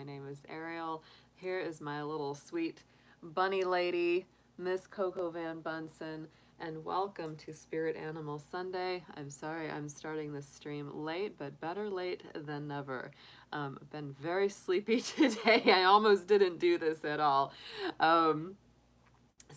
My name is Ariel. Here is my little sweet bunny lady, Miss Coco Van Bunsen, and welcome to Spirit Animal Sunday. I'm sorry I'm starting this stream late, but better late than never. I've been very sleepy today. I almost didn't do this at all.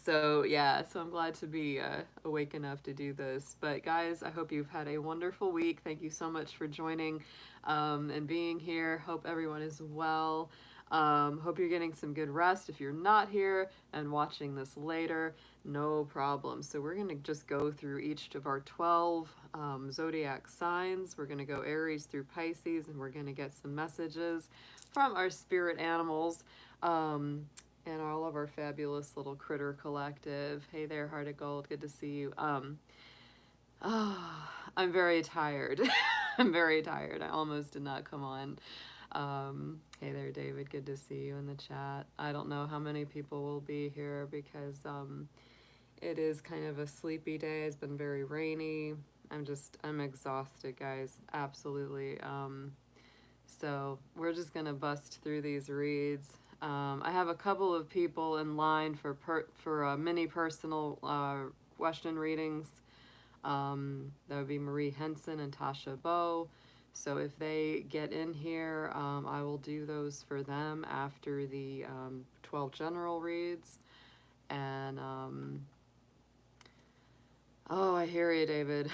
So yeah, so I'm glad to be awake enough to do this. But guys, I hope you've had a wonderful week. Thank you so much for joining and being here. Hope everyone is well. Hope you're getting some good rest. If you're not here and watching this later, no problem. So we're going to just go through each of our 12 zodiac signs. We're going to go Aries through Pisces, and we're going to get some messages from our spirit animals. And all of our fabulous little critter collective. Hey there, Heart of Gold, good to see you. I'm very tired. I'm very tired. I almost did not come on. Hey there, David, good to see you in the chat. I don't know how many people will be here because it is kind of a sleepy day. It's been very rainy. I'm exhausted, guys, absolutely. So we're just gonna bust through these reads. I have a couple of people in line for mini personal question readings. That would be Marie Henson and Tasha Bow. So if they get in here, I will do those for them after the 12 general reads. And oh, I hear you, David.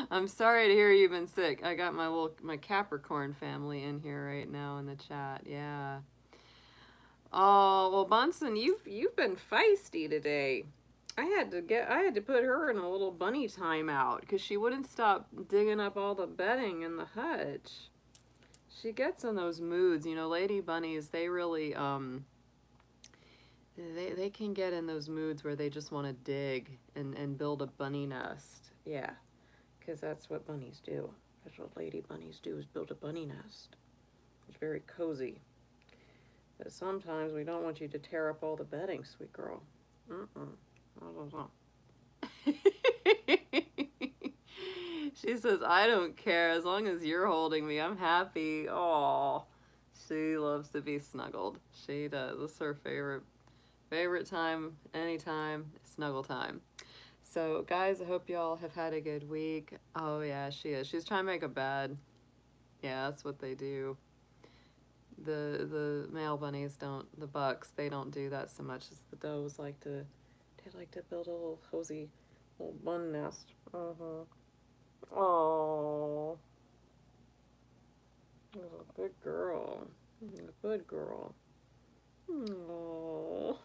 I'm sorry to hear you've been sick. I got my Capricorn family in here right now in the chat. Yeah. Oh, well, Bunsen, you've been feisty today. I had to put her in a little bunny timeout because she wouldn't stop digging up all the bedding in the hutch. She gets in those moods, you know, lady bunnies, they really they can get in those moods where they just want to dig and build a bunny nest. Yeah. Because that's what bunnies do. That's what lady bunnies do, is build a bunny nest. It's very cozy. But sometimes we don't want you to tear up all the bedding, sweet girl. She says, I don't care. As long as you're holding me, I'm happy. Aw. She loves to be snuggled. She does. This is her favorite time, anytime, snuggle time. So, guys, I hope y'all have had a good week. Oh, yeah, she is. She's trying to make a bed. Yeah, that's what they do. The male bunnies don't, the bucks, they don't do that so much as the does like to build a little cozy little bun nest. Oh, a good girl. A good girl. Oh.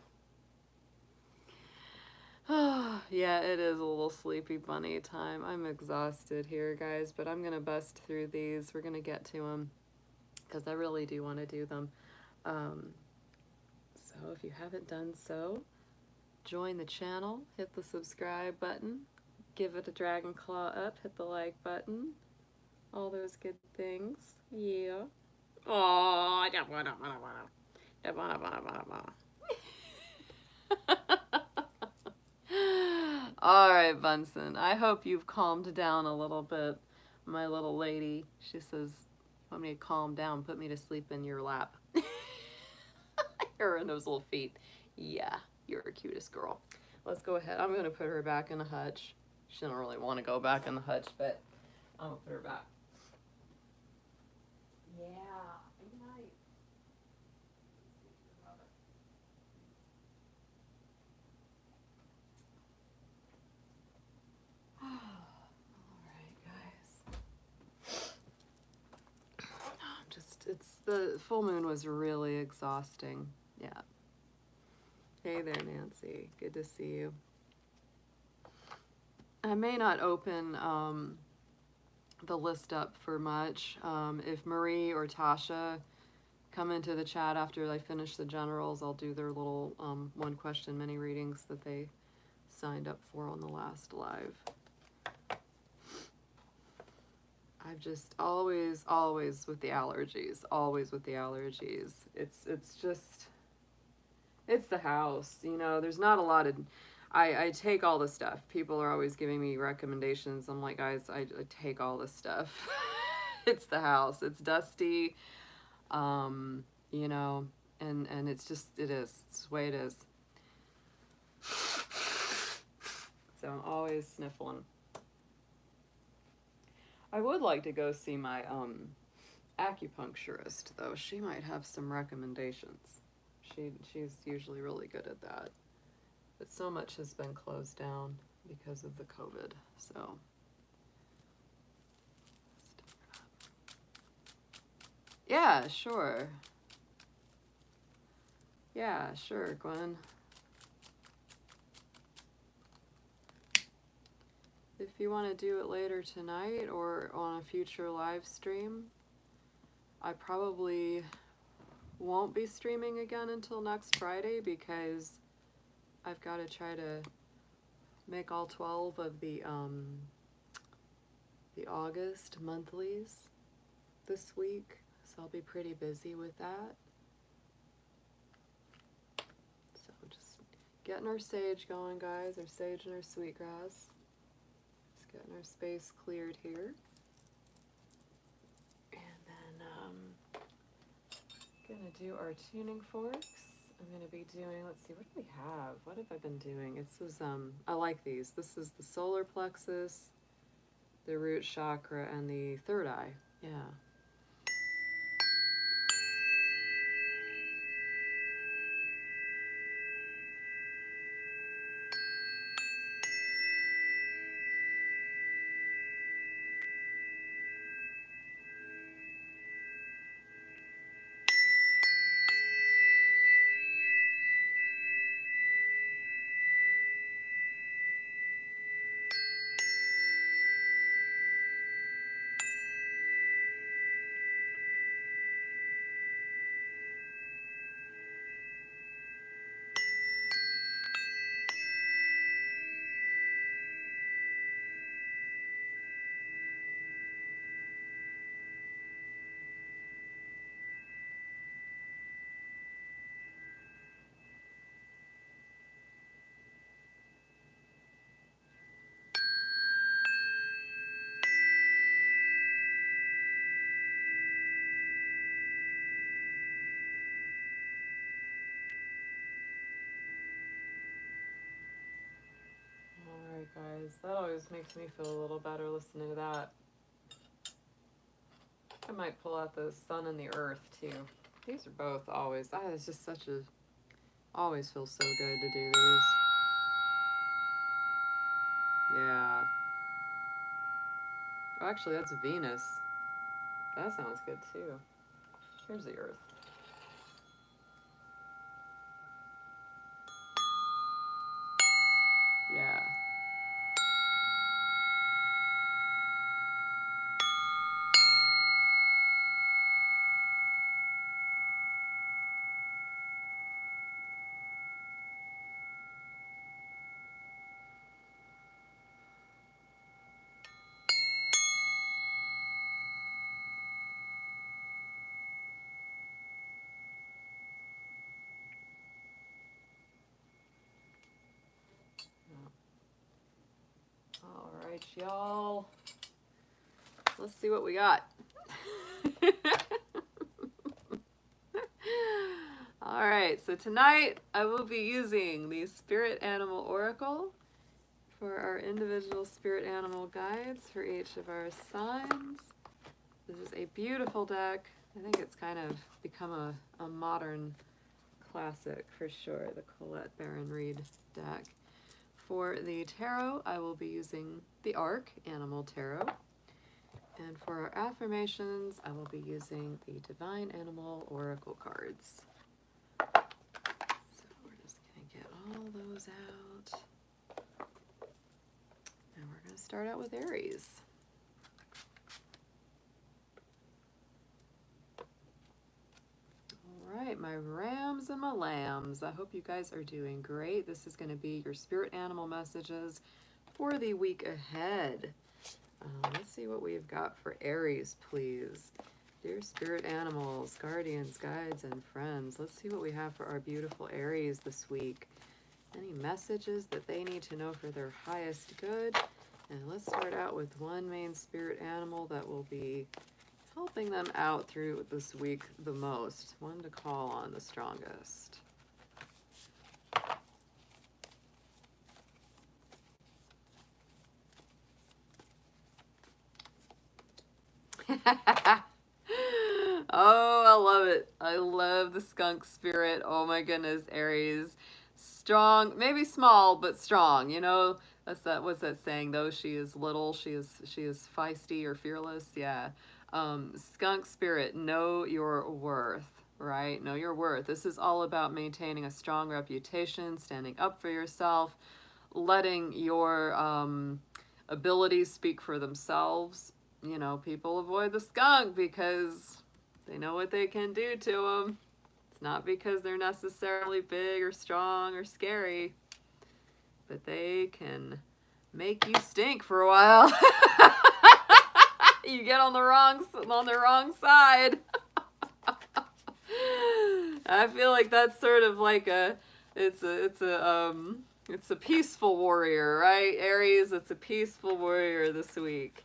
Yeah, it is a little sleepy bunny time. I'm exhausted here, guys, but I'm gonna bust through these. We're gonna get to them because I really do want to do them. So if you haven't done so, join the channel, hit the subscribe button, give it a dragon claw up, hit the like button, all those good things. Yeah. Oh, I don't wanna. All right, Bunsen. I hope you've calmed down a little bit, my little lady. She says, want me to calm down, put me to sleep in your lap. Her and those little feet. Yeah, you're a cutest girl. Let's go ahead. I'm going to put her back in the hutch. She doesn't really want to go back in the hutch, but I'm going to put her back. Yeah, be nice. The full moon was really exhausting. Yeah. Hey there, Nancy. Good to see you. I may not open the list up for much. If Marie or Tasha come into the chat after I finish the generals, I'll do their little one question mini readings that they signed up for on the last live. I've just always with the allergies, it's the house, you know, there's not a lot of, I take all the stuff. People are always giving me recommendations. I'm like, guys, I take all this stuff. It's the house. It's dusty, you know, and it's just, it is. It's the way it is. So I'm always sniffling. I would like to go see my acupuncturist, though. She might have some recommendations. She's usually really good at that. But so much has been closed down because of the COVID, so. Yeah, sure. Yeah, sure, Gwen. If you want to do it later tonight or on a future live stream, I probably won't be streaming again until next Friday because I've got to try to make all 12 of the August monthlies this week, so I'll be pretty busy with that. So just getting our sage going, guys, our sage and our sweetgrass. Just getting our space cleared here. And then gonna do our tuning forks. I'm gonna be doing, let's see, what do we have? What have I been doing? It's this, I like these. This is the solar plexus, the root chakra, and the third eye. Yeah. Alright guys, that always makes me feel a little better listening to that. I might pull out the sun and the earth too. These are both always, it's just such a, always feels so good to do these. Yeah. Oh, actually that's Venus. That sounds good too. Here's the earth. Yeah. Alright, y'all. Let's see what we got. Alright, so tonight I will be using the Spirit Animal Oracle for our individual spirit animal guides for each of our signs. This is a beautiful deck. I think it's kind of become a modern classic for sure, the Colette Baron Reid deck. For the tarot, I will be using the ARC Animal Tarot. And for our affirmations, I will be using the Divine Animal Oracle cards. So we're just going to get all those out. And we're going to start out with Aries. All right, my rams and my lambs. I hope you guys are doing great. This is going to be your spirit animal messages for the week ahead. Let's see what we've got for Aries, please. Dear spirit animals, guardians, guides, and friends, let's see what we have for our beautiful Aries this week. Any messages that they need to know for their highest good? And let's start out with one main spirit animal that will be helping them out through this week the most? One to call on the strongest. Oh, I love it. I love the skunk spirit. Oh my goodness, Aries. Strong, maybe small, but strong. You know, what's that saying though? She is little, she is feisty or fearless. Yeah. Skunk spirit, know your worth, right? Know your worth. This is all about maintaining a strong reputation, standing up for yourself, letting your abilities speak for themselves. You know, people avoid the skunk because they know what they can do to them. It's not because they're necessarily big or strong or scary, but they can make you stink for a while. You get on the wrong side. I feel like that's sort of like it's a peaceful warrior, right? Aries, it's a peaceful warrior this week.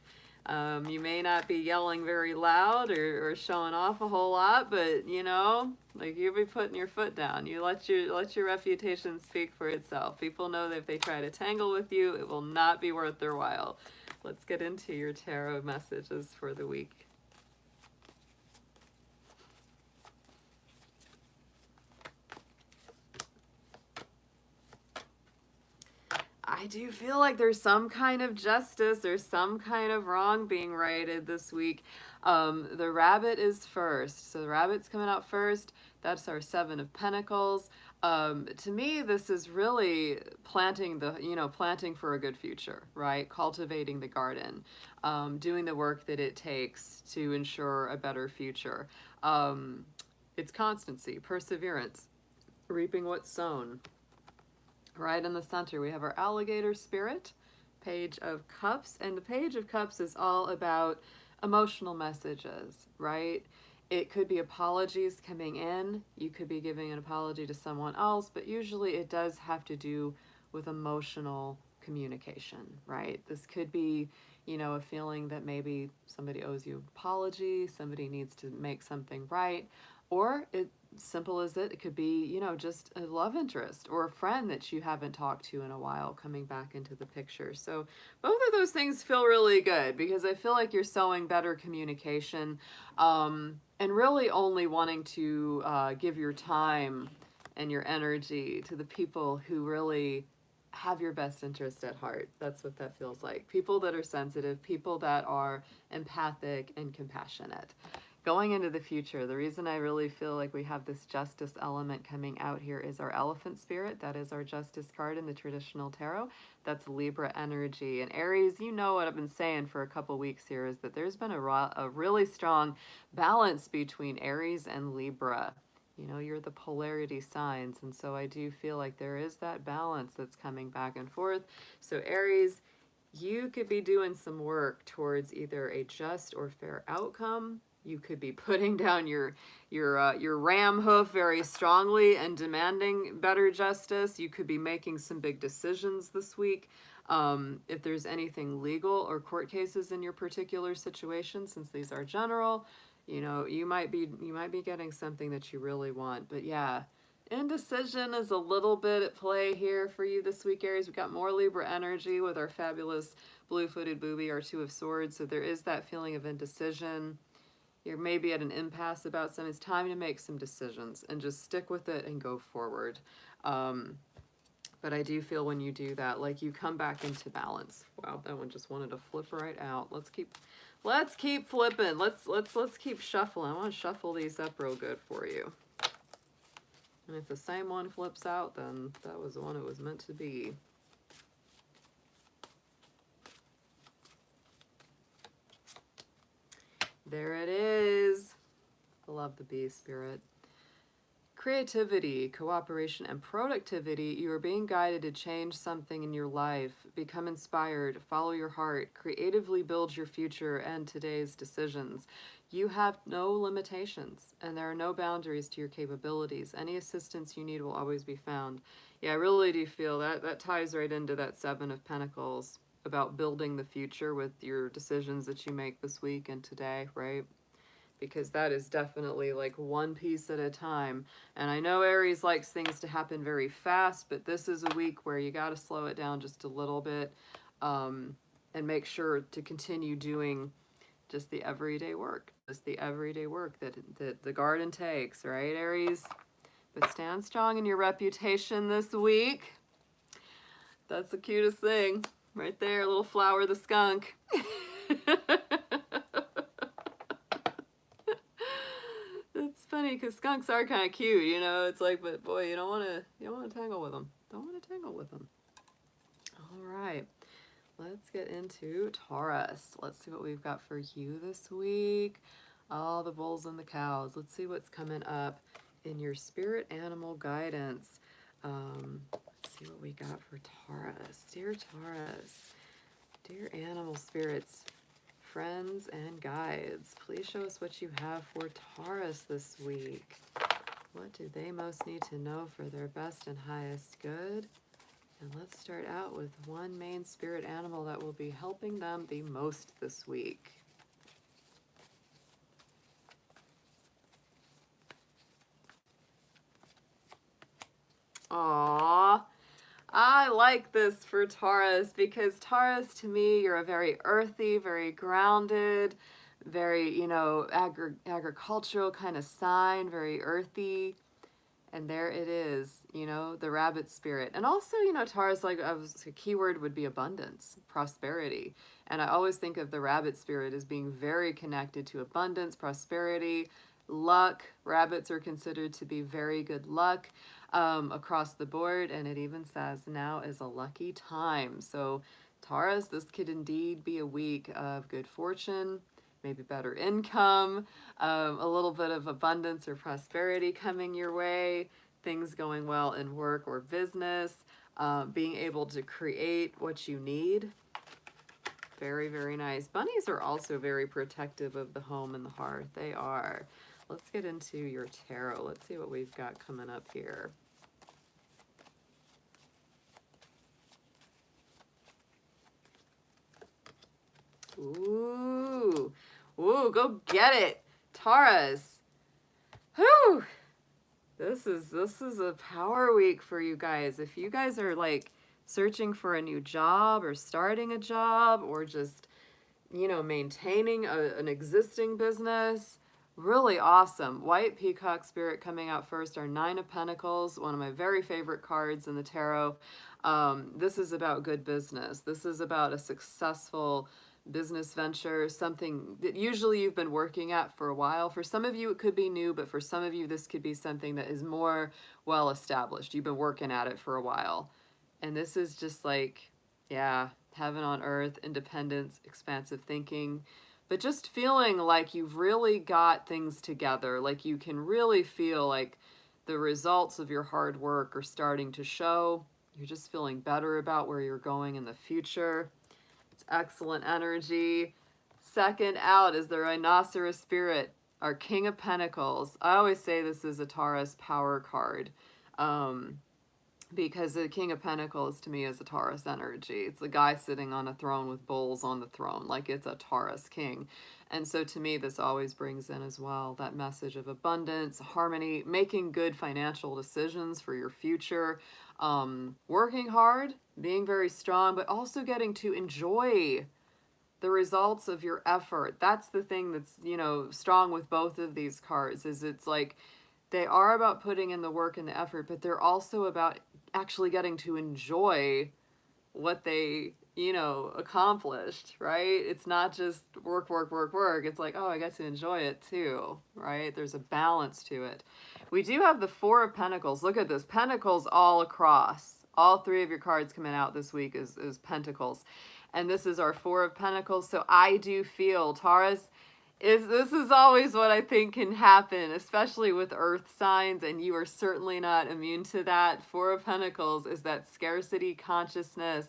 You may not be yelling very loud or showing off a whole lot, but you know, like you'll be putting your foot down. You let your reputation speak for itself. People know that if they try to tangle with you, it will not be worth their while. Let's get into your tarot messages for the week. I do feel like there's some kind of justice, there's some kind of wrong being righted this week. The rabbit is first. So the rabbit's coming out first. That's our Seven of Pentacles. To me, this is really planting for a good future, right? Cultivating the garden, doing the work that it takes to ensure a better future. It's constancy, perseverance, reaping what's sown. Right in the center, we have our alligator spirit, Page of Cups, and the Page of Cups is all about emotional messages, right? It could be apologies coming in. You could be giving an apology to someone else, but usually it does have to do with emotional communication, right? This could be, you know, a feeling that maybe somebody owes you an apology, somebody needs to make something right, or it simple as it could be, you know, just a love interest or a friend that you haven't talked to in a while coming back into the picture. So both of those things feel really good because I feel like you're sowing better communication, and really only wanting to give your time and your energy to the people who really have your best interest at heart. That's what that feels like. People that are sensitive, people that are empathic and compassionate. Going into the future, the reason I really feel like we have this justice element coming out here is our elephant spirit. That is our justice card in the traditional tarot. That's Libra energy. And Aries, you know what I've been saying for a couple weeks here is that there's been a really strong balance between Aries and Libra. You know, you're the polarity signs. And so I do feel like there is that balance that's coming back and forth. So Aries, you could be doing some work towards either a just or fair outcome. You could be putting down your ram hoof very strongly and demanding better justice. You could be making some big decisions this week. If there's anything legal or court cases in your particular situation, since these are general, you know, you might be getting something that you really want. But yeah, indecision is a little bit at play here for you this week, Aries. We've got more Libra energy with our fabulous blue-footed booby, our Two of Swords. So there is that feeling of indecision. You're maybe at an impasse about something. It's time to make some decisions and just stick with it and go forward. But I do feel when you do that, like you come back into balance. Wow, that one just wanted to flip right out. Let's keep flipping. Let's keep shuffling. I want to shuffle these up real good for you. And if the same one flips out, then that was the one it was meant to be. There it is. I love the bee spirit. Creativity, cooperation, and productivity. You are being guided to change something in your life. Become inspired. Follow your heart. Creatively build your future and today's decisions. You have no limitations, and there are no boundaries to your capabilities. Any assistance you need will always be found. Yeah, I really do feel that ties right into that Seven of Pentacles about building the future with your decisions that you make this week and today, right? because that is definitely like one piece at a time. And I know Aries likes things to happen very fast, but this is a week where you got to slow it down just a little bit, and make sure to continue doing just the everyday work, that the garden takes, right, Aries? But stand strong in your reputation this week. That's the cutest thing. Right there, little Flower the skunk. It's funny because skunks are kind of cute, you know. It's like, but boy, you don't want to tangle with them. Don't want to tangle with them. All right, let's get into Taurus. Let's see what we've got for you this week. All the bulls and the cows. Let's see what's coming up in your spirit animal guidance. Let's see what we got for Taurus. Dear Taurus, dear animal spirits, friends and guides, please show us what you have for Taurus this week. What do they most need to know for their best and highest good? And let's start out with one main spirit animal that will be helping them the most this week. Aww. I like this for Taurus because Taurus, to me, you're a very earthy, very grounded, very, you know, agricultural kind of sign, very earthy. And there it is, you know, the rabbit spirit. And also, you know, Taurus, like a keyword would be abundance, prosperity. And I always think of the rabbit spirit as being very connected to abundance, prosperity, luck. Rabbits are considered to be very good luck across the board. And it even says now is a lucky time. So Taurus, this could indeed be a week of good fortune, maybe better income, a little bit of abundance or prosperity coming your way, things going well in work or business, being able to create what you need. Very, very nice. Bunnies are also very protective of the home and the hearth. They are. Let's get into your tarot. Let's see what we've got coming up here. Ooh. Ooh, go get it, Taurus. Whew. This is a power week for you guys. If you guys are like searching for a new job or starting a job or just, you know, maintaining an existing business, really awesome. White Peacock Spirit coming out first, our Nine of Pentacles, one of my very favorite cards in the tarot. This is about good business. This is about a successful business venture, something that usually you've been working at for a while. For some of you, it could be new, but for some of you, this could be something that is more well established. You've been working at it for a while. And this is just like, yeah, heaven on earth, independence, expansive thinking, but just feeling like you've really got things together, like you can really feel like the results of your hard work are starting to show. You're just feeling better about where you're going in the future. It's excellent energy. Second out is the Rhinoceros Spirit, our King of Pentacles. I always say this is a Taurus power card. Because the King of Pentacles to me is a Taurus energy. It's the guy sitting on a throne with bulls on the throne, like it's a Taurus king. And so to me, this always brings in as well that message of abundance, harmony, making good financial decisions for your future, working hard, being very strong, but also getting to enjoy the results of your effort. That's the thing that's, you know, strong with both of these cards, is it's like they are about putting in the work and the effort, but they're also about actually getting to enjoy what they, you know, accomplished, right? It's not just work, work, work, work. It's like, oh, I get to enjoy it too, right? There's a balance to it. We do have the Four of Pentacles. Look at this, Pentacles all across. All three of your cards coming out this week is Pentacles. And this is our Four of Pentacles. So I do feel, Taurus, this is always what I think can happen, especially with earth signs, and you are certainly not immune to that. Four of Pentacles is that scarcity consciousness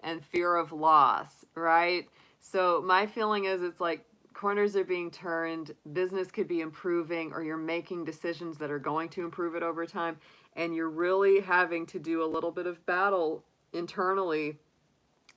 and fear of loss, right? So my feeling is it's like corners are being turned, business could be improving, or you're making decisions that are going to improve it over time, and you're really having to do a little bit of battle internally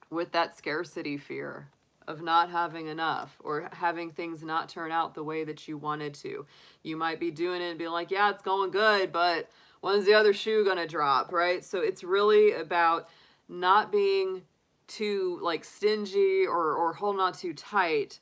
with that scarcity fear of not having enough or having things not turn out the way that you wanted to. You might be doing it and being like, yeah, it's going good, but when's the other shoe gonna drop, right? So it's really about not being too like stingy or holding on too tight,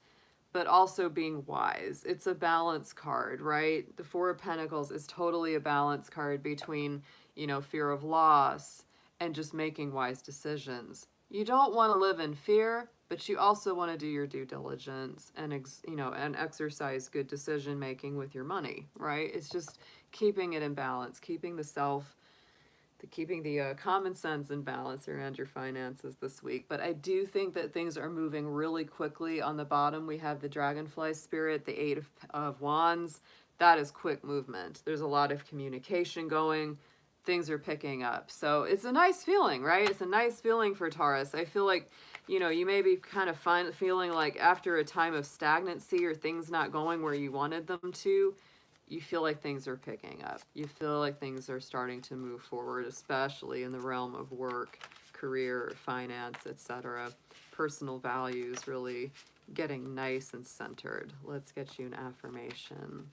but also being wise. It's a balance card, right? The Four of Pentacles is totally a balance card between, you know, fear of loss and just making wise decisions. You don't want to live in fear, but you also want to do your due diligence and and exercise good decision making with your money, right? It's just keeping it in balance, keeping the common sense and balance around your finances this week. But I do think that things are moving really quickly. On the bottom, we have the Dragonfly Spirit, the Eight of Wands. That is quick movement. There's a lot of communication going. Things are picking up. So it's a nice feeling, right? It's a nice feeling for Taurus. I feel like, you know, you may be kind of feeling like after a time of stagnancy or things not going where you wanted them to, you feel like things are picking up. You feel like things are starting to move forward, especially in the realm of work, career, finance, etc. Personal values really getting nice and centered. Let's get you an affirmation.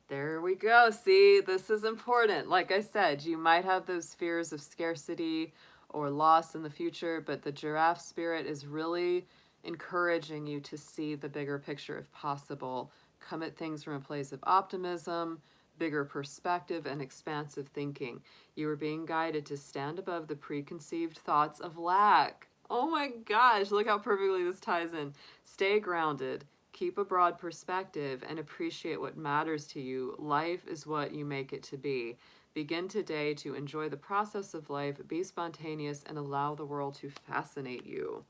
There we go. See, this is important. Like I said, you might have those fears of scarcity or loss in the future, but the giraffe spirit is really encouraging you to see the bigger picture if possible. Come at things from a place of optimism, bigger perspective, and expansive thinking. You are being guided to stand above the preconceived thoughts of lack. Oh my gosh, look how perfectly this ties in. Stay grounded. Keep a broad perspective and appreciate what matters to you. Life is what you make it to be. Begin today to enjoy the process of life, be spontaneous, and allow the world to fascinate you.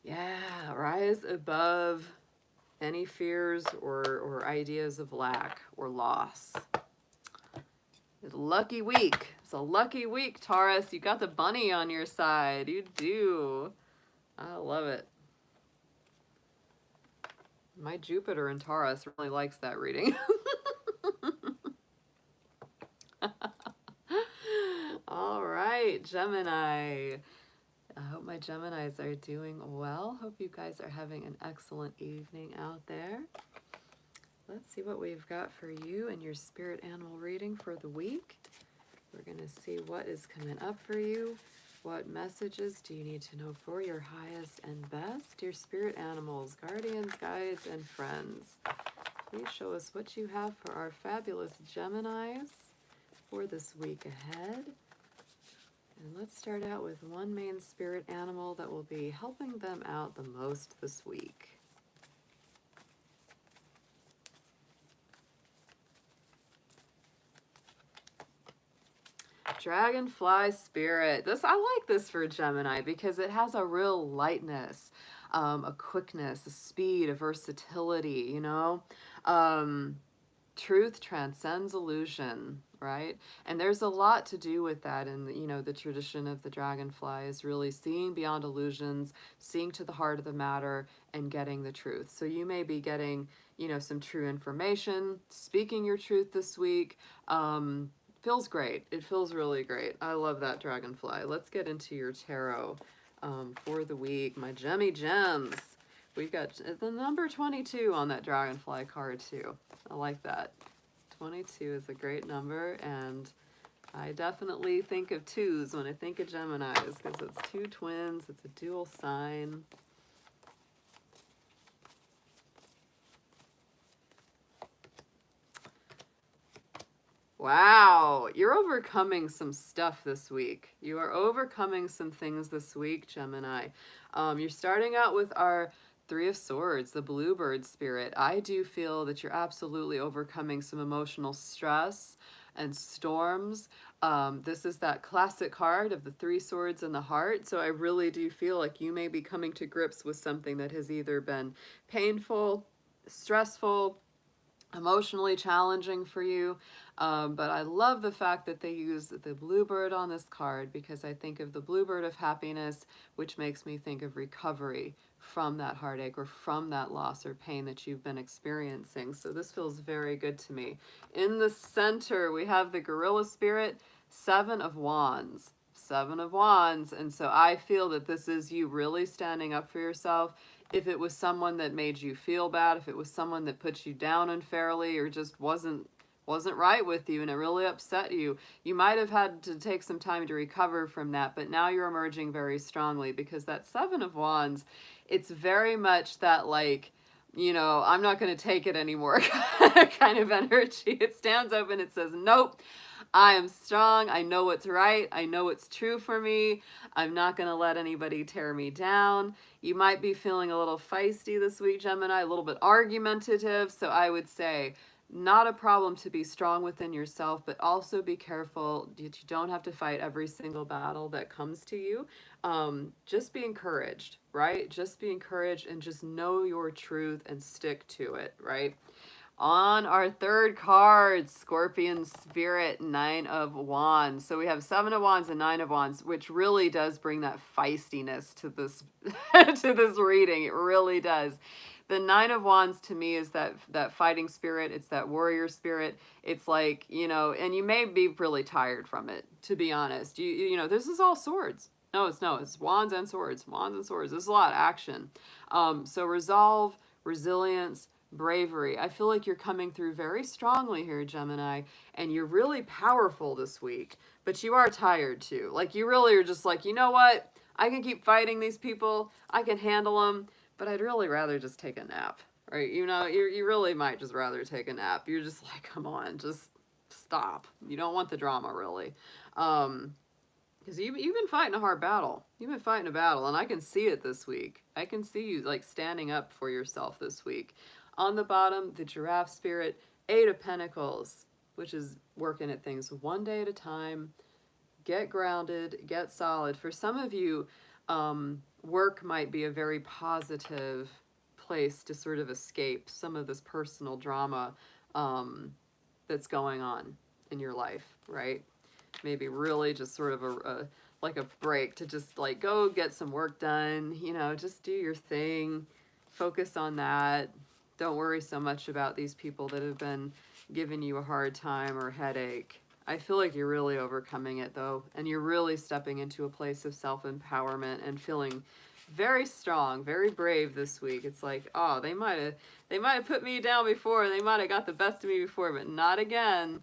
Yeah, rise above any fears or ideas of lack or loss. It's a lucky week. It's a lucky week, Taurus. You got the bunny on your side. You do. I love it. My Jupiter in Taurus really likes that reading. All right, Gemini. I hope my Geminis are doing well. Hope you guys are having an excellent evening out there. Let's see what we've got for you in your spirit animal reading for the week. We're going to see what is coming up for you. What messages do you need to know for your highest and best? Your spirit animals, guardians, guides, and friends. Please show us what you have for our fabulous Geminis for this week ahead. And let's start out with one main spirit animal that will be helping them out the most this week. Dragonfly Spirit. I like this for Gemini because it has a real lightness, a quickness, a speed, a versatility, you know. Truth transcends illusion, right? And there's a lot to do with that. And, you know, the tradition of the dragonfly is really seeing beyond illusions, seeing to the heart of the matter, and getting the truth. So you may be getting, you know, some true information, speaking your truth this week. Feels great. It feels really great. I love that dragonfly. Let's get into your tarot for the week. My Gemmy Gems. We've got the number 22 on that dragonfly card too. I like that. 22 is a great number, and I definitely think of twos when I think of Geminis because it's two twins. It's a dual sign. Wow, you're overcoming some stuff this week. You are overcoming some things this week, Gemini. You're starting out with our Three of Swords, the Bluebird spirit. I do feel that you're absolutely overcoming some emotional stress and storms. This is that classic card of the Three Swords and the Heart. So I really do feel like you may be coming to grips with something that has either been painful, stressful, emotionally challenging for you. But I love the fact that they use the bluebird on this card, because I think of the bluebird of happiness, which makes me think of recovery from that heartache or from that loss or pain that you've been experiencing. So this feels very good to me. In the center, we have the gorilla spirit, Seven of Wands. Seven of Wands. And so I feel that this is you really standing up for yourself. If it was someone that made you feel bad, if it was someone that put you down unfairly or just wasn't right with you and it really upset you, you might have had to take some time to recover from that, but now you're emerging very strongly, because that Seven of Wands, it's very much that, like, you know, I'm not going to take it anymore kind of energy. It stands up and it says, nope, I am strong. I know what's right. I know what's true for me. I'm not going to let anybody tear me down. You might be feeling a little feisty this week, Gemini, a little bit argumentative. So I would say, not a problem to be strong within yourself, but also be careful that you don't have to fight every single battle that comes to you. Just be encouraged, right? Just be encouraged and just know your truth and stick to it, right? On our third card, Scorpion Spirit, Nine of Wands. So we have Seven of Wands and Nine of Wands, which really does bring that feistiness to this to this reading. It really does. The Nine of Wands to me is that fighting spirit. It's that warrior spirit. It's like, you know, and you may be really tired from it, to be honest. You know, this is all swords. No, it's wands and swords. Wands and swords. There's a lot of action. So resolve, resilience, bravery. I feel like you're coming through very strongly here, Gemini, and you're really powerful this week, but you are tired too. Like, you really are just like, you know what? I can keep fighting these people. I can handle them, but I'd really rather just take a nap, right? You know, you really might just rather take a nap. You're just like, come on, just stop. You don't want the drama, really. Because you've been fighting a hard battle. You've been fighting a battle, and I can see it this week. I can see you, like, standing up for yourself this week. On the bottom, the Giraffe Spirit, Eight of Pentacles, which is working at things one day at a time. Get grounded, get solid. For some of you, work might be a very positive place to sort of escape some of this personal drama that's going on in your life, right? Maybe really just sort of like a break to just, like, go get some work done, you know, just do your thing, focus on that. Don't worry so much about these people that have been giving you a hard time or headache. I feel like you're really overcoming it, though, and you're really stepping into a place of self-empowerment and feeling very strong, very brave this week. It's like, oh, they might have put me down before, they might have got the best of me before, but not again.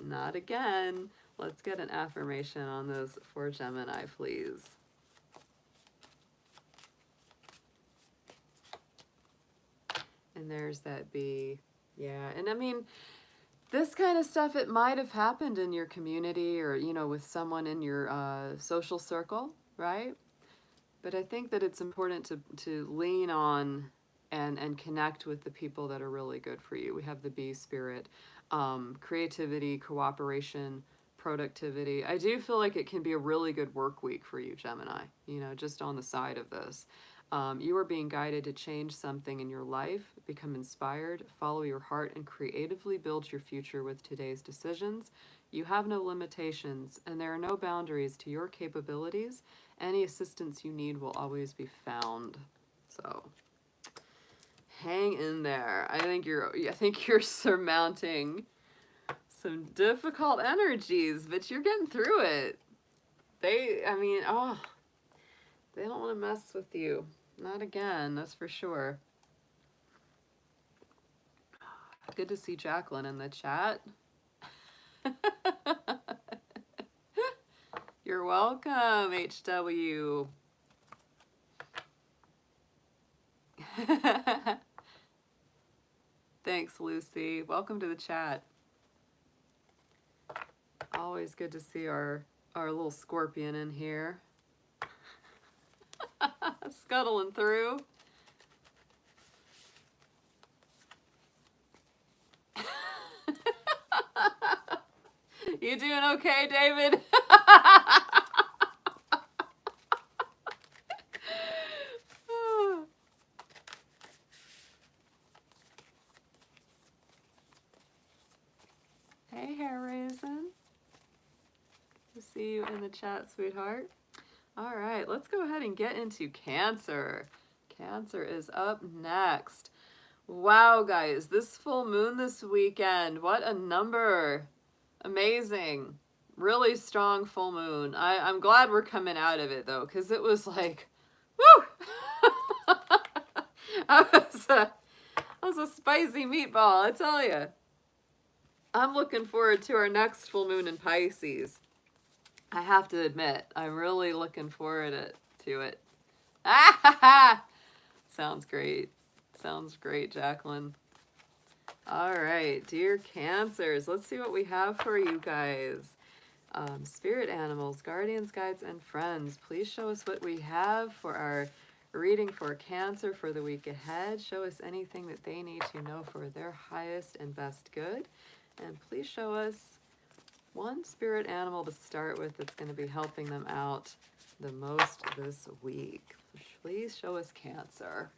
Not again. Let's get an affirmation on those for Gemini, please. And there's that bee. Yeah, and I mean, this kind of stuff, it might have happened in your community or, you know, with someone in your social circle, right? But I think that it's important to lean on and connect with the people that are really good for you. We have the bee spirit, creativity, cooperation, productivity. I do feel like it can be a really good work week for you, Gemini, you know, just on the side of this. You are being guided to change something in your life, become inspired, follow your heart, and creatively build your future with today's decisions. You have no limitations, and there are no boundaries to your capabilities. Any assistance you need will always be found. So, hang in there. I think you're surmounting some difficult energies, but you're getting through it. They don't want to mess with you. Not again, that's for sure. Good to see Jacqueline in the chat. You're welcome, HW. Thanks, Lucy. Welcome to the chat. Always good to see our little scorpion in here. Scuttling through. You doing okay, David? see you in the chat, sweetheart. All right, let's go ahead and get into Cancer. Cancer is up next. Wow, guys, this full moon this weekend. What a number. Amazing. Really strong full moon. I'm glad we're coming out of it, though, because it was like, woo! That was a spicy meatball, I tell you. I'm looking forward to our next full moon in Pisces. I have to admit, I'm really looking forward to it. Ah! Sounds great. Sounds great, Jacqueline. All right, dear Cancers, let's see what we have for you guys. Spirit animals, guardians, guides, and friends, please show us what we have for our reading for Cancer for the week ahead. Show us anything that they need to know for their highest and best good. And please show us one spirit animal to start with that's going to be helping them out the most this week. Please show us Cancer.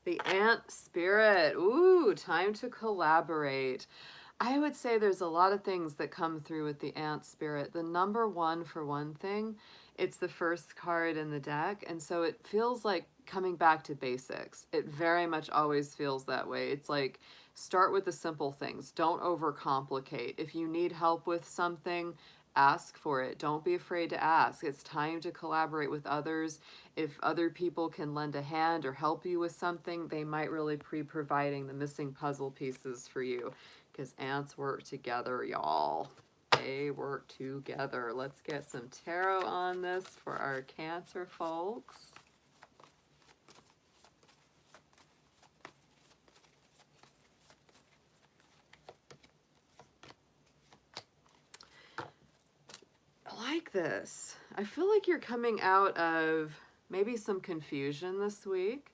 The ant spirit. Ooh, time to collaborate. I would say there's a lot of things that come through with the ant spirit. The number one, for one thing, it's the first card in the deck. And so it feels like coming back to basics. It very much always feels that way. It's like, start with the simple things. Don't overcomplicate. If you need help with something, ask for it. Don't be afraid to ask. It's time to collaborate with others. If other people can lend a hand or help you with something, they might really be providing the missing puzzle pieces for you, because ants work together, y'all. They work together. Let's get some tarot on this for our Cancer folks. I like this. I feel like you're coming out of maybe some confusion this week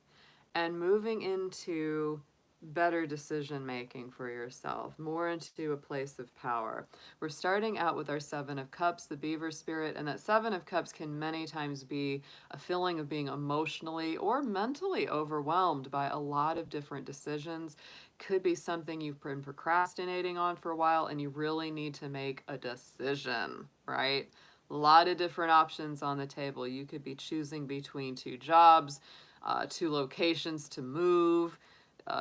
and moving into better decision making for yourself, more into a place of power. We're starting out with our Seven of Cups, the beaver spirit, and that Seven of Cups can many times be a feeling of being emotionally or mentally overwhelmed by a lot of different decisions. Could be something you've been procrastinating on for a while and you really need to make a decision, right? A lot of different options on the table. You could be choosing between two jobs, two locations to move,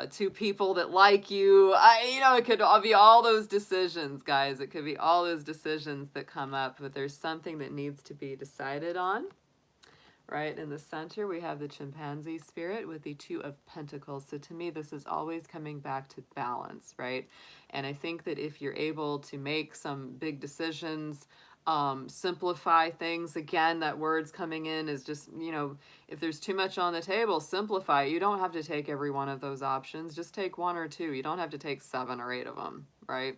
two people that like you. It could all be all those decisions, guys. It could be all those decisions that come up, but there's something that needs to be decided on. Right in the center, we have the chimpanzee spirit with the Two of Pentacles. So to me, this is always coming back to balance, right? And I think that if you're able to make some big decisions, simplify things, again, that word's coming in is just, if there's too much on the table, simplify. You don't have to take every one of those options. Just take one or two. You don't have to take 7 or 8 of them, right?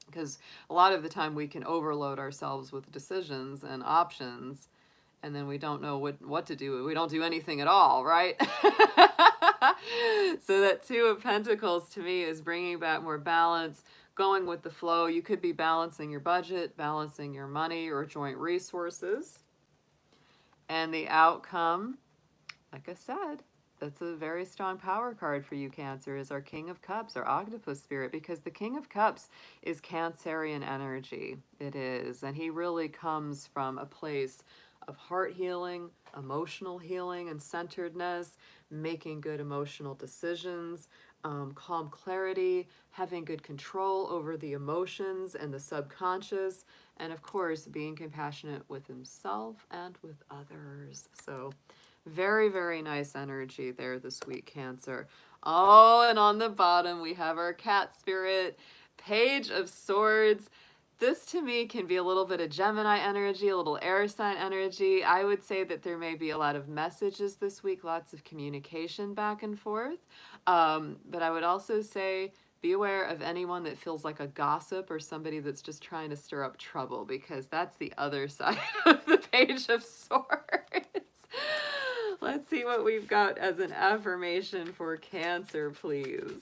Because a lot of the time we can overload ourselves with decisions and options, and then we don't know what to do. We don't do anything at all, right? So that Two of Pentacles to me is bringing back more balance, going with the flow. You could be balancing your budget, balancing your money or joint resources. And the outcome, like I said, that's a very strong power card for you, Cancer, is our King of Cups, our octopus spirit, because the King of Cups is Cancerian energy. It is. And he really comes from a place of heart healing, emotional healing and centeredness, making good emotional decisions, calm clarity, having good control over the emotions and the subconscious, and of course, being compassionate with himself and with others. So very, very nice energy there this week, Cancer. Oh, and on the bottom, we have our cat spirit, Page of Swords. This to me can be a little bit of Gemini energy, a little air sign energy. I would say that there may be a lot of messages this week, lots of communication back and forth. But I would also say be aware of anyone that feels like a gossip or somebody that's just trying to stir up trouble, because that's the other side of the Page of Swords. Let's see what we've got as an affirmation for Cancer, please.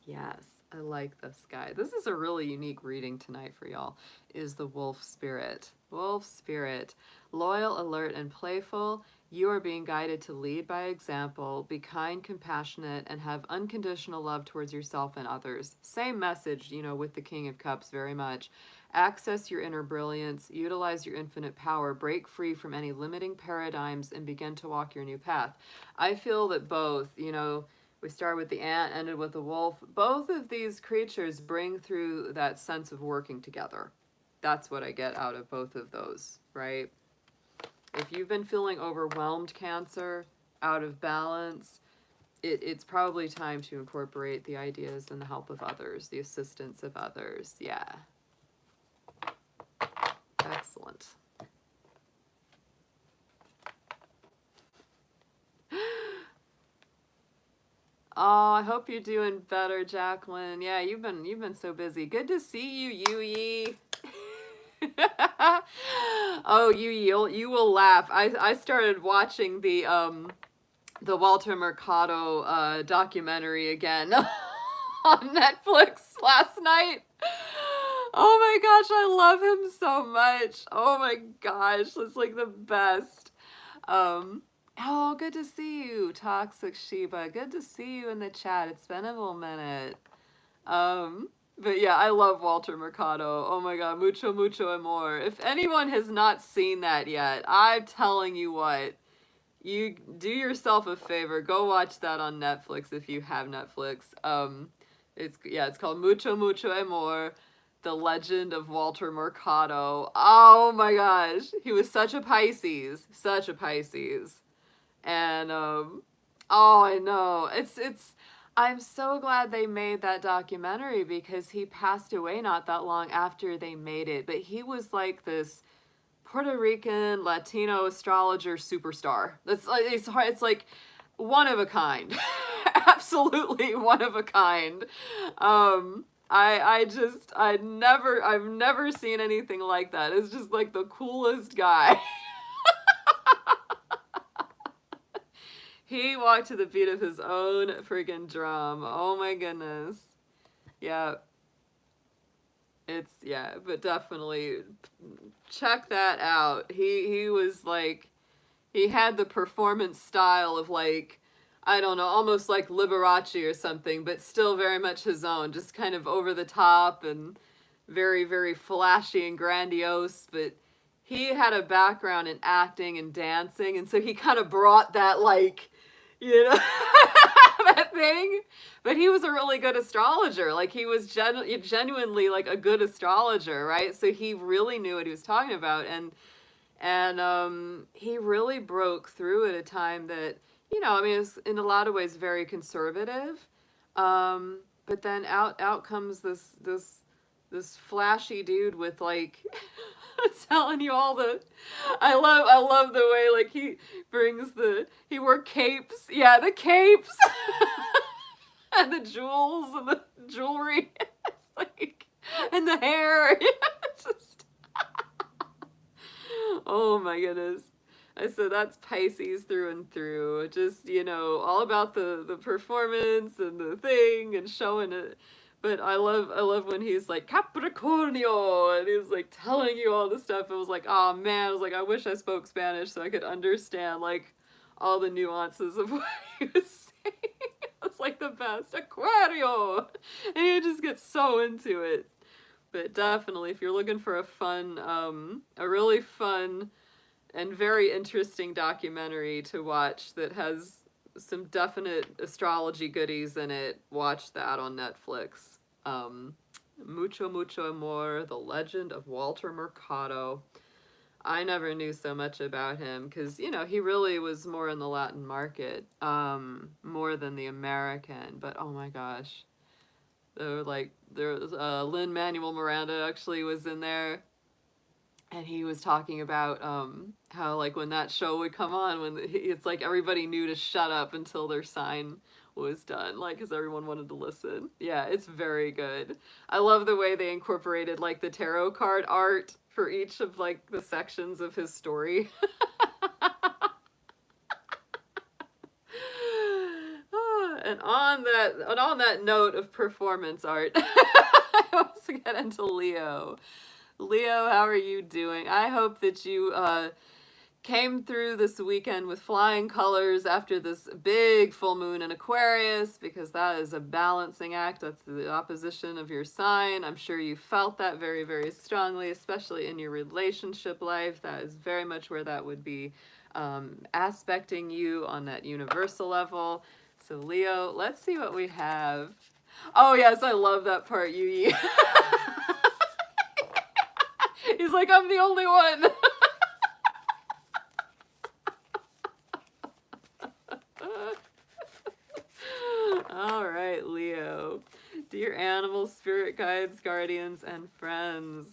Yes, I like this guy. This is a really unique reading tonight for y'all, is the Wolf Spirit. Wolf Spirit. Loyal, alert, and playful. You are being guided to lead by example, be kind, compassionate, and have unconditional love towards yourself and others. Same message, you know, with the King of Cups very much. Access your inner brilliance, utilize your infinite power, break free from any limiting paradigms, and begin to walk your new path. I feel that both, you know, we started with the ant, ended with the wolf. Both of these creatures bring through that sense of working together. That's what I get out of both of those, right? If you've been feeling overwhelmed, Cancer, out of balance, it's probably time to incorporate the ideas and the help of others, the assistance of others. Yeah. Excellent. Oh, I hope you're doing better, Jacqueline. Yeah, you've been so busy. Good to see you, Yui. Oh, Yui, you will laugh. I started watching the Walter Mercado documentary again on Netflix last night. Oh my gosh, I love him so much. Oh my gosh, it's like the best. Oh, good to see you, Toxic Shiba. Good to see you in the chat. It's been a little minute. But yeah, I love Walter Mercado. Oh my god, mucho, mucho amor. If anyone has not seen that yet, I'm telling you what, you do yourself a favor. Go watch that on Netflix if you have Netflix. It's called Mucho, Mucho amor. The Legend of Walter Mercado. Oh my gosh, he was such a Pisces, such a Pisces. And oh, I know. I'm so glad they made that documentary because he passed away not that long after they made it. But he was like this Puerto Rican Latino astrologer superstar. It's like one of a kind. Absolutely one of a kind. I've never seen anything like that. It's just like the coolest guy. He walked to the beat of his own friggin' drum. Oh my goodness. Yeah. But definitely check that out. He was like, he had the performance style of like, I don't know, almost like Liberace or something, but still very much his own, just kind of over the top and very, very flashy and grandiose, but he had a background in acting and dancing, and so he kind of brought that, like, you know, that thing. But he was a really good astrologer. Like, he was genuinely, like, a good astrologer, right? So he really knew what he was talking about, and he really broke through at a time that, you know, I mean, it's in a lot of ways very conservative. But then out comes this flashy dude with like telling you all the, I love the way like he brings he wore capes. Yeah, the capes. And the jewels and the jewelry. Like, and the hair. Just oh my goodness. I said that's Pisces through and through. Just, you know, all about the performance and the thing and showing it. But I love when he's like Capricornio and he's like telling you all this stuff. It was like, oh man, I was like, I wish I spoke Spanish so I could understand like all the nuances of what he was saying. It's like the best. Aquario! And you just get so into it. But definitely, if you're looking for a really fun and very interesting documentary to watch that has some definite astrology goodies in it, watch that on Netflix. Mucho, Mucho Amor, The Legend of Walter Mercado. I never knew so much about him because, you know, he really was more in the Latin market, more than the American. But oh my gosh, Lin-Manuel Miranda actually was in there, and he was talking about how like when that show would come on, it's like everybody knew to shut up until their sign was done, like, because everyone wanted to listen. Yeah, it's very good. I love the way they incorporated like the tarot card art for each of like the sections of his story. And on that note of performance art, I also get into Leo. Leo, how are you doing? I hope that you came through this weekend with flying colors after this big full moon in Aquarius, because that is a balancing act. That's the opposition of your sign. I'm sure you felt that very, very strongly, especially in your relationship life. That is very much where that would be aspecting you on that universal level. So Leo, let's see what we have. Oh yes, I love that part, Yu. He's like, I'm the only one. All right, Leo. Dear animals, spirit guides, guardians, and friends,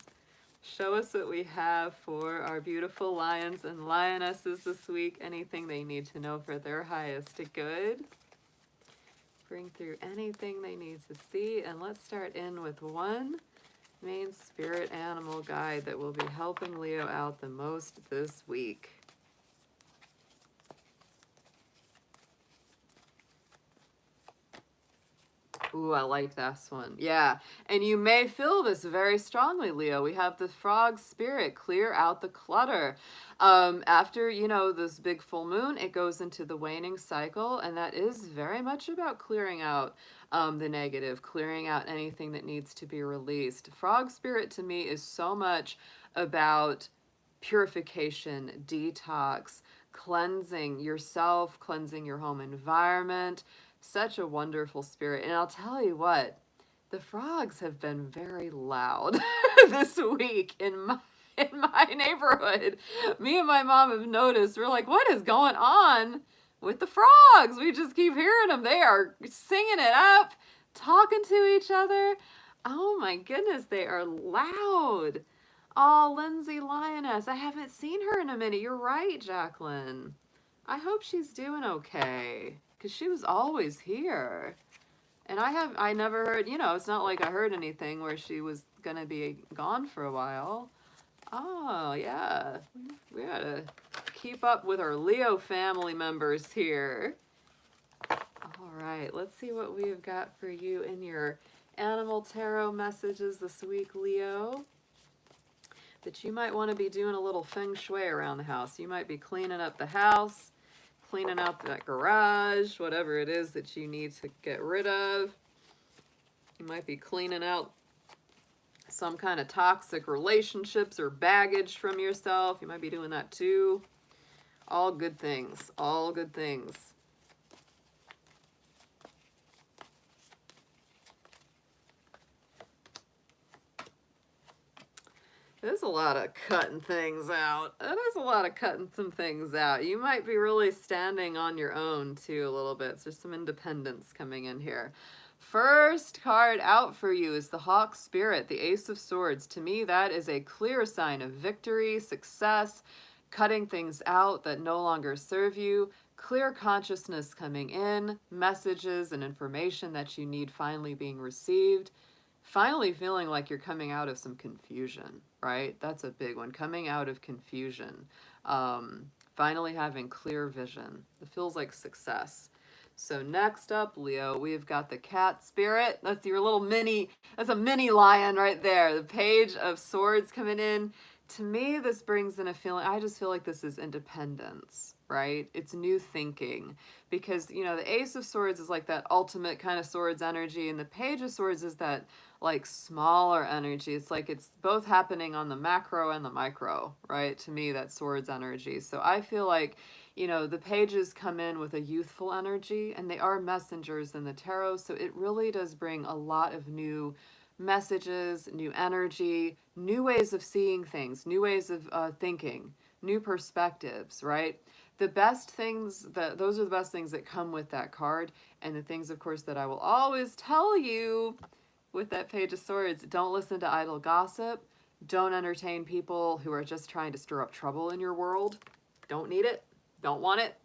show us what we have for our beautiful lions and lionesses this week. Anything they need to know for their highest good. Bring through anything they need to see. And let's start in with one main spirit animal guide that will be helping Leo out the most this week. Ooh, I like this one. Yeah, and you may feel this very strongly, Leo. We have the frog spirit, clear out the clutter. After, you know, this big full moon, it goes into the waning cycle, and that is very much about clearing out the negative, clearing out anything that needs to be released. Frog spirit to me is so much about purification, detox, cleansing yourself, cleansing your home environment. Such a wonderful spirit. And I'll tell you what, the frogs have been very loud this week in my neighborhood. Me and my mom have noticed. We're like, what is going on with the frogs? We just keep hearing them. They are singing it up, talking to each other. Oh my goodness, they are loud. Oh, Lindsay Lioness, I haven't seen her in a minute. You're right, Jacqueline. I hope she's doing okay, because she was always here. And I never heard, you know, it's not like I heard anything where she was going to be gone for a while. Oh, yeah. We got to keep up with our Leo family members here. All right, let's see what we've got for you in your animal tarot messages this week, Leo. That you might want to be doing a little feng shui around the house. You might be cleaning up the house, cleaning out that garage, whatever it is that you need to get rid of. You might be cleaning out some kind of toxic relationships or baggage from yourself. You might be doing that too. All good things. All good things. There's a lot of cutting things out. There's a lot of cutting some things out. You might be really standing on your own too a little bit. So there's some independence coming in here. First card out for you is the Hawk Spirit, the Ace of Swords. To me, that is a clear sign of victory, success, cutting things out that no longer serve you, clear consciousness coming in, messages and information that you need finally being received. Finally feeling like you're coming out of some confusion, right? That's a big one. Coming out of confusion. Finally having clear vision. It feels like success. So next up, Leo, we've got the Cat Spirit. That's your little mini, that's a mini lion right there. The Page of Swords coming in. To me, this brings in a feeling, I just feel like this is independence, right? It's new thinking. Because, you know, the Ace of Swords is like that ultimate kind of swords energy, and the Page of Swords is that like smaller energy. It's like it's both happening on the macro and the micro, right? To me, that's swords energy. So I feel like, you know, the pages come in with a youthful energy, and they are messengers in the tarot. So it really does bring a lot of new messages, new energy, new ways of seeing things, new ways of thinking, new perspectives, right? The best things, those are the best things that come with that card. And the things, of course, that I will always tell you with that Page of Swords, don't listen to idle gossip. Don't entertain people who are just trying to stir up trouble in your world. Don't need it. Don't want it.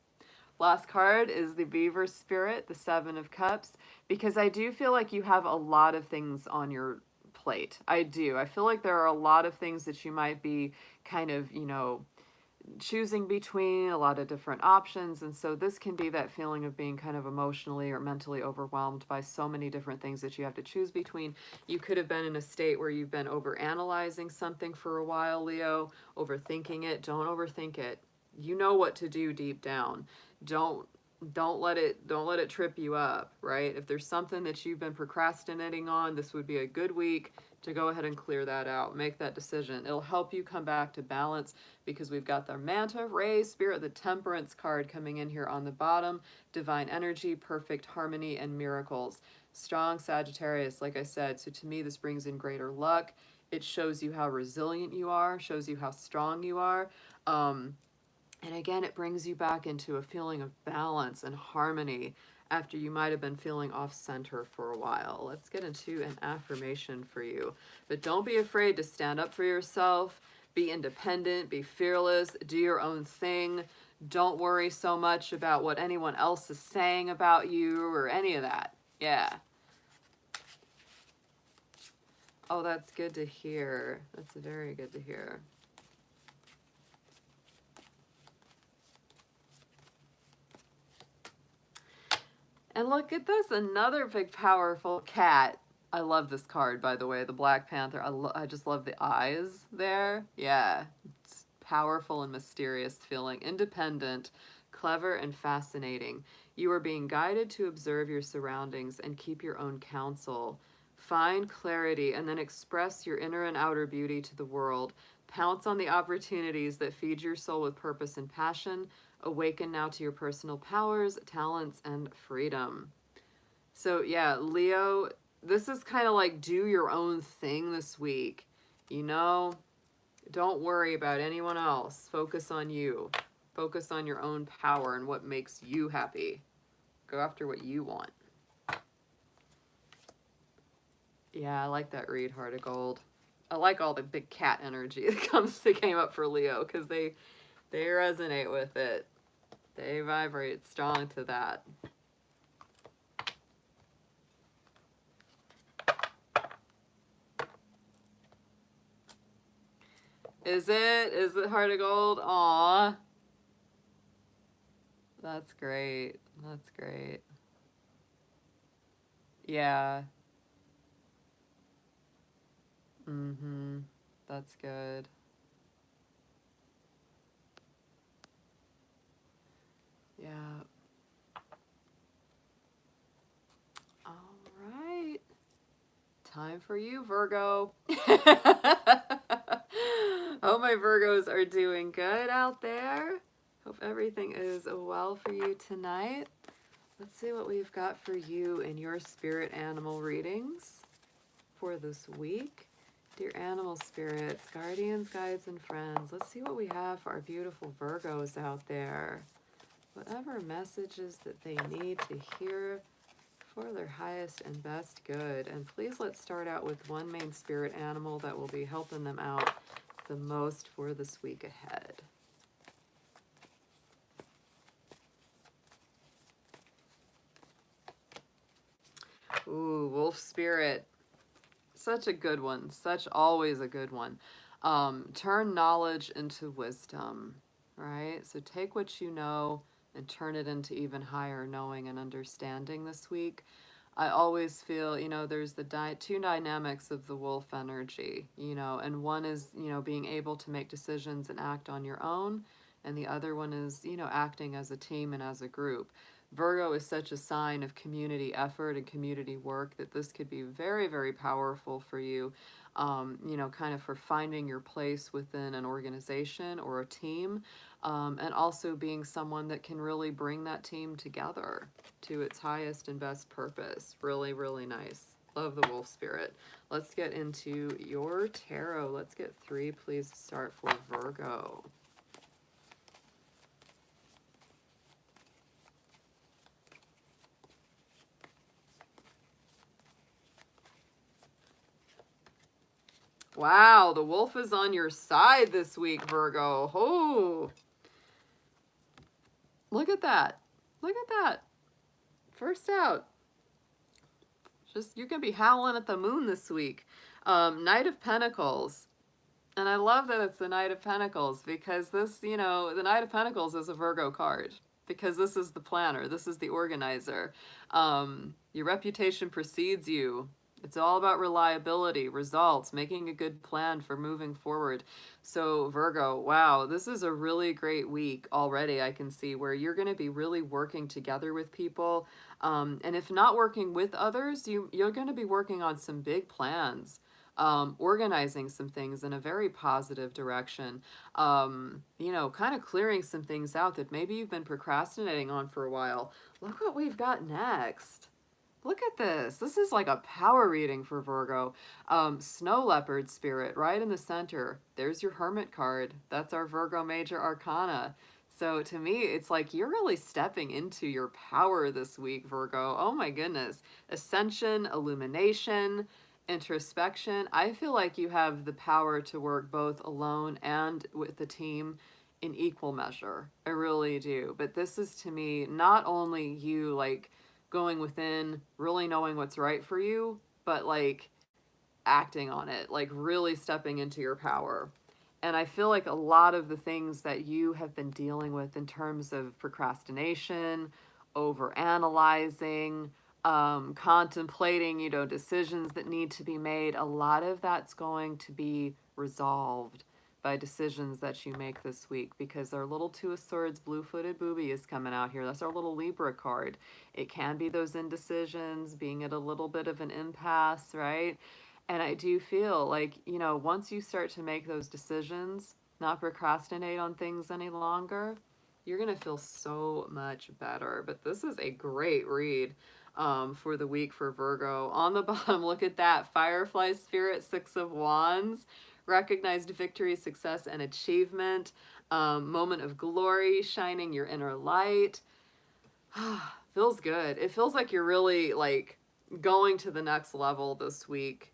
Last card is the Beaver Spirit, the Seven of Cups, because I do feel like you have a lot of things on your plate. I do. I feel like there are a lot of things that you might be kind of, you know, choosing between a lot of different options. And so this can be that feeling of being kind of emotionally or mentally overwhelmed by so many different things that you have to choose between. You could have been in a state where you've been over analyzing something for a while, Leo, overthinking it. Don't overthink it. You know what to do deep down. Don't let it trip you up, right? If there's something that you've been procrastinating on, this would be a good week to go ahead and clear that out. Make that decision. It'll help you come back to balance because we've got the Manta Ray Spirit, the Temperance card coming in here on the bottom. Divine energy, perfect harmony, and miracles. Strong Sagittarius, like I said. So to me, this brings in greater luck. It shows you how resilient you are, shows you how strong you are. And again, it brings you back into a feeling of balance and harmony after you might have been feeling off center for a while. Let's get into an affirmation for you. But don't be afraid to stand up for yourself, be independent, be fearless, do your own thing. Don't worry so much about what anyone else is saying about you or any of that. Yeah. Oh, that's good to hear. That's very good to hear. And look at this, another big powerful cat. I love this card, by the way, the Black Panther. I just love the eyes there. Yeah, it's powerful and mysterious feeling. Independent, clever, and fascinating. You are being guided to observe your surroundings and keep your own counsel. Find clarity and then express your inner and outer beauty to the world. Pounce on the opportunities that feed your soul with purpose and passion. Awaken now to your personal powers, talents, and freedom. So yeah, Leo, this is kind of like do your own thing this week. You know, don't worry about anyone else. Focus on you. Focus on your own power and what makes you happy. Go after what you want. Yeah, I like that read, Heart of Gold. I like all the big cat energy that came up for Leo because they resonate with it. They vibrate strong to that. Is it? Is it Heart of Gold? Aw. That's great. That's great. Yeah. Mm-hmm. That's good. Yeah. All right. Time for you, Virgo. Hope my Virgos are doing good out there. Hope everything is well for you tonight. Let's see what we've got for you in your spirit animal readings for this week. Dear animal spirits, guardians, guides, and friends, let's see what we have for our beautiful Virgos out there. Whatever messages that they need to hear for their highest and best good. And please let's start out with one main spirit animal that will be helping them out the most for this week ahead. Ooh, wolf spirit. Such a good one. Such always a good one. Turn knowledge into wisdom, right? So take what you know and turn it into even higher knowing and understanding this week. I always feel, you know, there's the two dynamics of the wolf energy, you know, and one is, you know, being able to make decisions and act on your own, and the other one is, you know, acting as a team and as a group. Virgo is such a sign of community effort and community work that this could be very, very powerful for you, you know, kind of for finding your place within an organization or a team, and also being someone that can really bring that team together to its highest and best purpose. Really, really nice. Love the wolf spirit. Let's get into your tarot. Let's get 3, please, start for Virgo. Wow, the wolf is on your side this week, Virgo. Oh, look at that. Look at that. First out. Just, you're going to be howling at the moon this week. Knight of Pentacles. And I love that it's the Knight of Pentacles because this, you know, the Knight of Pentacles is a Virgo card because this is the planner, this is the organizer. Your reputation precedes you. It's all about reliability, results, making a good plan for moving forward. So Virgo, wow, this is a really great week already. I can see where you're going to be really working together with people. And if not working with others, you're going to be working on some big plans, organizing some things in a very positive direction, you know, kind of clearing some things out that maybe you've been procrastinating on for a while. Look what we've got next. Look at this. This is like a power reading for Virgo. Snow leopard spirit right in the center. There's your hermit card. That's our Virgo major arcana. So to me, it's like you're really stepping into your power this week, Virgo. Oh my goodness. Ascension, illumination, introspection. I feel like you have the power to work both alone and with the team in equal measure. I really do. But this is to me not only you like going within, really knowing what's right for you, but like acting on it, like really stepping into your power. And I feel like a lot of the things that you have been dealing with in terms of procrastination, over analyzing, contemplating, you know, decisions that need to be made, a lot of that's going to be resolved by decisions that you make this week because our little Two of Swords blue-footed booby is coming out here. That's our little Libra card. It can be those indecisions, being at a little bit of an impasse, right? And I do feel like, you know, once you start to make those decisions, not procrastinate on things any longer, you're going to feel so much better. But this is a great read for the week for Virgo. On the bottom, look at that. Firefly Spirit, Six of Wands. Recognized victory, success, and achievement. Moment of glory, shining your inner light. Feels good. It feels like you're really like going to the next level this week,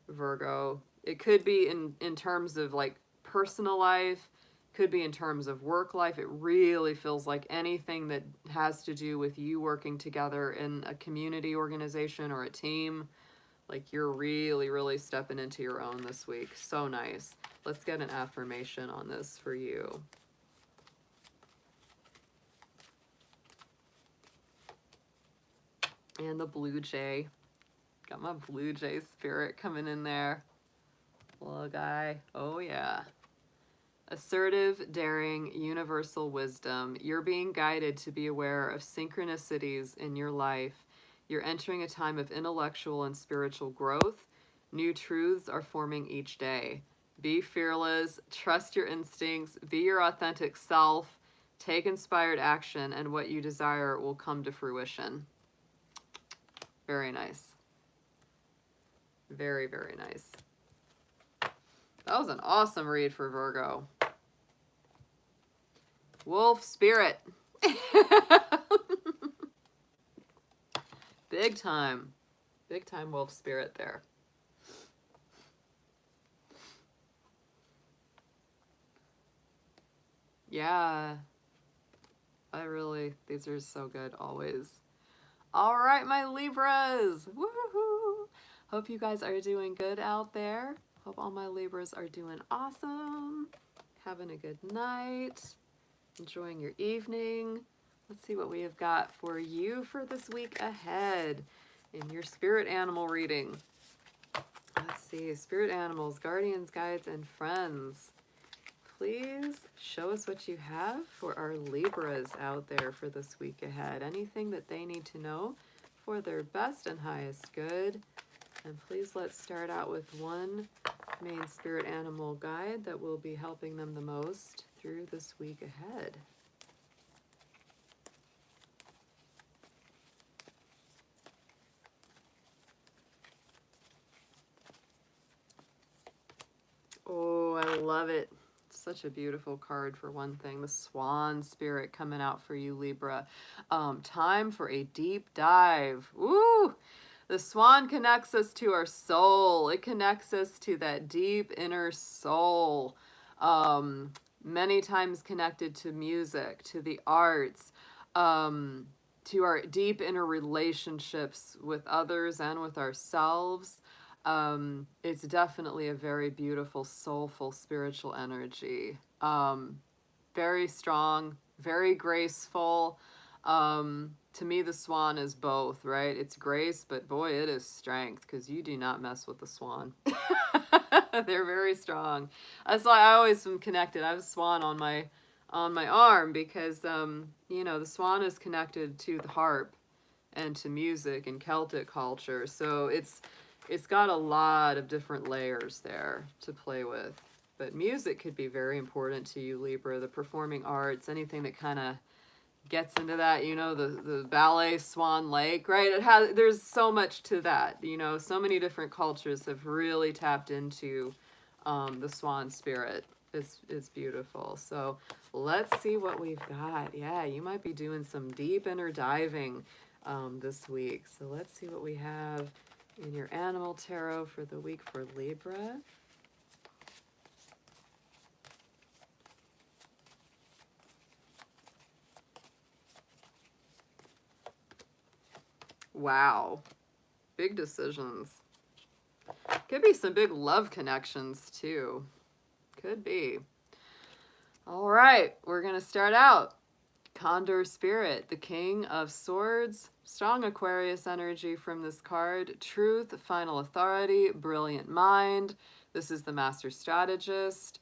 Virgo. It could be in terms of like personal life, could be in terms of work life. It really feels like anything that has to do with you working together in a community organization or a team. Like you're really, really stepping into your own this week. So nice. Let's get an affirmation on this for you. And the blue jay. Got my blue jay spirit coming in there. Little guy. Oh yeah. Assertive, daring, universal wisdom. You're being guided to be aware of synchronicities in your life. You're entering a time of intellectual and spiritual growth. New truths are forming each day. Be fearless, trust your instincts, be your authentic self, take inspired action, and what you desire will come to fruition. Very nice. Very, very nice. That was an awesome read for Virgo. Wolf spirit. Big time. Big time wolf spirit there. Yeah. These are so good always. All right, my Libras. Woohoo! Hope you guys are doing good out there. Hope all my Libras are doing awesome. Having a good night. Enjoying your evening. Let's see what we have got for you for this week ahead in your spirit animal reading. Let's see, spirit animals, guardians, guides, and friends. Please show us what you have for our Libras out there for this week ahead. Anything that they need to know for their best and highest good. And please let's start out with one main spirit animal guide that will be helping them the most through this week ahead. Oh, I love it. Such a beautiful card for one thing. The Swan Spirit coming out for you, Libra. Time for a deep dive. Woo! The swan connects us to our soul. It connects us to that deep inner soul. Many times connected to music, to the arts, to our deep inner relationships with others and with ourselves. It's definitely a very beautiful, soulful, spiritual energy. Very strong, very graceful. To me, the swan is both, right? It's grace, but boy, it is strength, because you do not mess with the swan. They're very strong. That's why I always am connected. I have a swan on my arm because you know, the swan is connected to the harp and to music and Celtic culture. So it's got a lot of different layers there to play with. But music could be very important to you, Libra. The performing arts, anything that kind of gets into that, you know, the ballet Swan Lake, right? There's so much to that, you know. So many different cultures have really tapped into the swan spirit. It's beautiful. So let's see what we've got. Yeah, you might be doing some deep inner diving this week. So let's see what we have in your animal tarot for the week for Libra. Wow. Big decisions. Could be some big love connections too. Could be. All right, we're going to start out. Condor Spirit, the King of Swords, strong Aquarius energy from this card. Truth, final authority, brilliant mind. This is the master strategist,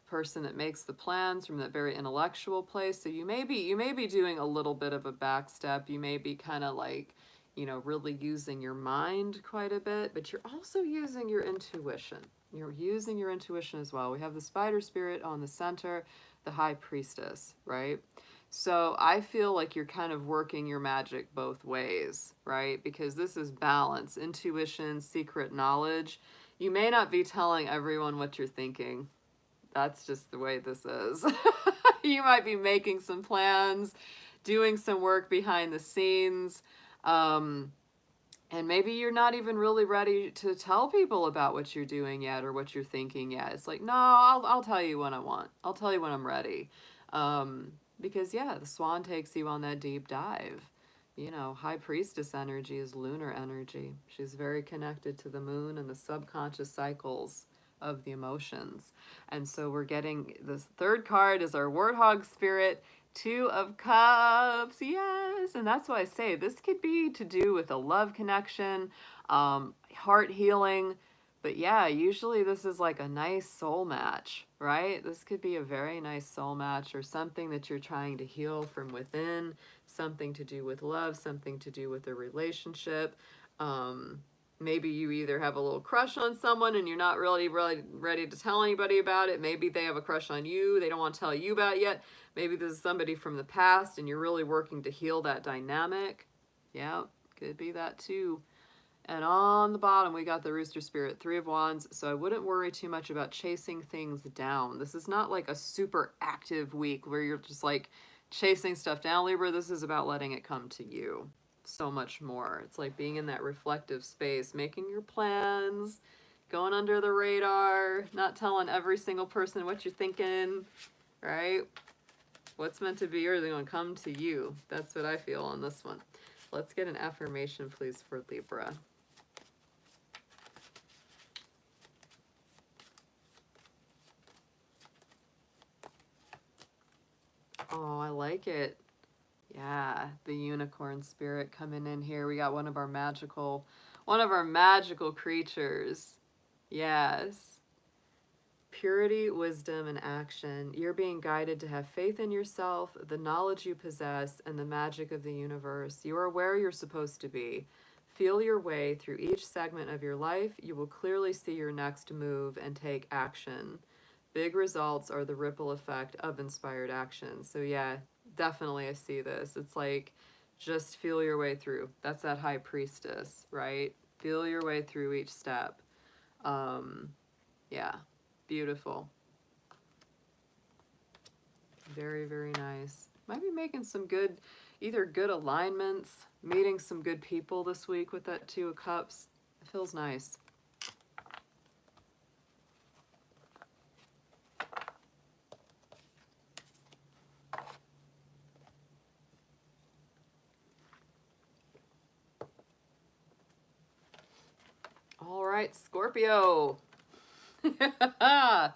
person that makes the plans from that very intellectual place. So you may be doing a little bit of a back step. You may be kind of like, you know, really using your mind quite a bit, but you're also using your intuition. You're using your intuition as well. We have the Spider Spirit on the center, the High Priestess, right? So I feel like you're kind of working your magic both ways, right? Because this is balance, intuition, secret knowledge. You may not be telling everyone what you're thinking. That's just the way this is. You might be making some plans, doing some work behind the scenes, and maybe you're not even really ready to tell people about what you're doing yet or what you're thinking yet. It's like, no, I'll tell you when I want. I'll tell you when I'm ready. Because, yeah, the swan takes you on that deep dive. You know, High Priestess energy is lunar energy. She's very connected to the moon and the subconscious cycles of the emotions. And so we're getting this third card is our Warthog Spirit, Two of Cups. Yes. And that's why I say this could be to do with a love connection, heart healing. But yeah, usually this is like a nice soul match, right? This could be a very nice soul match or something that you're trying to heal from within, something to do with love, something to do with a relationship. Maybe you either have a little crush on someone and you're not really ready to tell anybody about it. Maybe they have a crush on you. They don't want to tell you about it yet. Maybe this is somebody from the past and you're really working to heal that dynamic. Yeah, could be that too. And on the bottom, we got the Rooster Spirit, Three of Wands. So I wouldn't worry too much about chasing things down. This is not like a super active week where you're just like chasing stuff down, Libra. This is about letting it come to you so much more. It's like being in that reflective space, making your plans, going under the radar, not telling every single person what you're thinking, right? What's meant to be yours is going to come to you. That's what I feel on this one. Let's get an affirmation, please, for Libra. Oh, I like it. Yeah, the unicorn spirit coming in here. We got one of our magical creatures. Yes. Purity, wisdom, and action. You're being guided to have faith in yourself, the knowledge you possess, and the magic of the universe. You are where you're supposed to be. Feel your way through each segment of your life. You will clearly see your next move and take action. Big results are the ripple effect of inspired action. So yeah, definitely I see this. It's like just feel your way through. That's that High Priestess, right? Feel your way through each step. Yeah, beautiful. Very, very nice. Might be making some good, either good alignments, meeting some good people this week with that Two of Cups. It feels nice. All right. right, Scorpio. How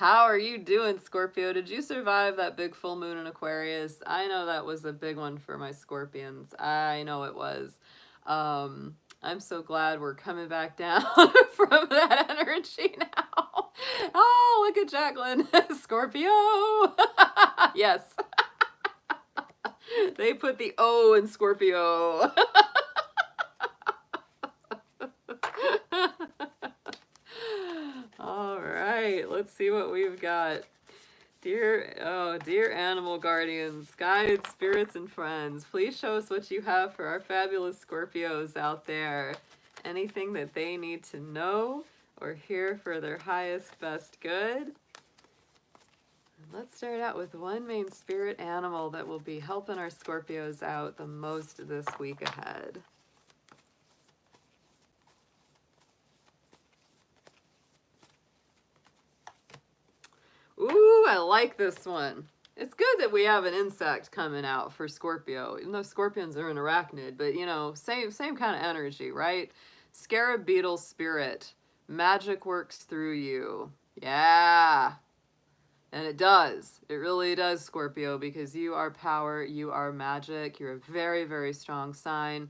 are you doing, Scorpio? Did you survive that big full moon in Aquarius? I know that was a big one for my Scorpions. I know it was. I'm so glad we're coming back down from that energy now. Oh, look at Jacqueline. Scorpio. Yes. They put the O in Scorpio. All right, let's see what we've got. Dear animal guardians, guides, spirits, and friends, please show us what you have for our fabulous Scorpios out there. Anything that they need to know or hear for their highest, best good. Let's start out with one main spirit animal that will be helping our Scorpios out the most this week ahead. Ooh, I like this one. It's good that we have an insect coming out for Scorpio, even though scorpions are an arachnid, but you know, same kind of energy, right? Scarab beetle spirit. Magic works through you. Yeah. And it does. It really does, Scorpio, because you are power, you are magic, you're a very, very strong sign.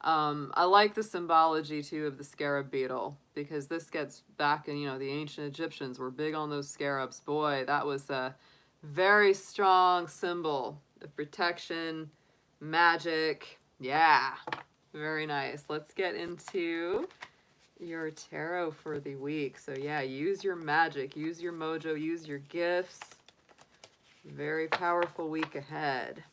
I like the symbology, too, of the scarab beetle, because this gets back in, you know, the ancient Egyptians were big on those scarabs. Boy, that was a very strong symbol of protection, magic. Yeah, very nice. Let's get into your tarot for the week. So yeah, use your magic, use your mojo, use your gifts. Very powerful week ahead.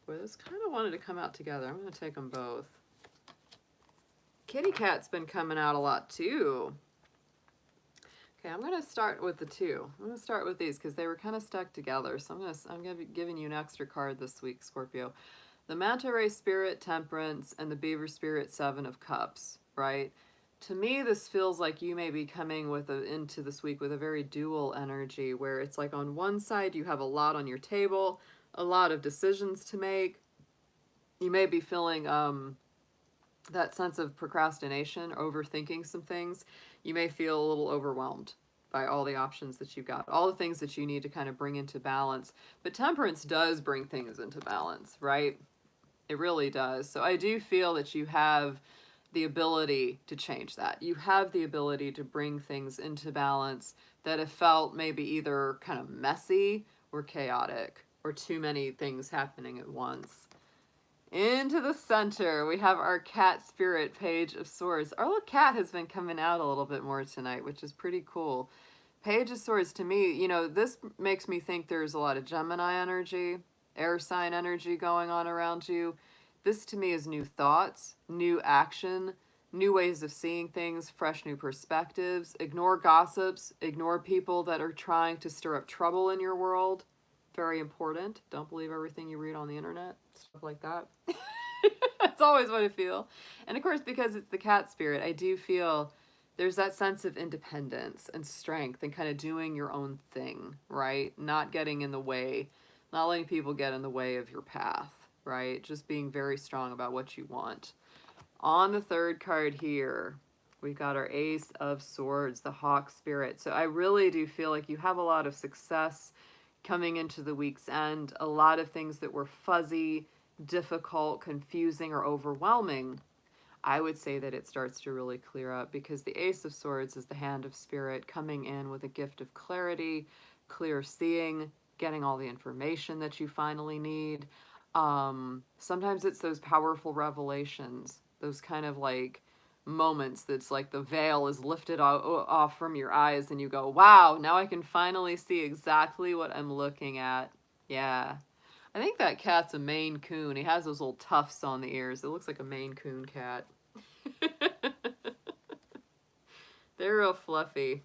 Boy, this kind of wanted to come out together. I'm going to take them both. Kitty cat's been coming out a lot too. Okay, I'm going to start with the two. I'm going to start with these because they were kind of stuck together. So I'm going to be giving you an extra card this week, Scorpio. The Manta Ray Spirit, Temperance, and the Beaver Spirit, Seven of Cups, right? To me, this feels like you may be coming into this week with a very dual energy where it's like on one side you have a lot on your table, a lot of decisions to make. You may be feeling that sense of procrastination, overthinking some things. You may feel a little overwhelmed by all the options that you've got, all the things that you need to kind of bring into balance. But temperance does bring things into balance, right? It really does. So I do feel that you have the ability to change that. You have the ability to bring things into balance that have felt maybe either kind of messy or chaotic or too many things happening at once. Into the center, we have our cat spirit, Page of Swords. Our little cat has been coming out a little bit more tonight, which is pretty cool. Page of Swords, to me, you know, this makes me think there's a lot of Gemini energy, air sign energy going on around you. This, to me, is new thoughts, new action, new ways of seeing things, fresh new perspectives. Ignore gossips, ignore people that are trying to stir up trouble in your world. Very important. Don't believe everything you read on the internet. Stuff like that. That's always what I feel. And of course, because it's the cat spirit, I do feel there's that sense of independence and strength and kind of doing your own thing, right? Not getting in the way, not letting people get in the way of your path, right? Just being very strong about what you want. On the third card here, we've got our Ace of Swords, the Hawk spirit. So I really do feel like you have a lot of success coming into the week's end. A lot of things that were fuzzy, difficult, confusing, or overwhelming, I would say that it starts to really clear up because the Ace of Swords is the hand of spirit coming in with a gift of clarity, clear seeing, getting all the information that you finally need. Sometimes it's those powerful revelations, those kind of like moments that's like the veil is lifted off from your eyes and you go, wow, now I can finally see exactly what I'm looking at. Yeah. I think that cat's a Maine Coon. He has those little tufts on the ears. It looks like a Maine Coon cat. They're real fluffy.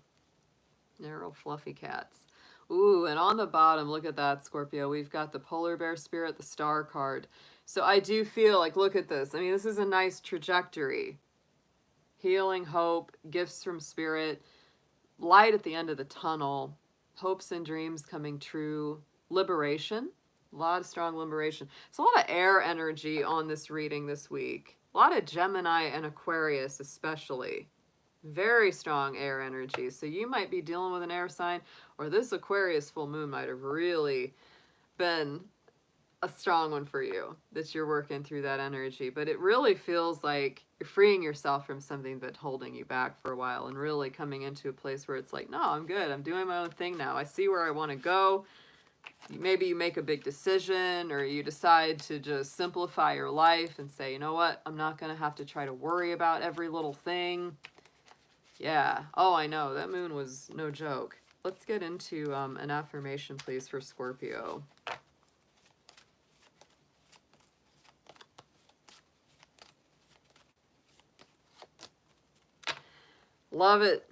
They're real fluffy cats. Ooh, and on the bottom, look at that, Scorpio. We've got the Polar Bear Spirit, the Star card. So I do feel like, look at this. I mean, this is a nice trajectory. Healing, hope, gifts from spirit, light at the end of the tunnel, hopes and dreams coming true, liberation, A lot of strong liberation. There's a lot of air energy on this reading this week. A lot of Gemini and Aquarius especially. Very strong air energy. So you might be dealing with an air sign, or this Aquarius full moon might have really been a strong one for you, that you're working through that energy. But it really feels like you're freeing yourself from something that's holding you back for a while, and really coming into a place where it's like, no, I'm good. I'm doing my own thing now. I see where I want to go. Maybe you make a big decision, or you decide to just simplify your life and say, you know what, I'm not going to have to try to worry about every little thing. Yeah. Oh, I know. That moon was no joke. Let's get into an affirmation, please, for Scorpio. Love it.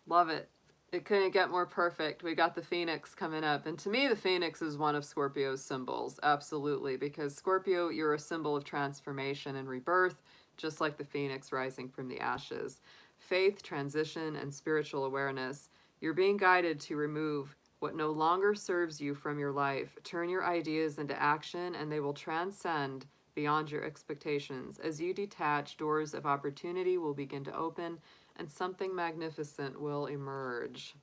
Love it. It couldn't get more perfect. We got the Phoenix coming up. And to me, the Phoenix is one of Scorpio's symbols. Absolutely. Because Scorpio, you're a symbol of transformation and rebirth, just like the Phoenix rising from the ashes. Faith, transition, and spiritual awareness. You're being guided to remove what no longer serves you from your life. Turn your ideas into action, and they will transcend beyond your expectations. As you detach, doors of opportunity will begin to open, and something magnificent will emerge.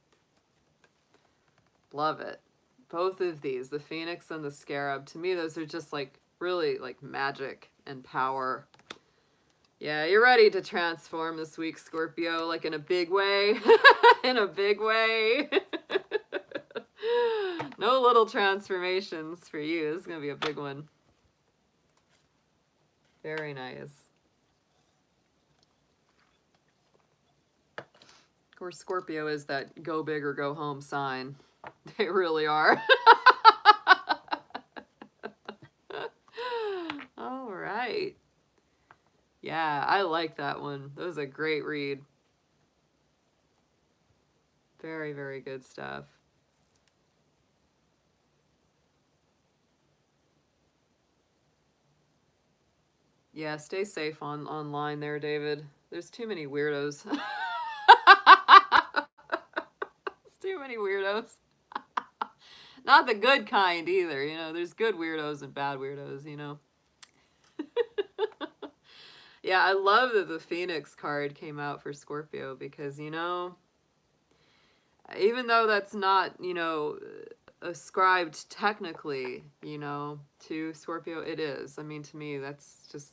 Love it. Both of these, the Phoenix and the Scarab, to me, those are just like really like magic and power. Yeah, you're ready to transform this week, Scorpio, like in a big way. In a big way. No little transformations for you. This is going to be a big one. Very nice. Of course, Scorpio is that go big or go home sign. They really are. All right. Yeah, I like that one. That was a great read. Very, very good stuff. Yeah, stay safe online there, David. There's too many weirdos. There's too many weirdos. Not the good kind either, you know. There's good weirdos and bad weirdos, you know. Yeah, I love that the Phoenix card came out for Scorpio because, you know, even though that's not, you know, ascribed technically, you know, to Scorpio, it is. I mean, to me, that's just,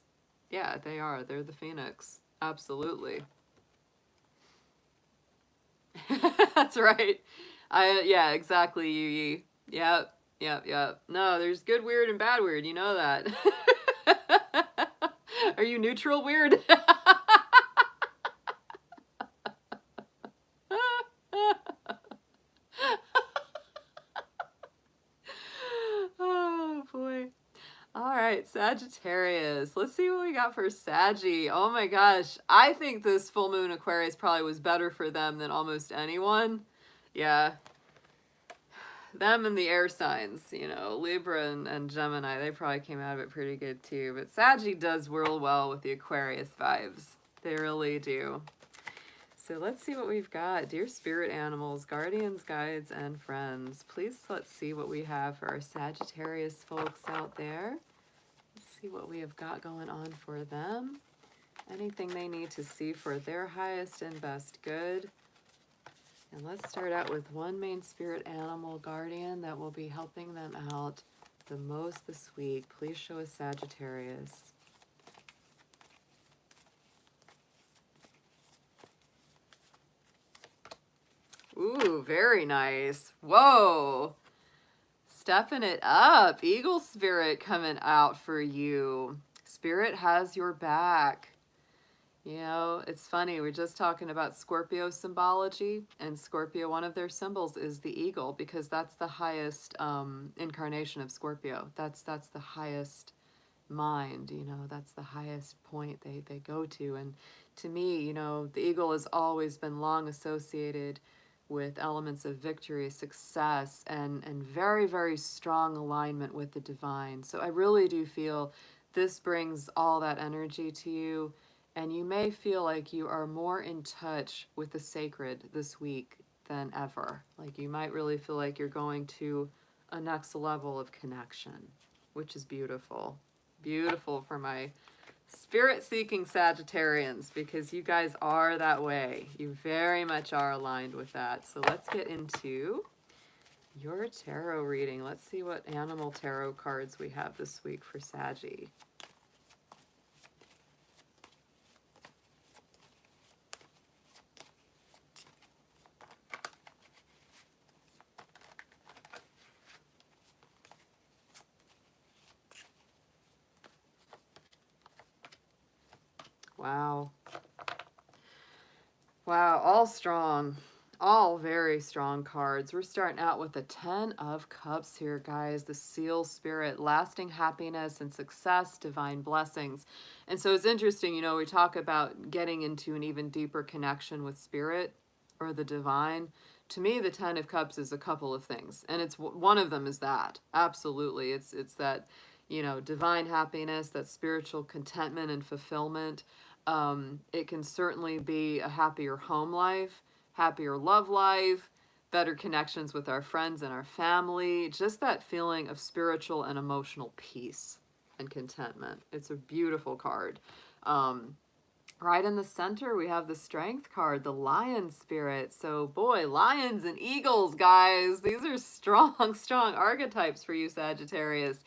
yeah, they are. They're the Phoenix. Absolutely. That's right. Yeah, exactly, Yu. Yep, yep, yep. No, there's good weird and bad weird. You know that. Are you neutral weird? Oh, boy. All right, Sagittarius. Let's see what we got for Saggy. Oh my gosh. I think this full moon Aquarius probably was better for them than almost anyone. Yeah. Them and the air signs, you know, Libra and Gemini, they probably came out of it pretty good too. But Saggy does whirl well with the Aquarius vibes. They really do. So let's see what we've got. Dear spirit animals, guardians, guides, and friends, please let's see what we have for our Sagittarius folks out there. Let's see what we have got going on for them. Anything they need to see for their highest and best good. And let's start out with one main spirit animal guardian that will be helping them out the most this week. Please show us Sagittarius. Ooh, very nice. Whoa. Stepping it up. Eagle spirit coming out for you. Spirit has your back. You know, it's funny, we're just talking about Scorpio symbology, and Scorpio, one of their symbols is the eagle, because that's the highest incarnation of Scorpio. That's the highest mind, you know, that's the highest point they go to. And to me, you know, the eagle has always been long associated with elements of victory, success, and very, very strong alignment with the divine. So I really do feel this brings all that energy to you. And you may feel like you are more in touch with the sacred this week than ever. Like you might really feel like you're going to a next level of connection, which is beautiful. Beautiful for my spirit-seeking Sagittarians, because you guys are that way. You very much are aligned with that. So let's get into your tarot reading. Let's see what animal tarot cards we have this week for Saggy. Wow. Wow, all strong. All very strong cards. We're starting out with the 10 of Cups here, guys. The Seal Spirit, lasting happiness and success, divine blessings. And so it's interesting, you know, we talk about getting into an even deeper connection with spirit or the divine. To me, the 10 of Cups is a couple of things. And it's one of them is that. Absolutely. It's that, you know, divine happiness, that spiritual contentment and fulfillment. It can certainly be a happier home life, happier love life, better connections with our friends and our family, just that feeling of spiritual and emotional peace and contentment. It's a beautiful card. Right in the center, we have the Strength card, the Lion Spirit. So, boy, lions and eagles, guys. These are strong, strong archetypes for you, Sagittarius.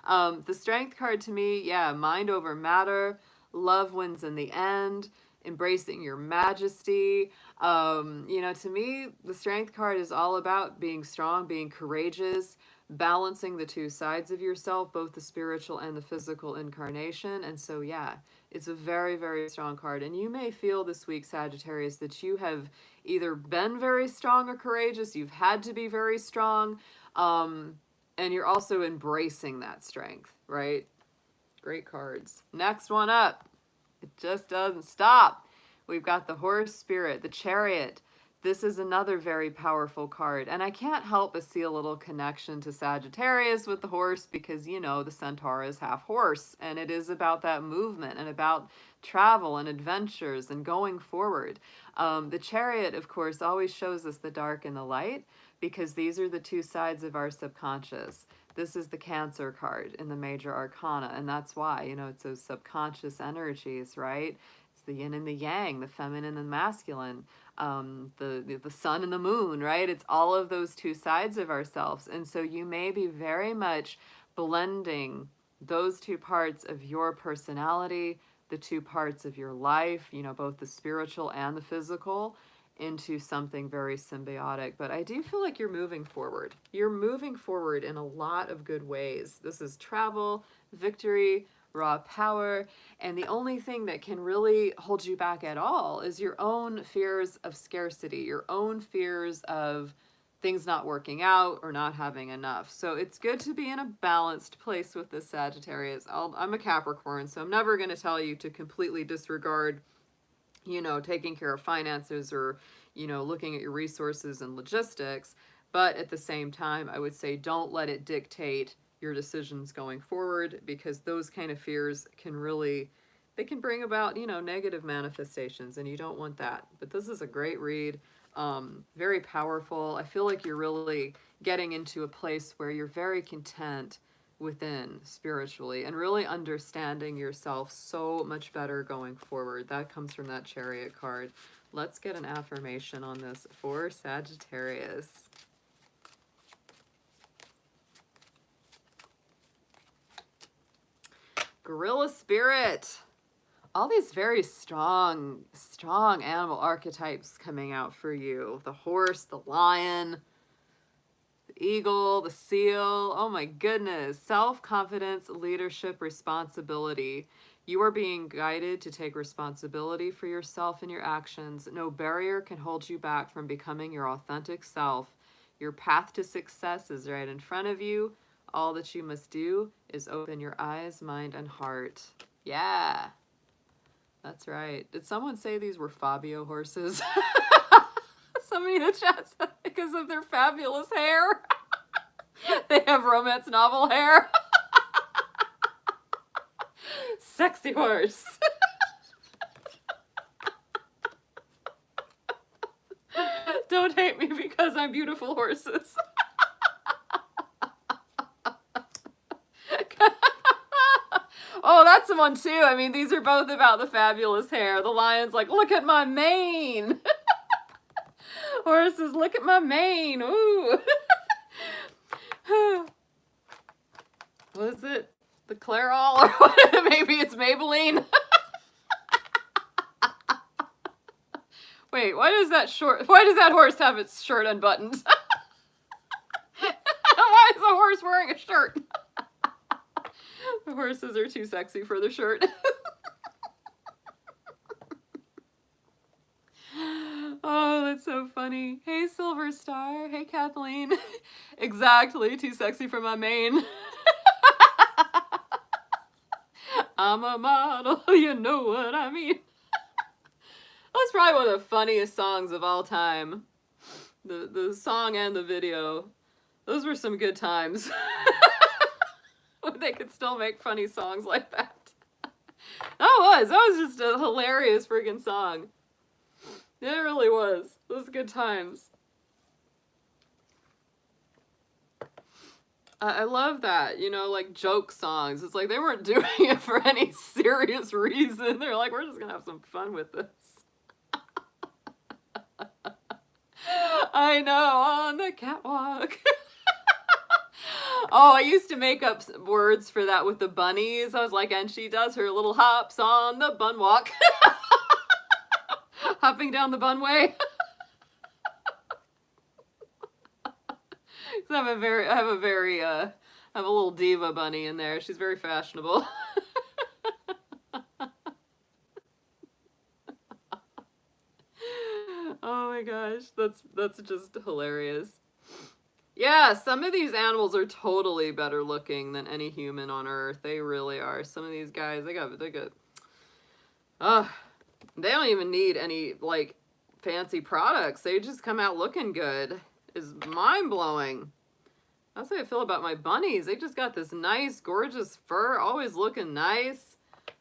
The Strength card to me, yeah, mind over matter. Love wins in the end, embracing your majesty. You know, to me, the Strength card is all about being strong, being courageous, balancing the two sides of yourself, both the spiritual and the physical incarnation. And so, yeah, it's a very, very strong card. And you may feel this week, Sagittarius, that you have either been very strong or courageous, you've had to be very strong, and you're also embracing that strength, right? Great cards. Next one up. It just doesn't stop. We've got the Horse Spirit, the Chariot. This is another very powerful card. And I can't help but see a little connection to Sagittarius with the horse because, you know, the Centaur is half horse. And it is about that movement and about travel and adventures and going forward. The Chariot, of course, always shows us the dark and the light because these are the two sides of our subconscious. This is the Cancer card in the Major Arcana, and that's why, you know, it's those subconscious energies, right? It's the yin and the yang, the feminine and masculine, the sun and the moon, right? It's all of those two sides of ourselves. And so you may be very much blending those two parts of your personality, the two parts of your life, you know, both the spiritual and the physical, into something very symbiotic. But I do feel like you're moving forward. You're moving forward in a lot of good ways. This is travel, victory, raw power, and the only thing that can really hold you back at all is your own fears of scarcity, your own fears of things not working out or not having enough. So it's good to be in a balanced place with this Sagittarius. I'm a Capricorn, so I'm never going to tell you to completely disregard, you know, taking care of finances or, you know, looking at your resources and logistics. But at the same time, I would say don't let it dictate your decisions going forward, because those kind of fears can really, they can bring about, you know, negative manifestations, and you don't want that. But this is a great read. Very powerful. I feel like you're really getting into a place where you're very content within spiritually and really understanding yourself so much better going forward. That comes from that Chariot card. Let's get an affirmation on this for Sagittarius. Gorilla Spirit. All these very strong animal archetypes coming out for you. The horse, the lion, the eagle, the seal. Oh my goodness. Self-confidence, leadership, responsibility. You are being guided to take responsibility for yourself and your actions. No barrier can hold you back from becoming your authentic self. Your path to success is right in front of you. All that you must do is open your eyes, mind, and heart. Yeah, that's right. Did someone say these were Fabio horses? Somebody in the chat said because of their fabulous hair. They have romance novel hair. Sexy horse. Don't hate me because I'm beautiful horses. Oh, that's the one too. I mean, these are both about the fabulous hair. The lion's like, look at my mane. Horse is, look at my mane. Ooh. What is it? The Clairol? Or what? Maybe it's Maybelline? Wait, why does that horse have its shirt unbuttoned? Why is the horse wearing a shirt? The horses are too sexy for the shirt. Oh, that's so funny. Hey, Silver Star. Hey, Kathleen. Exactly, too sexy for my mane. I'm a model, you know what I mean. That's probably one of the funniest songs of all time. The song and the video. Those were some good times. When they could still make funny songs like that. That was just a hilarious freaking song. It really was. Those good times. I love that, you know, like joke songs. It's like they weren't doing it for any serious reason. They're like, we're just gonna have some fun with this. I know, on the catwalk. Oh, I used to make up words for that with the bunnies. I was like, and she does her little hops on the bun walk. Hopping down the bunway. I have a little diva bunny in there. She's very fashionable. Oh my gosh, that's just hilarious. Yeah, some of these animals are totally better looking than any human on Earth. They really are. Some of these guys, they got, they don't even need any, like, fancy products. They just come out looking good. It's mind-blowing. That's how I feel about my bunnies. They just got this nice, gorgeous fur, always looking nice.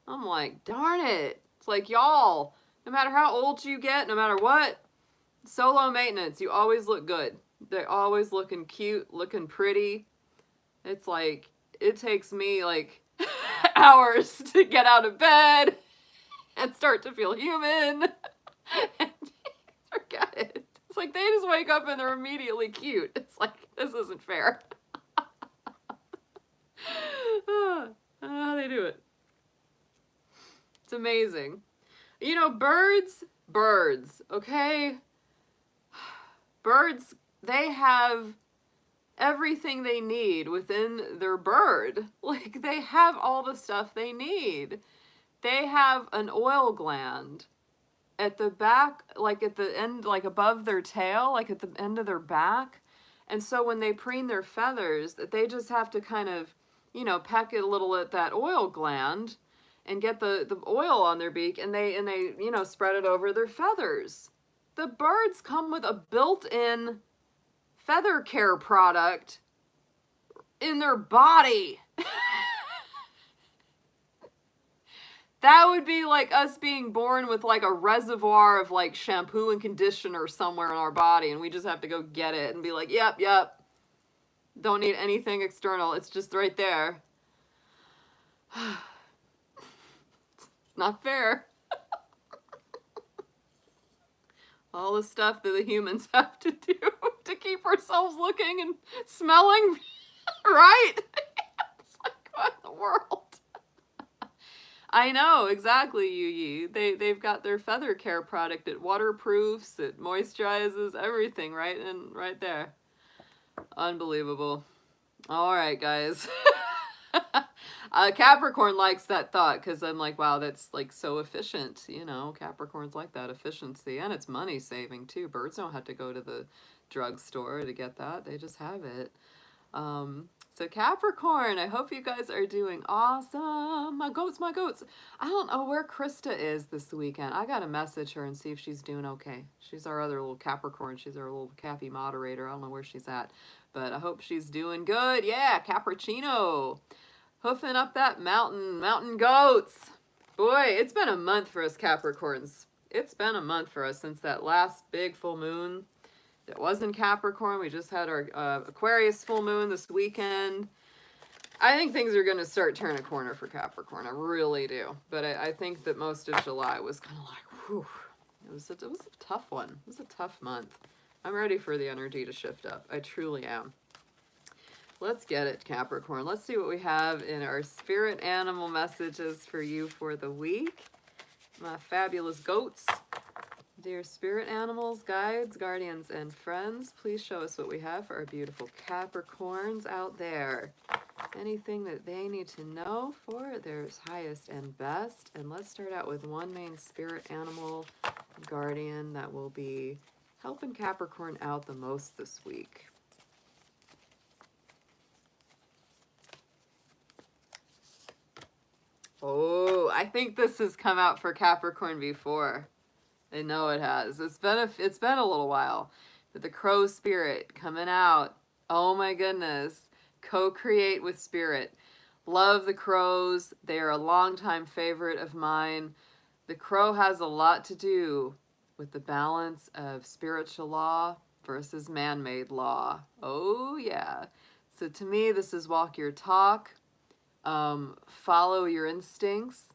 I'm like, darn it. It's like, y'all, no matter how old you get, no matter what, solo maintenance, you always look good. They're always looking cute, looking pretty. It's like, it takes me like hours to get out of bed and start to feel human. And forget it. It's like they just wake up and they're immediately cute. It's like, this isn't fair. I don't know how they do it. It's amazing. You know, birds, okay? Birds, they have everything they need within their bird. Like, they have all the stuff they need. They have an oil gland at the back, like at the end, like above their tail, like at the end of their back. And so when they preen their feathers, they just have to kind of, you know, peck it a little at that oil gland and get the oil on their beak, and they, you know, spread it over their feathers. The birds come with a built-in feather care product in their body. That would be like us being born with like a reservoir of like shampoo and conditioner somewhere in our body, and we just have to go get it and be like, yep, don't need anything external, it's just right there. Not fair. All the stuff that the humans have to do to keep ourselves looking and smelling right. It's like, what in the world? I know, exactly, Yu Yi. They've got their feather care product. It waterproofs, it moisturizes, everything right there. Unbelievable. All right, guys. Capricorn likes that thought because I'm like, wow, that's like so efficient. You know, Capricorns like that efficiency, and it's money saving too. Birds don't have to go to the drugstore to get that. They just have it. So Capricorn, I hope you guys are doing awesome. My goats. I don't know where Krista is this weekend. I gotta message her and see if she's doing okay. She's our other little Capricorn. She's our little Cappy moderator. I don't know where she's at, but I hope she's doing good. Yeah, Capuchino. Hoofing up that mountain goats. Boy, it's been a month for us Capricorns. It's been a month for us since that last big full moon. It wasn't Capricorn. We just had our Aquarius full moon this weekend. I think things are going to start turn a corner for Capricorn. I really do. But I think that most of July was kind of like, whew. It was a tough one. It was a tough month. I'm ready for the energy to shift up. I truly am. Let's get it, Capricorn. Let's see what we have in our spirit animal messages for you for the week. My fabulous goats. Dear spirit animals, guides, guardians, and friends, please show us what we have for our beautiful Capricorns out there. Anything that they need to know for their highest and best. And let's start out with one main spirit animal guardian that will be helping Capricorn out the most this week. Oh, I think this has come out for Capricorn before. I know it has. It's been a little while. But the crow spirit coming out. Oh my goodness. Co-create with spirit. Love the crows. They are a longtime favorite of mine. The crow has a lot to do with the balance of spiritual law versus man-made law. Oh yeah. So to me, this is walk your talk. Follow your instincts.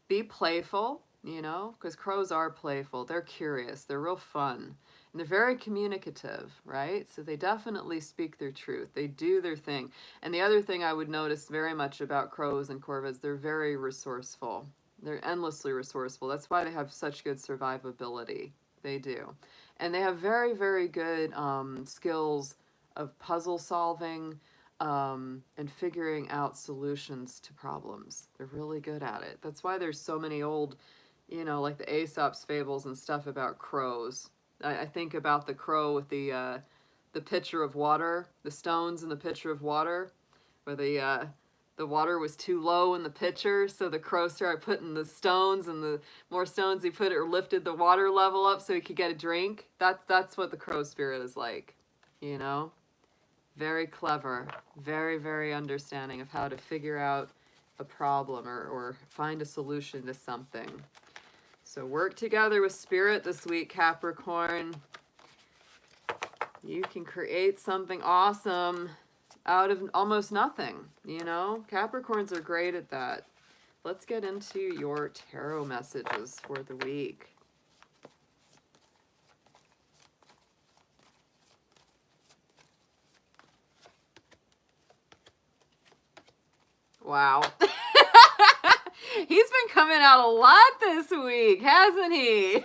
Be playful. You know, because crows are playful. They're curious. They're real fun. And they're very communicative, right? So they definitely speak their truth. They do their thing. And the other thing I would notice very much about crows and corvids, they're very resourceful. They're endlessly resourceful. That's why they have such good survivability. They do. And they have very, very good skills of puzzle solving, and figuring out solutions to problems. They're really good at it. That's why there's so many old, you know, like the Aesop's fables and stuff about crows. I think about the crow with the pitcher of water, the stones in the pitcher of water, where the water was too low in the pitcher, so the crow started putting the stones, and the more stones he put, it lifted the water level up so he could get a drink. That's what the crow spirit is like, you know? Very clever, very, very understanding of how to figure out a problem or find a solution to something. So work together with spirit this week, Capricorn. You can create something awesome out of almost nothing, you know? Capricorns are great at that. Let's get into your tarot messages for the week. Wow. He's been coming out a lot this week, hasn't he?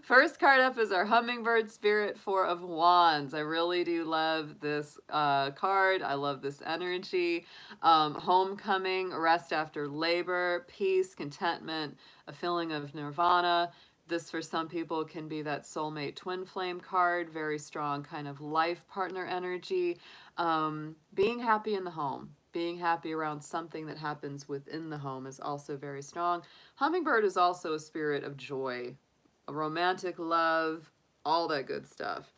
First card up is our Hummingbird Spirit, Four of Wands. I really do love this card. I love this energy. Homecoming, rest after labor, peace, contentment, a feeling of nirvana. This, for some people, can be that soulmate twin flame card, very strong kind of life partner energy. Being happy in the home, being happy around something that happens within the home is also very strong. Hummingbird is also a spirit of joy, a romantic love, all that good stuff.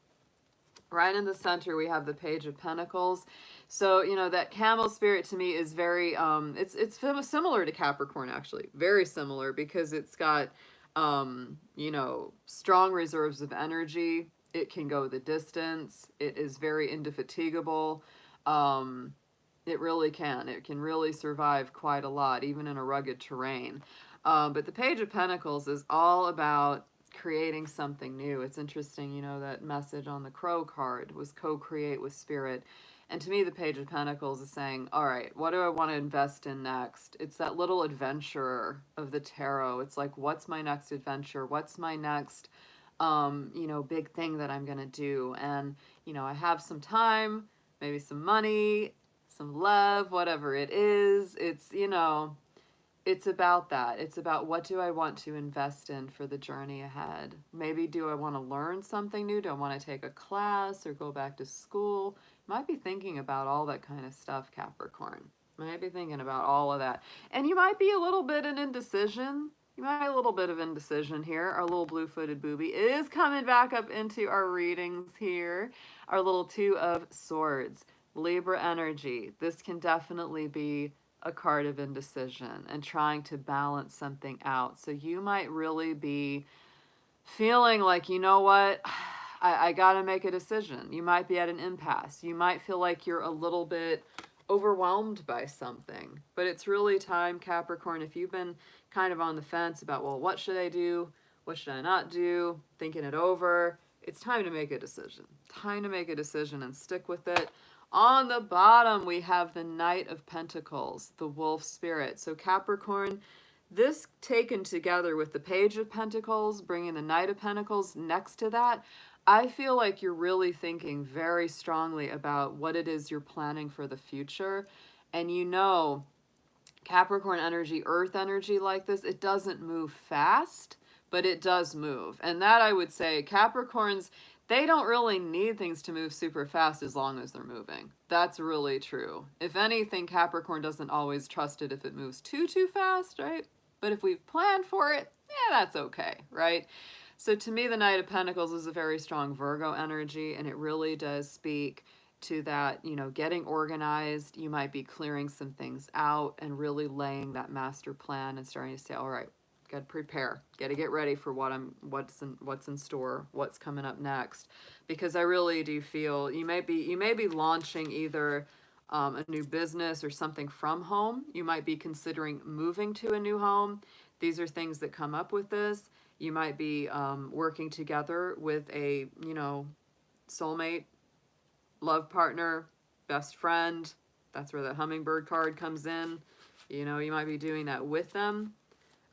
Right in the center, we have the Page of Pentacles. So, you know, that camel spirit to me is very, it's similar to Capricorn, actually. Very similar, because it's got, you know, strong reserves of energy. It can go the distance. It is very indefatigable. It really can. It can really survive quite a lot, even in a rugged terrain. But the Page of Pentacles is all about creating something new. It's interesting, you know, that message on the Crow card was co-create with spirit. And to me, the Page of Pentacles is saying, all right, what do I want to invest in next? It's that little adventurer of the tarot. It's like, what's my next adventure? What's my next, you know, big thing that I'm going to do? And, you know, I have some time, maybe some money, some love, whatever it is. It's, you know, it's about that. It's about, what do I want to invest in for the journey ahead? Maybe do I want to learn something new? Do I want to take a class or go back to school? Might be thinking about all that kind of stuff, Capricorn. Might be thinking about all of that. And you might be a little bit in indecision. You might have a little bit of indecision here. Our little blue-footed booby is coming back up into our readings here. Our little Two of Swords. Libra energy. This can definitely be a card of indecision and trying to balance something out. So you might really be feeling like, you know what, I gotta make a decision. You might be at an impasse. You might feel like you're a little bit overwhelmed by something. But it's really time, Capricorn, if you've been kind of on the fence about, well, what should I do? What should I not do? Thinking it over. It's time to make a decision. Time to make a decision and stick with it. On the bottom, we have the Knight of Pentacles, the wolf spirit. So Capricorn, this taken together with the Page of Pentacles, bringing the Knight of Pentacles next to that, I feel like you're really thinking very strongly about what it is you're planning for the future. And you know, Capricorn energy, earth energy like this, it doesn't move fast, but it does move. And that I would say, Capricorns, they don't really need things to move super fast as long as they're moving. That's really true. If anything, Capricorn doesn't always trust it if it moves too fast, right? But if we've planned for it, yeah, that's okay, right? So to me, the Knight of Pentacles is a very strong Virgo energy, and it really does speak to that, you know, getting organized. You might be clearing some things out and really laying that master plan and starting to say, all right, got to prepare, got to get ready for what's in store, what's coming up next. Because I really do feel you may be launching either a new business or something from home. You might be considering moving to a new home. These are things that come up with this. You might be working together with a, you know, soulmate, love partner, best friend. That's where the hummingbird card comes in. You know, you might be doing that with them.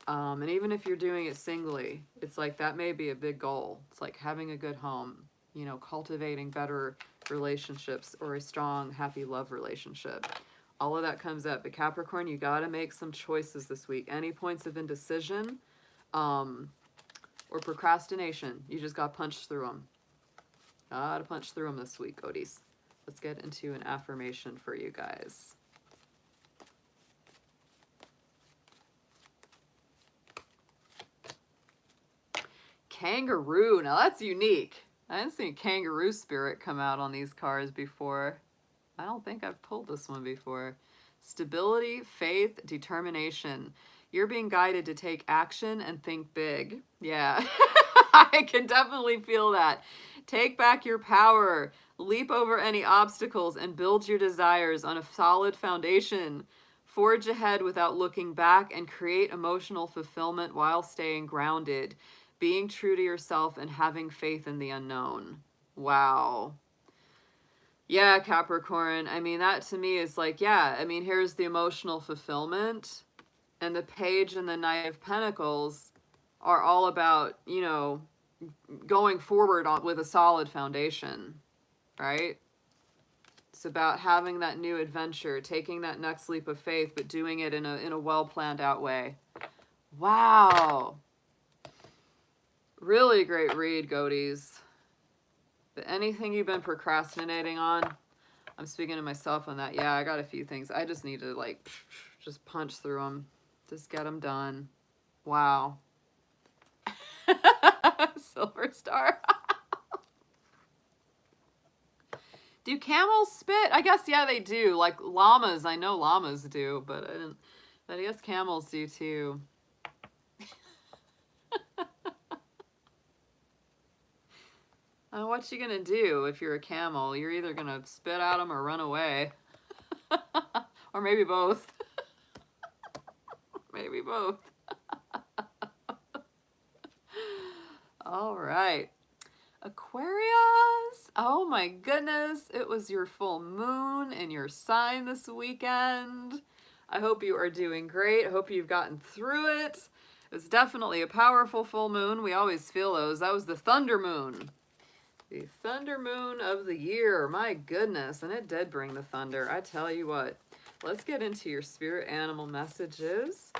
And even if you're doing it singly, it's like that may be a big goal. It's like having a good home, you know, cultivating better relationships or a strong, happy love relationship. All of that comes up. But Capricorn, you got to make some choices this week. Any points of indecision, or procrastination, you just got to punch through them. Got to punch through them this week, Odis. Let's get into an affirmation for you guys. Kangaroo. Now that's unique. I didn't see a kangaroo spirit come out on these cards before. I don't think I've pulled this one before. Stability, faith, determination. You're being guided to take action and think big. Yeah, I can definitely feel that. Take back your power. Leap over any obstacles and build your desires on a solid foundation. Forge ahead without looking back and create emotional fulfillment while staying grounded. Being true to yourself and having faith in the unknown. Wow. Yeah, Capricorn. I mean, that to me is like, yeah, I mean, here's the emotional fulfillment. And the Page and the Knight of Pentacles are all about, you know, going forward with a solid foundation, right? It's about having that new adventure, taking that next leap of faith, but doing it in a well-planned out way. Wow. Really great read, Goaties. But anything you've been procrastinating on, I'm speaking to myself on that. Yeah, I got a few things. I just need to, like, just punch through them. Just get them done. Wow. Silver Star. Do camels spit? I guess, yeah, they do. Like llamas. I know llamas do, but I guess camels do too. What you gonna do if you're a camel? You're either gonna spit at them or run away. Or maybe both. Maybe both. All right. Aquarius. Oh my goodness. It was your full moon in your sign this weekend. I hope you are doing great. I hope you've gotten through it. It was definitely a powerful full moon. We always feel those. That was the thunder moon. The thunder moon of the year. My goodness. And it did bring the thunder. I tell you what. Let's get into your spirit animal messages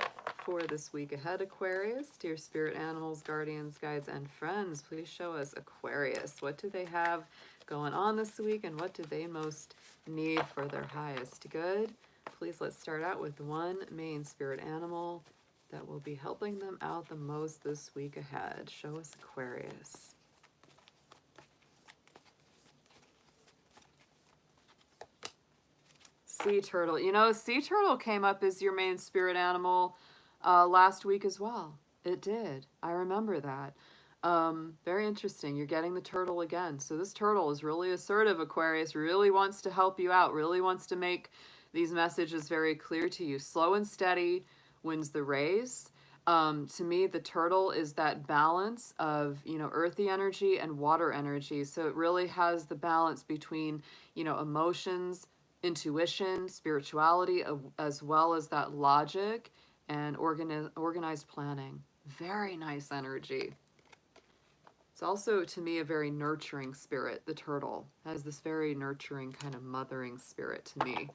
for this week ahead, Aquarius. Dear spirit animals, guardians, guides, and friends, please show us, Aquarius. What do they have going on this week, and what do they most need for their highest good? Please, let's start out with one main spirit animal that will be helping them out the most this week ahead. Show us, Aquarius. Sea turtle. You know, sea turtle came up as your main spirit animal last week as well. It did. I remember that. Very interesting. You're getting the turtle again. So this turtle is really assertive, Aquarius, really wants to help you out, really wants to make these messages very clear to you. Slow and steady wins the race. To me, the turtle is that balance of, earthy energy and water energy. So it really has the balance between, emotions, intuition, spirituality, as well as that logic and organized planning. Very nice energy. It's also, to me, a very nurturing spirit. The turtle has this very nurturing kind of mothering spirit to me.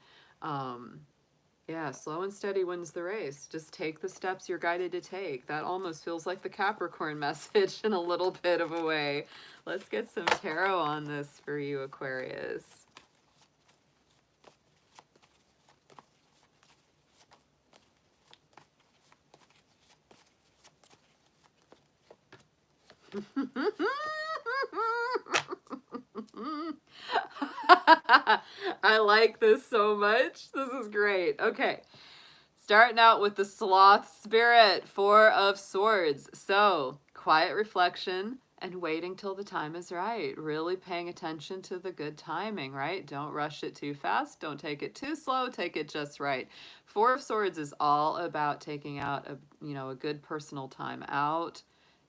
Yeah, slow and steady wins the race. Just take the steps you're guided to take. That almost feels like the Capricorn message in a little bit of a way. Let's get some tarot on this for you, Aquarius. I like this so much. This is great. Okay. Starting out with the sloth spirit, 4 of Swords. So, quiet reflection and waiting till the time is right. Really paying attention to the good timing, right? Don't rush it too fast. Don't take it too slow. Take it just right. 4 of Swords is all about taking out a good personal time out,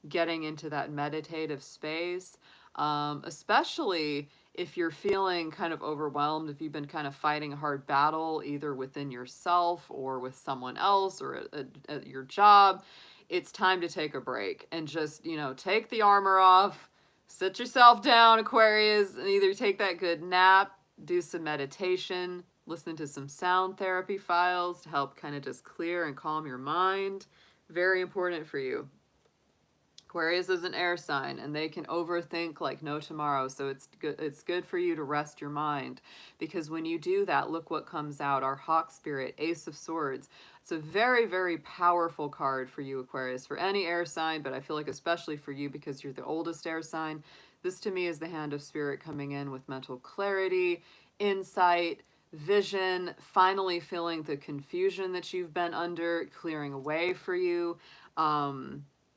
getting into that meditative space, especially if you're feeling kind of overwhelmed, if you've been kind of fighting a hard battle, either within yourself or with someone else or at your job, it's time to take a break and just, take the armor off, sit yourself down, Aquarius, and either take that good nap, do some meditation, listen to some sound therapy files to help kind of just clear and calm your mind. Very important for you. Aquarius is an air sign and they can overthink like no tomorrow. So it's good for you to rest your mind, because when you do that, look what comes out. Our hawk spirit, Ace of Swords. It's a very, very powerful card for you, Aquarius, for any air sign, but I feel like especially for you because you're the oldest air sign. This to me is the hand of spirit coming in with mental clarity, insight, vision, finally feeling the confusion that you've been under, clearing away for you.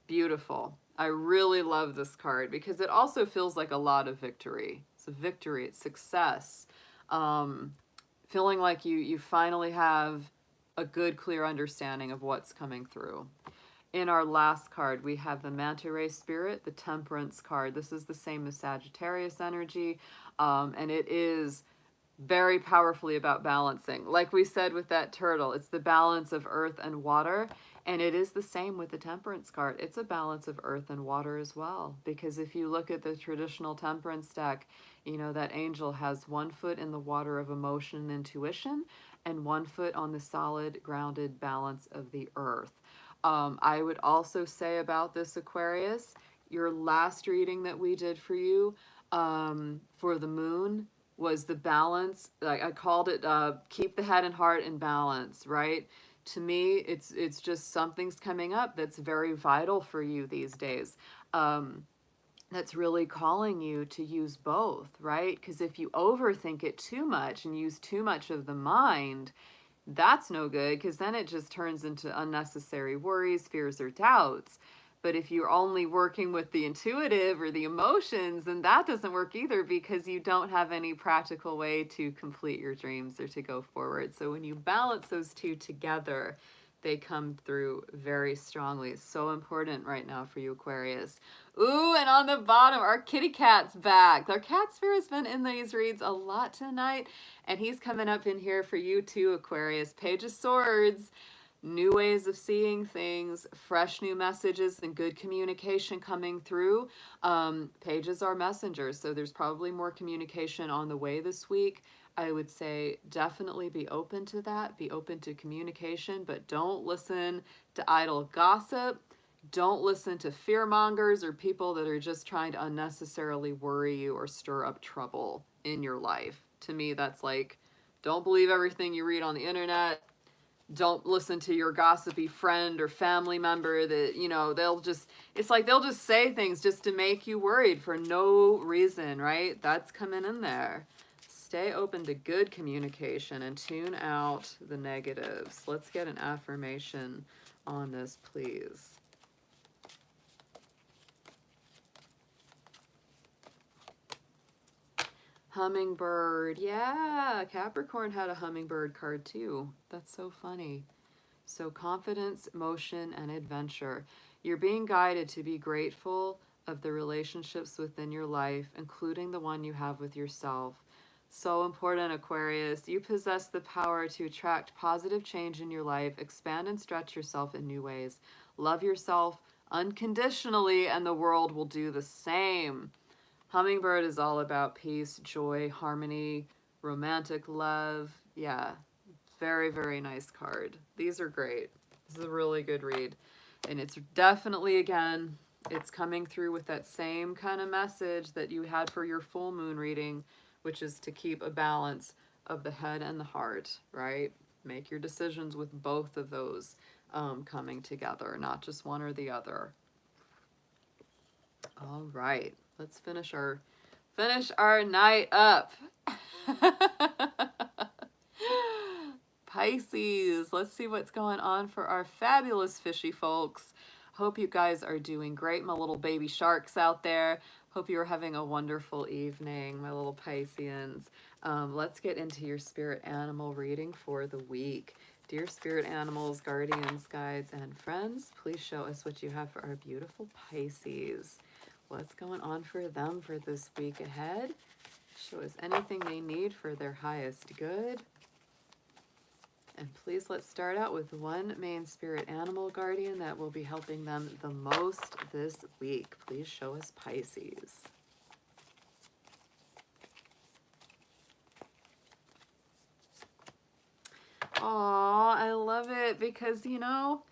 Beautiful. I really love this card because it also feels like a lot of victory. It's a victory, it's success. Feeling like you finally have a good, clear understanding of what's coming through. In our last card, we have the Manta Ray Spirit, the Temperance card. This is the same as Sagittarius energy, and it is very powerfully about balancing. Like we said with that turtle, it's the balance of earth and water. And it is the same with the Temperance card. It's a balance of earth and water as well. Because if you look at the traditional Temperance deck, that angel has 1 foot in the water of emotion and intuition and 1 foot on the solid, grounded balance of the earth. I would also say about this, Aquarius, your last reading that we did for you for the moon was the balance. Like I called it keep the head and heart in balance, right? To me, it's just something's coming up that's very vital for you these days. That's really calling you to use both, right? Because if you overthink it too much and use too much of the mind, that's no good, because then it just turns into unnecessary worries, fears, or doubts. But if you're only working with the intuitive or the emotions, then that doesn't work either, because you don't have any practical way to complete your dreams or to go forward. So when you balance those two together, they come through very strongly. It's so important right now for you, Aquarius. Ooh, and on the bottom, our kitty cat's back. Our cat spirit's been in these reads a lot tonight, and he's coming up in here for you too, Aquarius. Page of Swords. New ways of seeing things, fresh new messages, and good communication coming through. Pages are messengers, so there's probably more communication on the way this week. I would say definitely be open to that, be open to communication, but don't listen to idle gossip. Don't listen to fearmongers or people that are just trying to unnecessarily worry you or stir up trouble in your life. To me, that's like, don't believe everything you read on the internet. Don't listen to your gossipy friend or family member that, they'll just say things just to make you worried for no reason, right? That's coming in there. Stay open to good communication and tune out the negatives. Let's get an affirmation on this, please. Hummingbird. Yeah, Capricorn had a hummingbird card too. That's so funny. So confidence, motion, and adventure. You're being guided to be grateful of the relationships within your life, including the one you have with yourself. So important, Aquarius. You possess the power to attract positive change in your life, expand and stretch yourself in new ways. Love yourself unconditionally, and the world will do the same. Hummingbird is all about peace, joy, harmony, romantic love. Yeah, very, very nice card. These are great. This is a really good read. And it's definitely, again, it's coming through with that same kind of message that you had for your full moon reading, which is to keep a balance of the head and the heart, right? Make your decisions with both of those coming together, not just one or the other. All right, let's finish our night up. Pisces, let's see what's going on for our fabulous fishy folks. Hope you guys are doing great, my little baby sharks out there. Hope you are having a wonderful evening, my little Pisceans. Let's get into your spirit animal reading for the week. Dear spirit animals, guardians, guides, and friends, please show us what you have for our beautiful Pisces. What's going on for them for this week ahead? Show us anything they need for their highest good. And please, let's start out with one main spirit animal guardian that will be helping them the most this week. Please show us Pisces. Aw, I love it because, you know,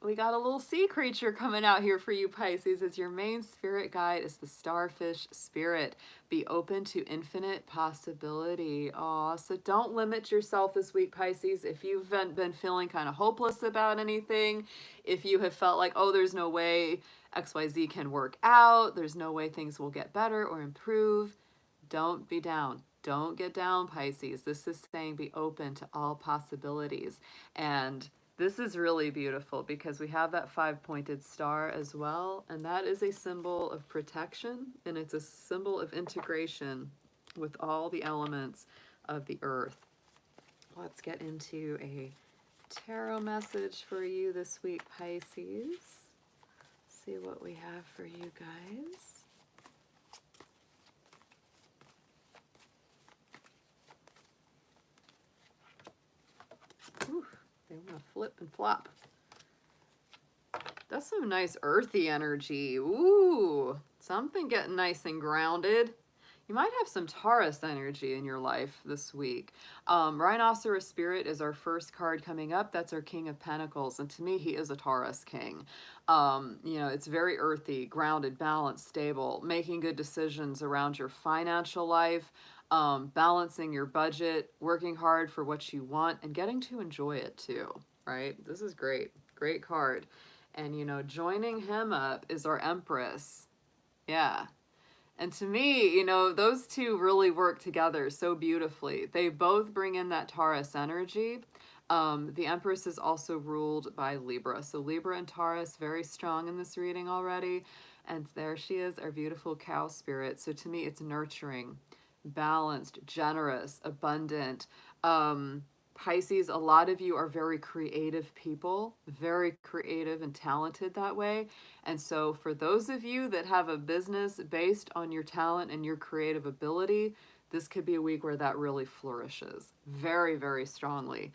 we got a little sea creature coming out here for you, Pisces, as your main spirit guide is the starfish spirit. Be open to infinite possibility. Aw, so don't limit yourself this week, Pisces. If you've been feeling kind of hopeless about anything, if you have felt like, oh, there's no way XYZ can work out, there's no way things will get better or improve, don't be down. Don't get down, Pisces. This is saying be open to all possibilities. And this is really beautiful because we have that 5-pointed star as well, and that is a symbol of protection, and it's a symbol of integration with all the elements of the earth. Let's get into a tarot message for you this week, Pisces. See what we have for you guys. Whew. They want to flip and flop. That's some nice earthy energy. Ooh, something getting nice and grounded. You might have some Taurus energy in your life this week. Rhinoceros Spirit is our first card coming up. That's our King of Pentacles. And to me, he is a Taurus king. You know, it's very earthy, grounded, balanced, stable, making good decisions around your financial life, balancing your budget, working hard for what you want, and getting to enjoy it too, right? This is great. Great card. And, you know, joining him up is our Empress. Yeah. And to me, you know, those two really work together so beautifully. They both bring in that Taurus energy. The Empress is also ruled by Libra. So Libra and Taurus, very strong in this reading already. And there she is, our beautiful cow spirit. So to me, it's nurturing, balanced, generous, abundant. Pisces, a lot of you are very creative people, very creative and talented that way. And so for those of you that have a business based on your talent and your creative ability, this could be a week where that really flourishes very, very strongly.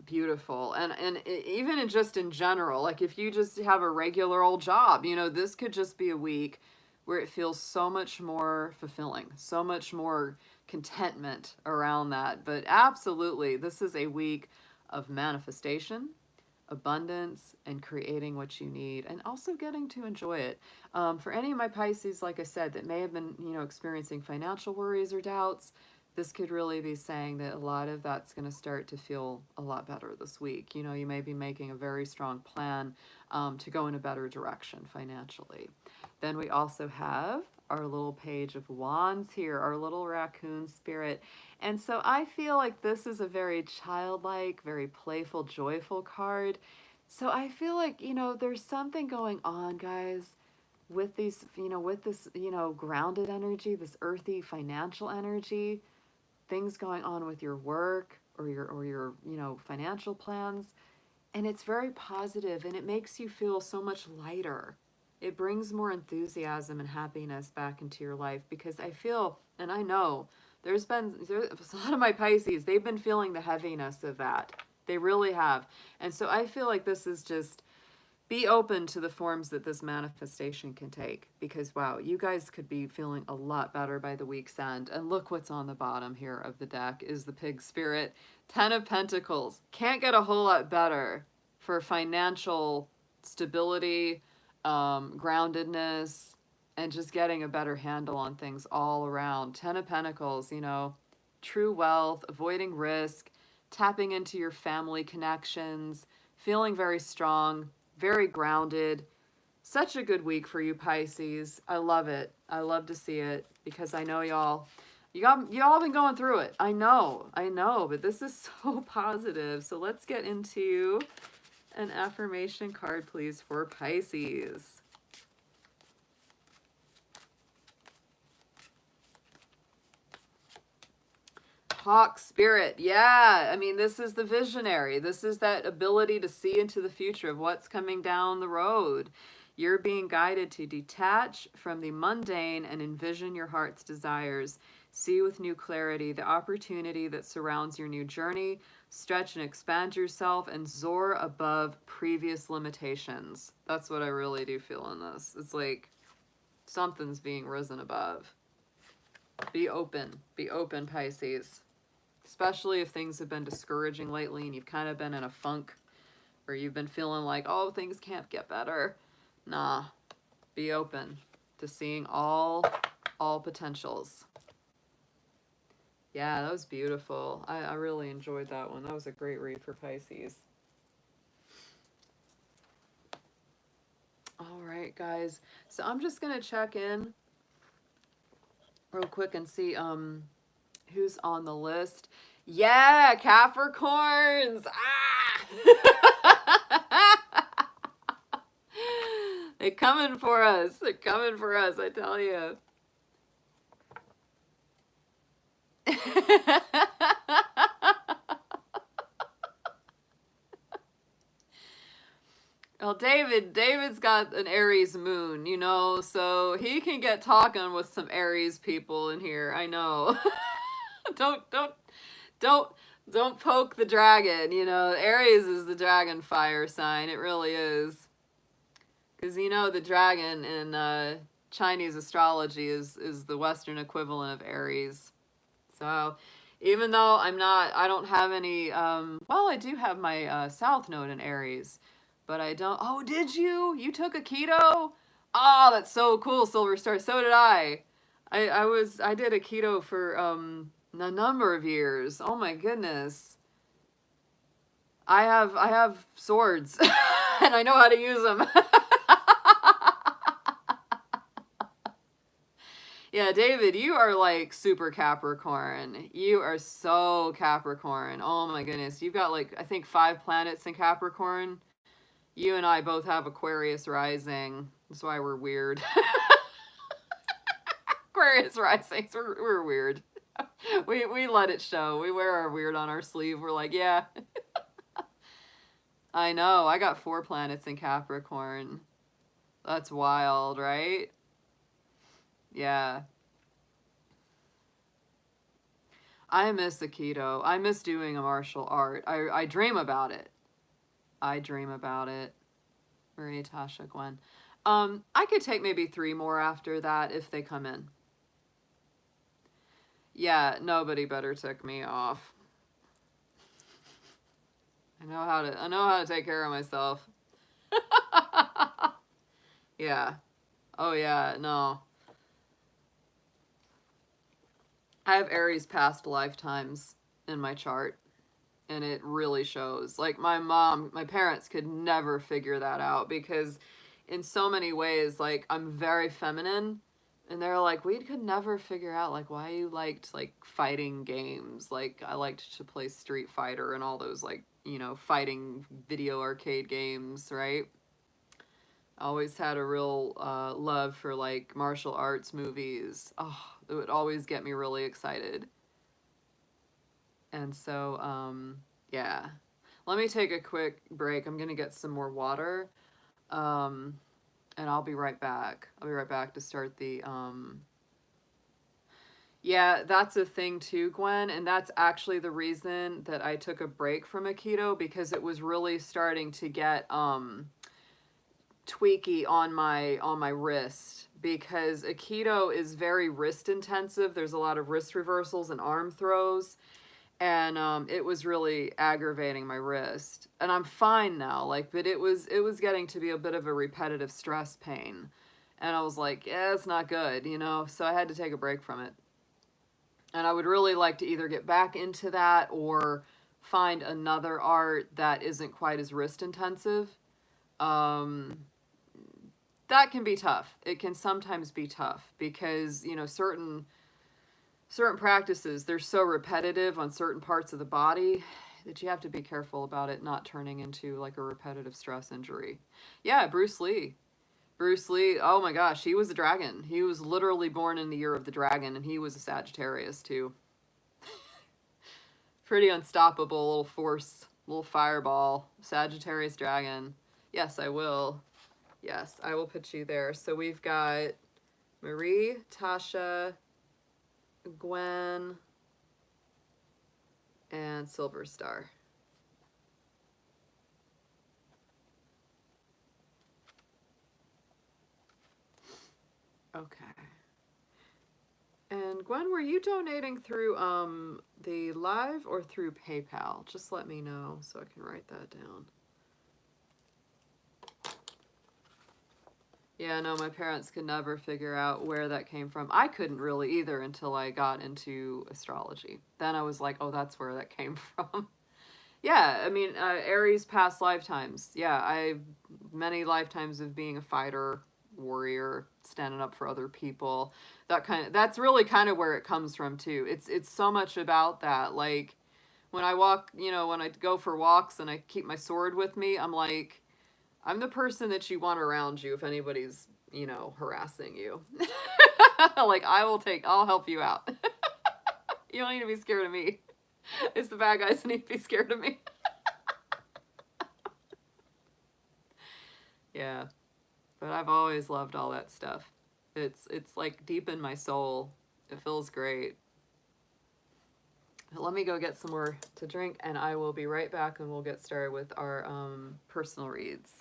Beautiful. And even just in general, like if you just have a regular old job, you know, this could just be a week where it feels so much more fulfilling, so much more contentment around that. But absolutely, this is a week of manifestation, abundance, and creating what you need, and also getting to enjoy it. For any of my Pisces, like I said, that may have been, you know, experiencing financial worries or doubts, this could really be saying that a lot of that's going to start to feel a lot better this week. You know, you may be making a very strong plan to go in a better direction financially. Then we also have our little Page of Wands here, our little raccoon spirit. And so I feel like this is a very childlike, very playful, joyful card. So I feel like, you know, there's something going on, guys, with these, with this, grounded energy, this earthy financial energy, things going on with your work or your financial plans, and it's very positive and it makes you feel so much lighter. It brings more enthusiasm and happiness back into your life, because I feel, and I know there's a lot of my Pisces, they've been feeling the heaviness of that. They really have. And so I feel like this is just, be open to the forms that this manifestation can take, because wow, you guys could be feeling a lot better by the week's end. And look what's on the bottom here of the deck is the Pig Spirit. 10 of Pentacles. Can't get a whole lot better for financial stability, groundedness, and just getting a better handle on things all around. 10 of Pentacles, true wealth, avoiding risk, tapping into your family connections, feeling very strong, very grounded. Such a good week for you, Pisces. I love it. I love to see it, because I know y'all been going through it. I know, but this is so positive. So let's get into an affirmation card, please, for Pisces. Hawk Spirit. Yeah, I mean, this is the visionary. This is that ability to see into the future of what's coming down the road. You're being guided to detach from the mundane and envision your heart's desires. See with new clarity the opportunity that surrounds your new journey. Stretch and expand yourself and soar above previous limitations. That's what I really do feel in this. It's like something's being risen above. Be open, Pisces. Especially if things have been discouraging lately and you've kind of been in a funk, or you've been feeling like, oh, things can't get better. Nah, be open to seeing all potentials. Yeah, that was beautiful. I really enjoyed that one. That was a great read for Pisces. All right, guys. So I'm just going to check in real quick and see who's on the list. Yeah, Capricorns. They're coming for us. They're coming for us, I tell you. Well, David's got an Aries moon, so he can get talking with some Aries people in here. I know. Don't poke the dragon, Aries is the dragon fire sign. It really is. Because the dragon in Chinese astrology is the Western equivalent of Aries. So even though I don't have any, well, I do have my South Node in Aries, but I don't, oh, did you? You took a keto? Oh, that's so cool, Silver Star. So did I. I did a keto for a number of years. Oh my goodness. I have swords and I know how to use them. Yeah, David, you are like super Capricorn. You are so Capricorn. Oh my goodness. You've got like, I think 5 planets in Capricorn. You and I both have Aquarius rising. That's why we're weird. Aquarius risings, we're weird. We let it show. We wear our weird on our sleeve. We're like, yeah. I know. I got 4 planets in Capricorn. That's wild, right? Yeah. I miss the keto. I miss doing a martial art. I dream about it. I dream about it. Maria, Tasha, Gwen. I could take maybe 3 more after that if they come in. Yeah, nobody better tick me off. I know how to take care of myself. Yeah. Oh yeah, no. I have Aries past lifetimes in my chart, and it really shows. Like my parents could never figure that out, because in so many ways, like, I'm very feminine, and they're like, we could never figure out like why you liked like fighting games. Like, I liked to play Street Fighter and all those like, fighting video arcade games, right? Always had a real love for like martial arts movies. Oh, it would always get me really excited. And so, yeah. Let me take a quick break. I'm gonna get some more water. Um, and I'll be right back. I'll be right back to start the yeah, that's a thing too, Gwen, and that's actually the reason that I took a break from Aikido, because it was really starting to get tweaky on my wrist, because Aikido is very wrist intensive. There's a lot of wrist reversals and arm throws, and it was really aggravating my wrist. And I'm fine now, like, but it was getting to be a bit of a repetitive stress pain, and I was like, yeah, it's not good, you know. So I had to take a break from it, and I would really like to either get back into that or find another art that isn't quite as wrist intensive. Um, that can be tough. It can sometimes be tough because, you know, certain practices, they're so repetitive on certain parts of the body that you have to be careful about it not turning into like a repetitive stress injury. Yeah, Bruce Lee. Bruce Lee, oh my gosh, he was a dragon. He was literally born in the year of the dragon, and he was a Sagittarius too. Pretty unstoppable little force, little fireball, Sagittarius dragon. Yes, I will. Yes, I will put you there. So we've got Marie, Tasha, Gwen, and Silver Star. Okay. And Gwen, were you donating through the live or through PayPal? Just let me know so I can write that down. Yeah, no, my parents could never figure out where that came from. I couldn't really either until I got into astrology. Then I was like, oh, that's where that came from. Yeah, I mean, Aries past lifetimes. Yeah, I many lifetimes of being a fighter, warrior, standing up for other people. That's really kind of where it comes from too. It's so much about that. Like when I walk, you know, when I go for walks and I keep my sword with me, I'm like, I'm the person that you want around you if anybody's, you know, harassing you. Like I'll help you out. You don't need to be scared of me. It's the bad guys who need to be scared of me. Yeah. But I've always loved all that stuff. It's like deep in my soul. It feels great. But let me go get some more to drink, and I will be right back, and we'll get started with our personal reads.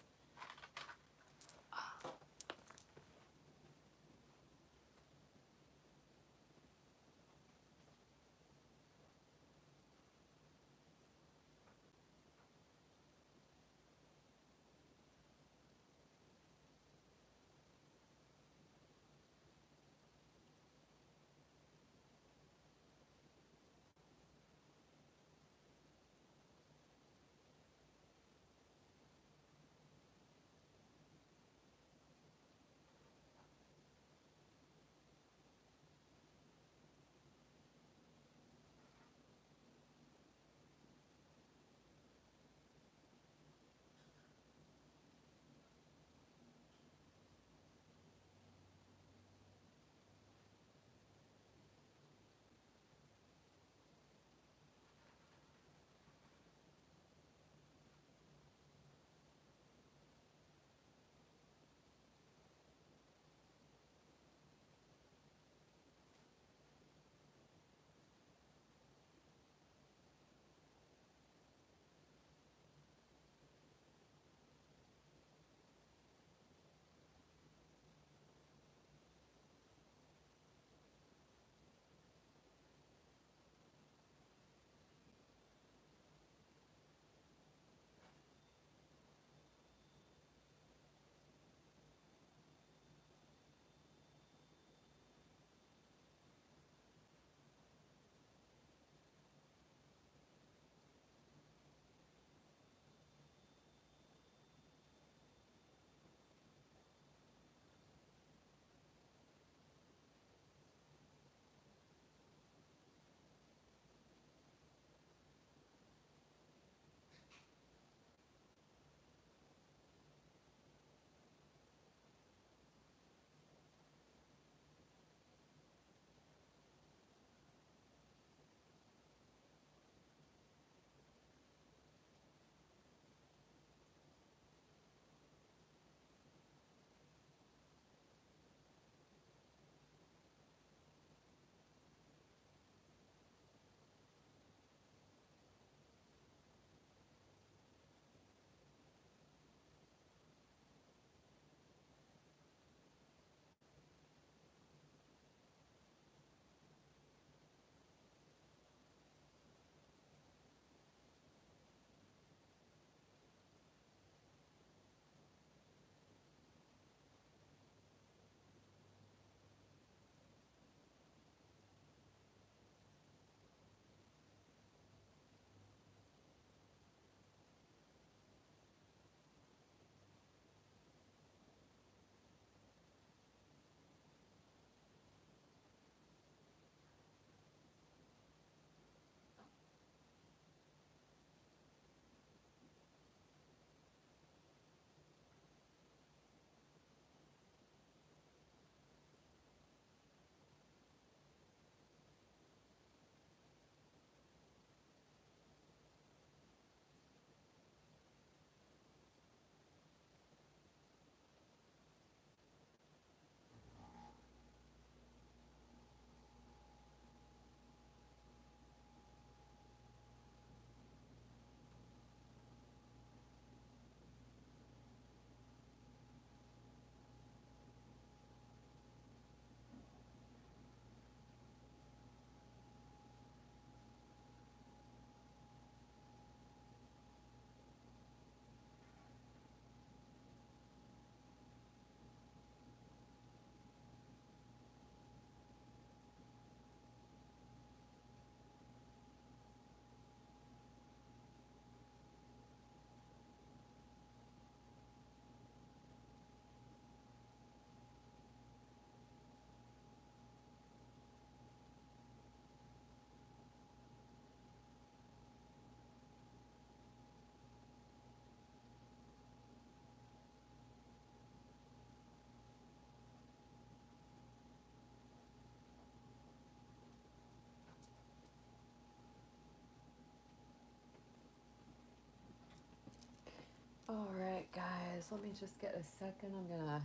right, guys, let me just get a second. I'm gonna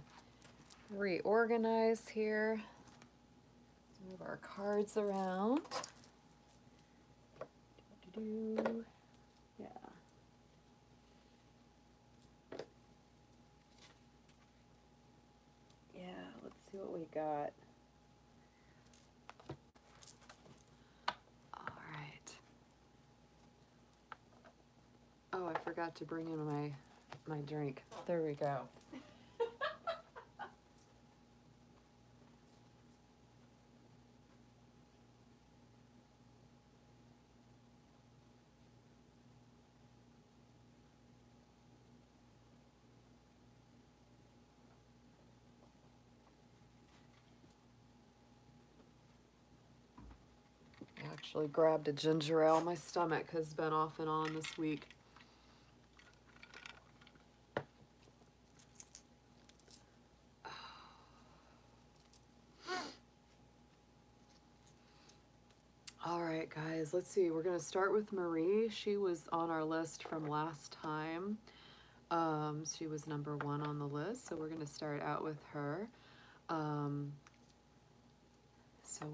reorganize here. Move our cards around. Yeah. Yeah, let's see what we got. All right. Oh, I forgot to bring in my drink. There we go. I actually grabbed a ginger ale. My stomach has been off and on this week. All right, guys, let's see. We're going to start with Marie. She was on our list from last time. She was number 1 on the list, so we're going to start out with her. So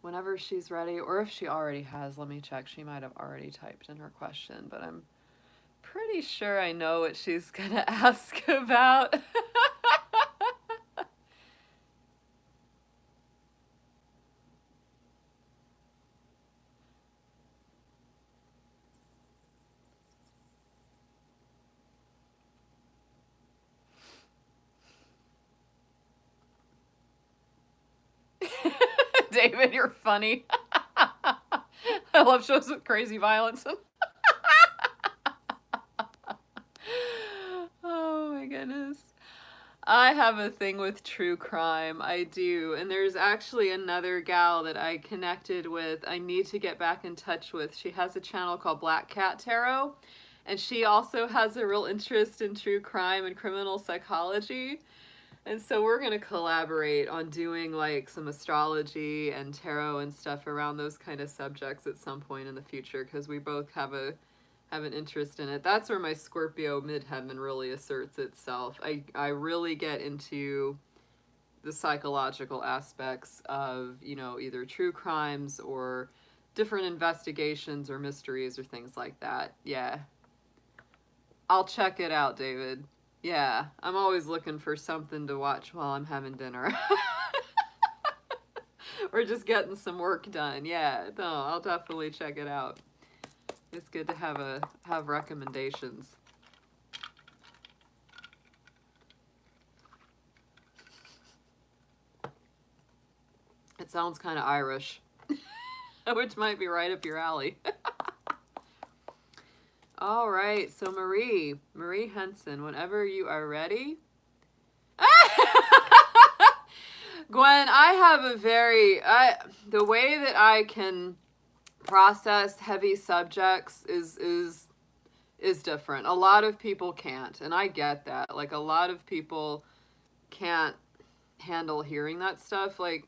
whenever she's ready, or if she already has, let me check. She might have already typed in her question, but I'm pretty sure I know what she's going to ask about. David, you're funny. I love shows with crazy violence. Oh my goodness. I have a thing with true crime. I do. And there's actually another gal that I connected with. I need to get back in touch with. She has a channel called Black Cat Tarot. And she also has a real interest in true crime and criminal psychology. And so we're going to collaborate on doing like some astrology and tarot and stuff around those kind of subjects at some point in the future, because we both have an interest in it. That's where my Scorpio midheaven really asserts itself. I really get into the psychological aspects of, you know, either true crimes or different investigations or mysteries or things like that. Yeah. I'll check it out, David. Yeah, I'm always looking for something to watch while I'm having dinner. Or just getting some work done. Yeah, no, I'll definitely check it out. It's good to have recommendations. It sounds kind of Irish, which might be right up your alley. All right, so Marie Henson, whenever you are ready. Gwen, I have the way that I can process heavy subjects is different. A lot of people can't, and I get that. Like, a lot of people can't handle hearing that stuff. Like,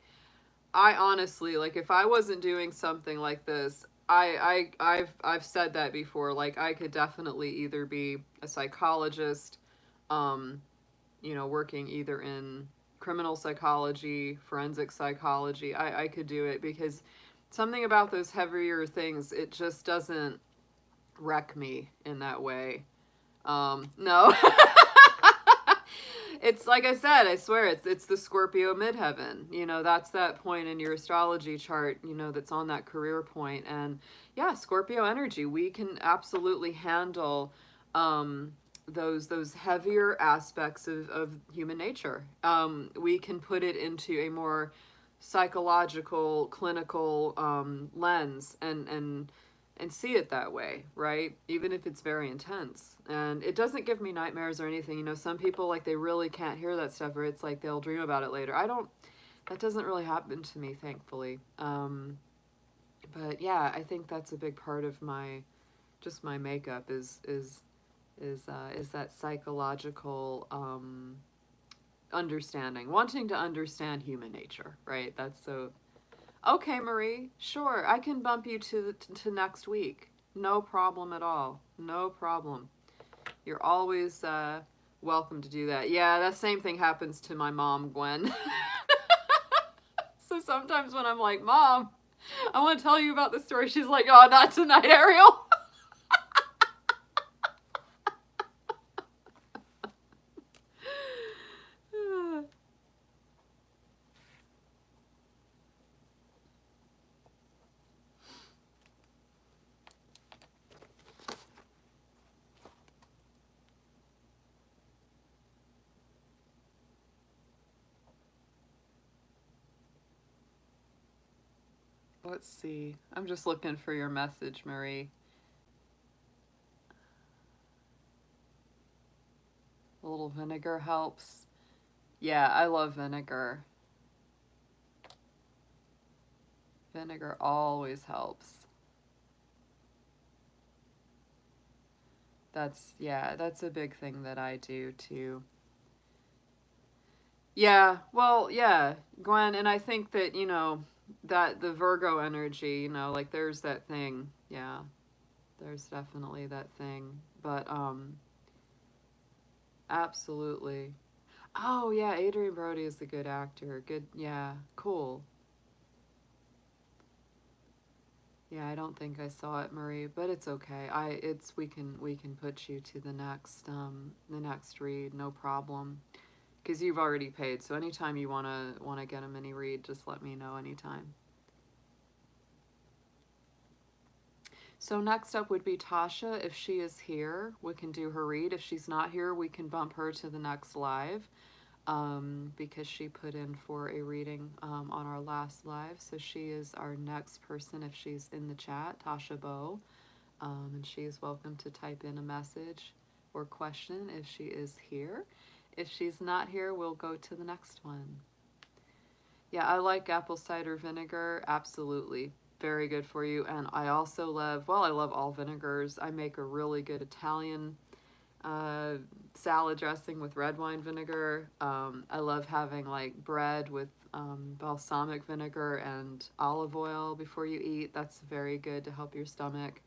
I honestly, like, if I wasn't doing something like this, I've said that before. Like, I could definitely either be a psychologist, you know, working either in criminal psychology, forensic psychology. I could do it, because something about those heavier things, it just doesn't wreck me in that way. No. It's like I said, I swear, it's the Scorpio midheaven. You know, that's that point in your astrology chart, you know, that's on that career point. And yeah, Scorpio energy, we can absolutely handle those heavier aspects of human nature. We can put it into a more psychological, clinical lens and see it that way, right? Even if it's very intense. And it doesn't give me nightmares or anything. You know, some people, like, they really can't hear that stuff, or it's like they'll dream about it later. That doesn't really happen to me, thankfully. But yeah, I think that's a big part of my makeup is that psychological understanding, wanting to understand human nature, right? That's so. Okay, Marie, sure, I can bump you to next week. No problem at all. No problem. You're always welcome to do that. Yeah, that same thing happens to my mom, Gwen. So sometimes when I'm like, Mom, I want to tell you about the story, she's like, oh, not tonight, Ariel. Let's see. I'm just looking for your message, Marie. A little vinegar helps. Yeah, I love vinegar. Vinegar always helps. That's a big thing that I do too. Yeah, well, yeah, Gwen, and I think that, that the Virgo energy, like there's that thing. Yeah, there's definitely that thing. But absolutely. Oh, yeah, Adrian Brody is a good actor. Good, yeah, cool. Yeah, I don't think I saw it, Marie, but it's okay. We can put you to the next read, no problem. Because you've already paid, so anytime you wanna get a mini read, just let me know anytime. So next up would be Tasha. If she is here, we can do her read. If she's not here, we can bump her to the next live, because she put in for a reading on our last live. So she is our next person if she's in the chat, Tasha Bow. And she is welcome to type in a message or question if she is here. If she's not here, we'll go to the next one. Yeah, I like apple cider vinegar. Absolutely. Very good for you. And I also love, well, I love all vinegars. I make a really good Italian salad dressing with red wine vinegar. I love having like bread with balsamic vinegar and olive oil before you eat. That's very good to help your stomach.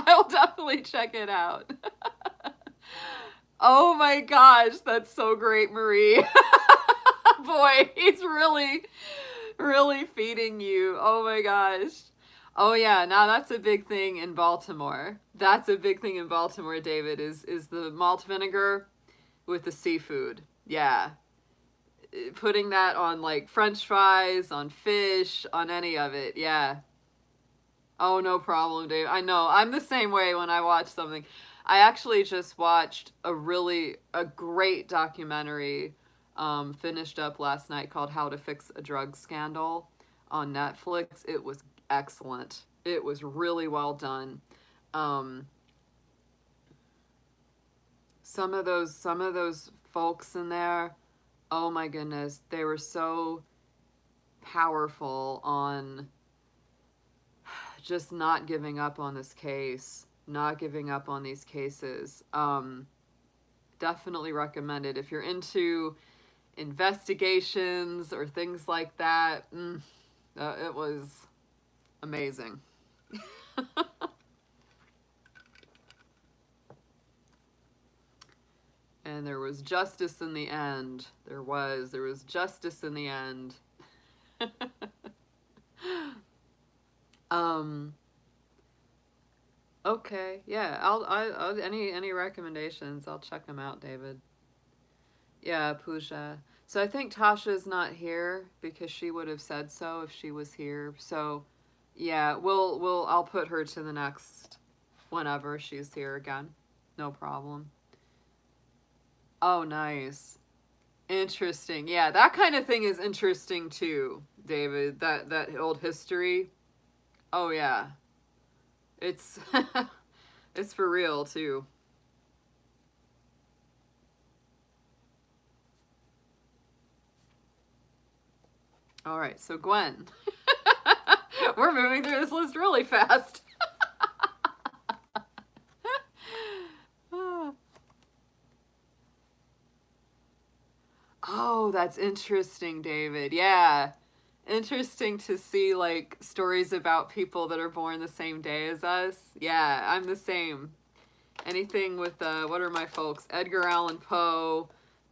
I'll definitely check it out. Oh my gosh, that's so great, Marie. Boy, he's really, really feeding you. Oh my gosh. Oh yeah, now that's a big thing in Baltimore. That's a big thing in Baltimore, David, is the malt vinegar with the seafood. Yeah. Putting that on like French fries, on fish, on any of it. Yeah. Oh, no problem, Dave. I know. I'm the same way when I watch something. I actually just watched a great documentary finished up last night called How to Fix a Drug Scandal on Netflix. It was excellent. It was really well done. Um, some of those folks in there, oh my goodness, they were so powerful on just not giving up on this case, not giving up on these cases. Definitely recommend it if you're into investigations or things like that. It was amazing. And there was justice in the end. There was justice in the end. um Okay, yeah. I'll any recommendations? I'll check them out, David. Yeah, Pooja. So I think Tasha's not here because she would have said so if she was here. So, yeah, I'll put her to the next whenever she's here again. No problem. Oh, nice. Interesting. Yeah, that kind of thing is interesting too, David. That old history. Oh yeah. It's it's for real too. All right, so Gwen. We're moving through this list really fast. Oh, that's interesting, David. Yeah. interesting to see like stories about people that are born the same day as us. Yeah, I'm the same. Anything with what are my folks? Edgar Allan Poe,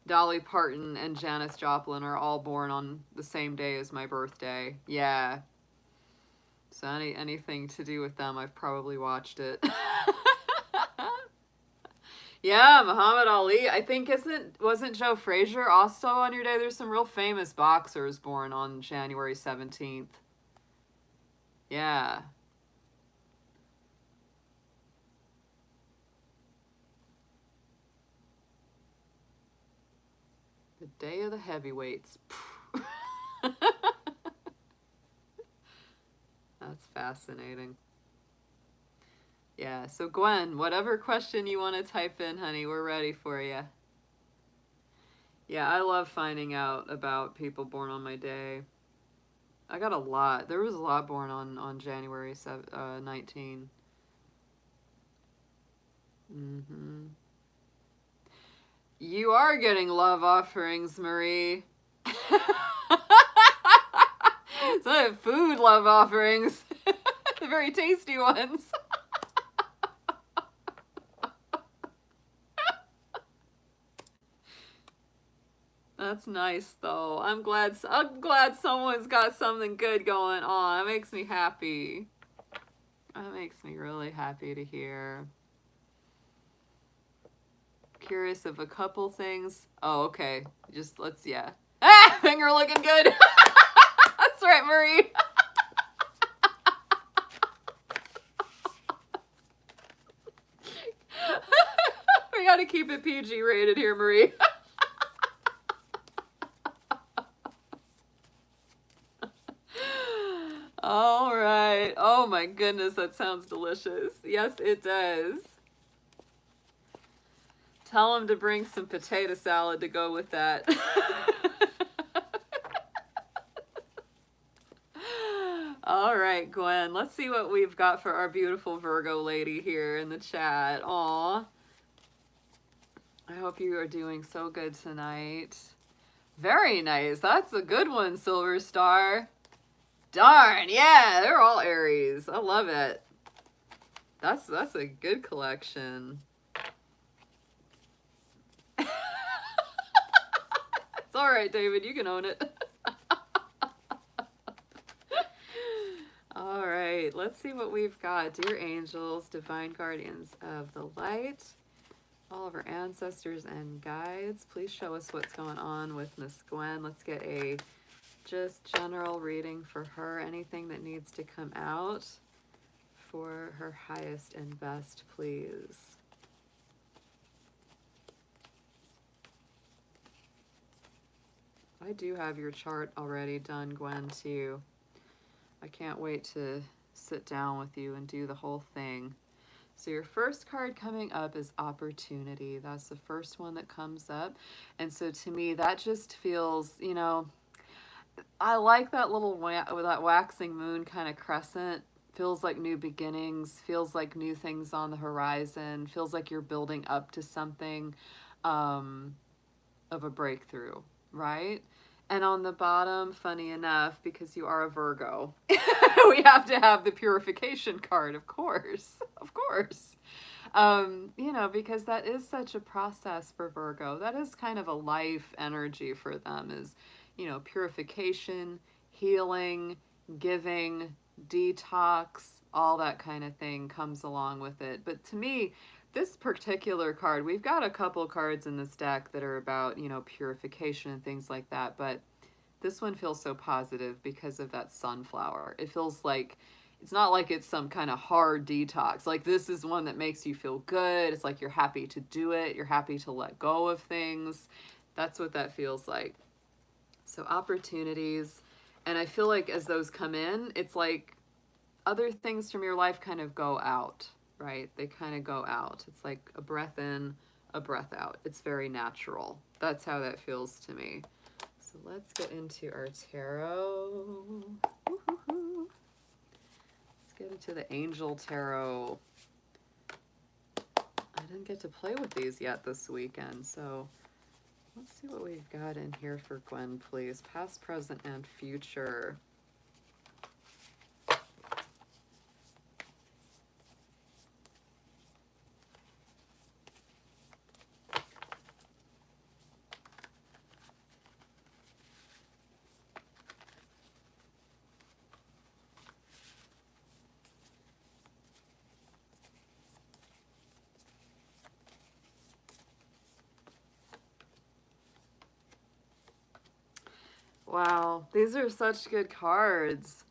Dolly Parton, and Janis Joplin are all born on the same day as my birthday. Yeah. So anything to do with them, I've probably watched it. Yeah, Muhammad Ali. I think wasn't Joe Frazier also on your day? There's some real famous boxers born on January 17th. Yeah. The day of the heavyweights. That's fascinating. Yeah, so Gwen, whatever question you want to type in, honey, we're ready for you. Yeah, I love finding out about people born on my day. I got a lot. There was a lot born on January 19. Mm-hmm. You are getting love offerings, Marie. So food love offerings. The very tasty ones. That's nice though. I'm glad someone's got something good going on. That makes me happy. That makes me really happy to hear. Curious of a couple things. Oh, okay. Just yeah. Ah, finger looking good. That's right, Marie. We gotta keep it PG rated here, Marie. All right. Oh my goodness, that sounds delicious. Yes, it does. Tell him to bring some potato salad to go with that. All right, Gwen. Let's see what we've got for our beautiful Virgo lady here in the chat. Aw. I hope you are doing so good tonight. Very nice. That's a good one, Silver Star. Darn, yeah, they're all Aries. I love it. That's a good collection. It's all right, David. You can own it. All right, let's see what we've got. Dear angels, divine guardians of the light, all of our ancestors and guides, please show us what's going on with Miss Gwen. Let's get a just general reading for her. Anything that needs to come out for her highest and best, please. I do have your chart already done, Gwen, too. I can't wait to sit down with you and do the whole thing. So your first card coming up is opportunity. That's the first one that comes up. And so to me, that just feels, you know, I like that little that waxing moon kind of crescent. Feels like new beginnings, feels like new things on the horizon, feels like you're building up to something of a breakthrough, right? And on the bottom, funny enough, because you are a Virgo, we have to have the purification card, of course. Of course. You know, because that is such a process for Virgo. That is kind of a life energy for them is, you know, purification, healing, giving, detox, all that kind of thing comes along with it. But to me, this particular card, we've got a couple cards in this deck that are about, you know, purification and things like that, but this one feels so positive because of that sunflower. It feels like, it's not like it's some kind of hard detox. Like this is one that makes you feel good. It's like you're happy to do it. You're happy to let go of things. That's what that feels like. So opportunities. And I feel like as those come in, it's like other things from your life kind of go out. Right? They kind of go out. It's like a breath in, a breath out. It's very natural. That's how that feels to me. So let's get into our tarot. Woo-hoo-hoo. Let's get into the Angel Tarot. I didn't get to play with these yet this weekend, so Let's see what we've got in here for Gwen, please. Past, present, and future. Wow, these are such good cards.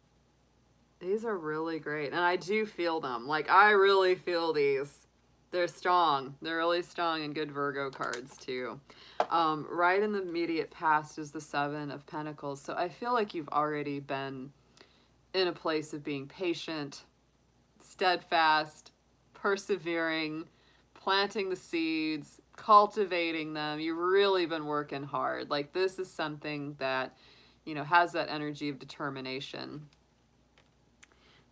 These are really great. And I do feel them. Like, I really feel these. They're strong. They're really strong and good Virgo cards, too. Right in the immediate past is the Seven of Pentacles. So I feel like you've already been in a place of being patient, steadfast, persevering, planting the seeds, cultivating them. You've really been working hard. Like, this is something that, you know, has that energy of determination.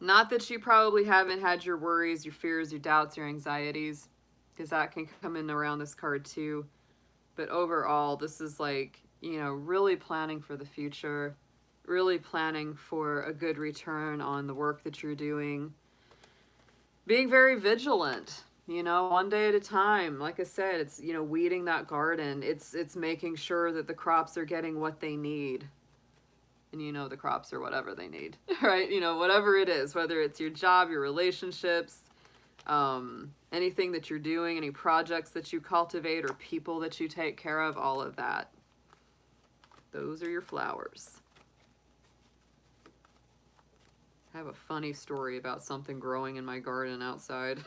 Not that you probably haven't had your worries, your fears, your doubts, your anxieties, because that can come in around this card too. But overall, this is like, you know, really planning for the future, really planning for a good return on the work that you're doing. Being very vigilant, you know, one day at a time. Like I said, it's, you know, weeding that garden. It's making sure that the crops are getting what they need. And you know, the crops are whatever they need, right? You know, whatever it is, whether it's your job, your relationships, anything that you're doing, any projects that you cultivate or people that you take care of, all of that. Those are your flowers. I have a funny story about something growing in my garden outside.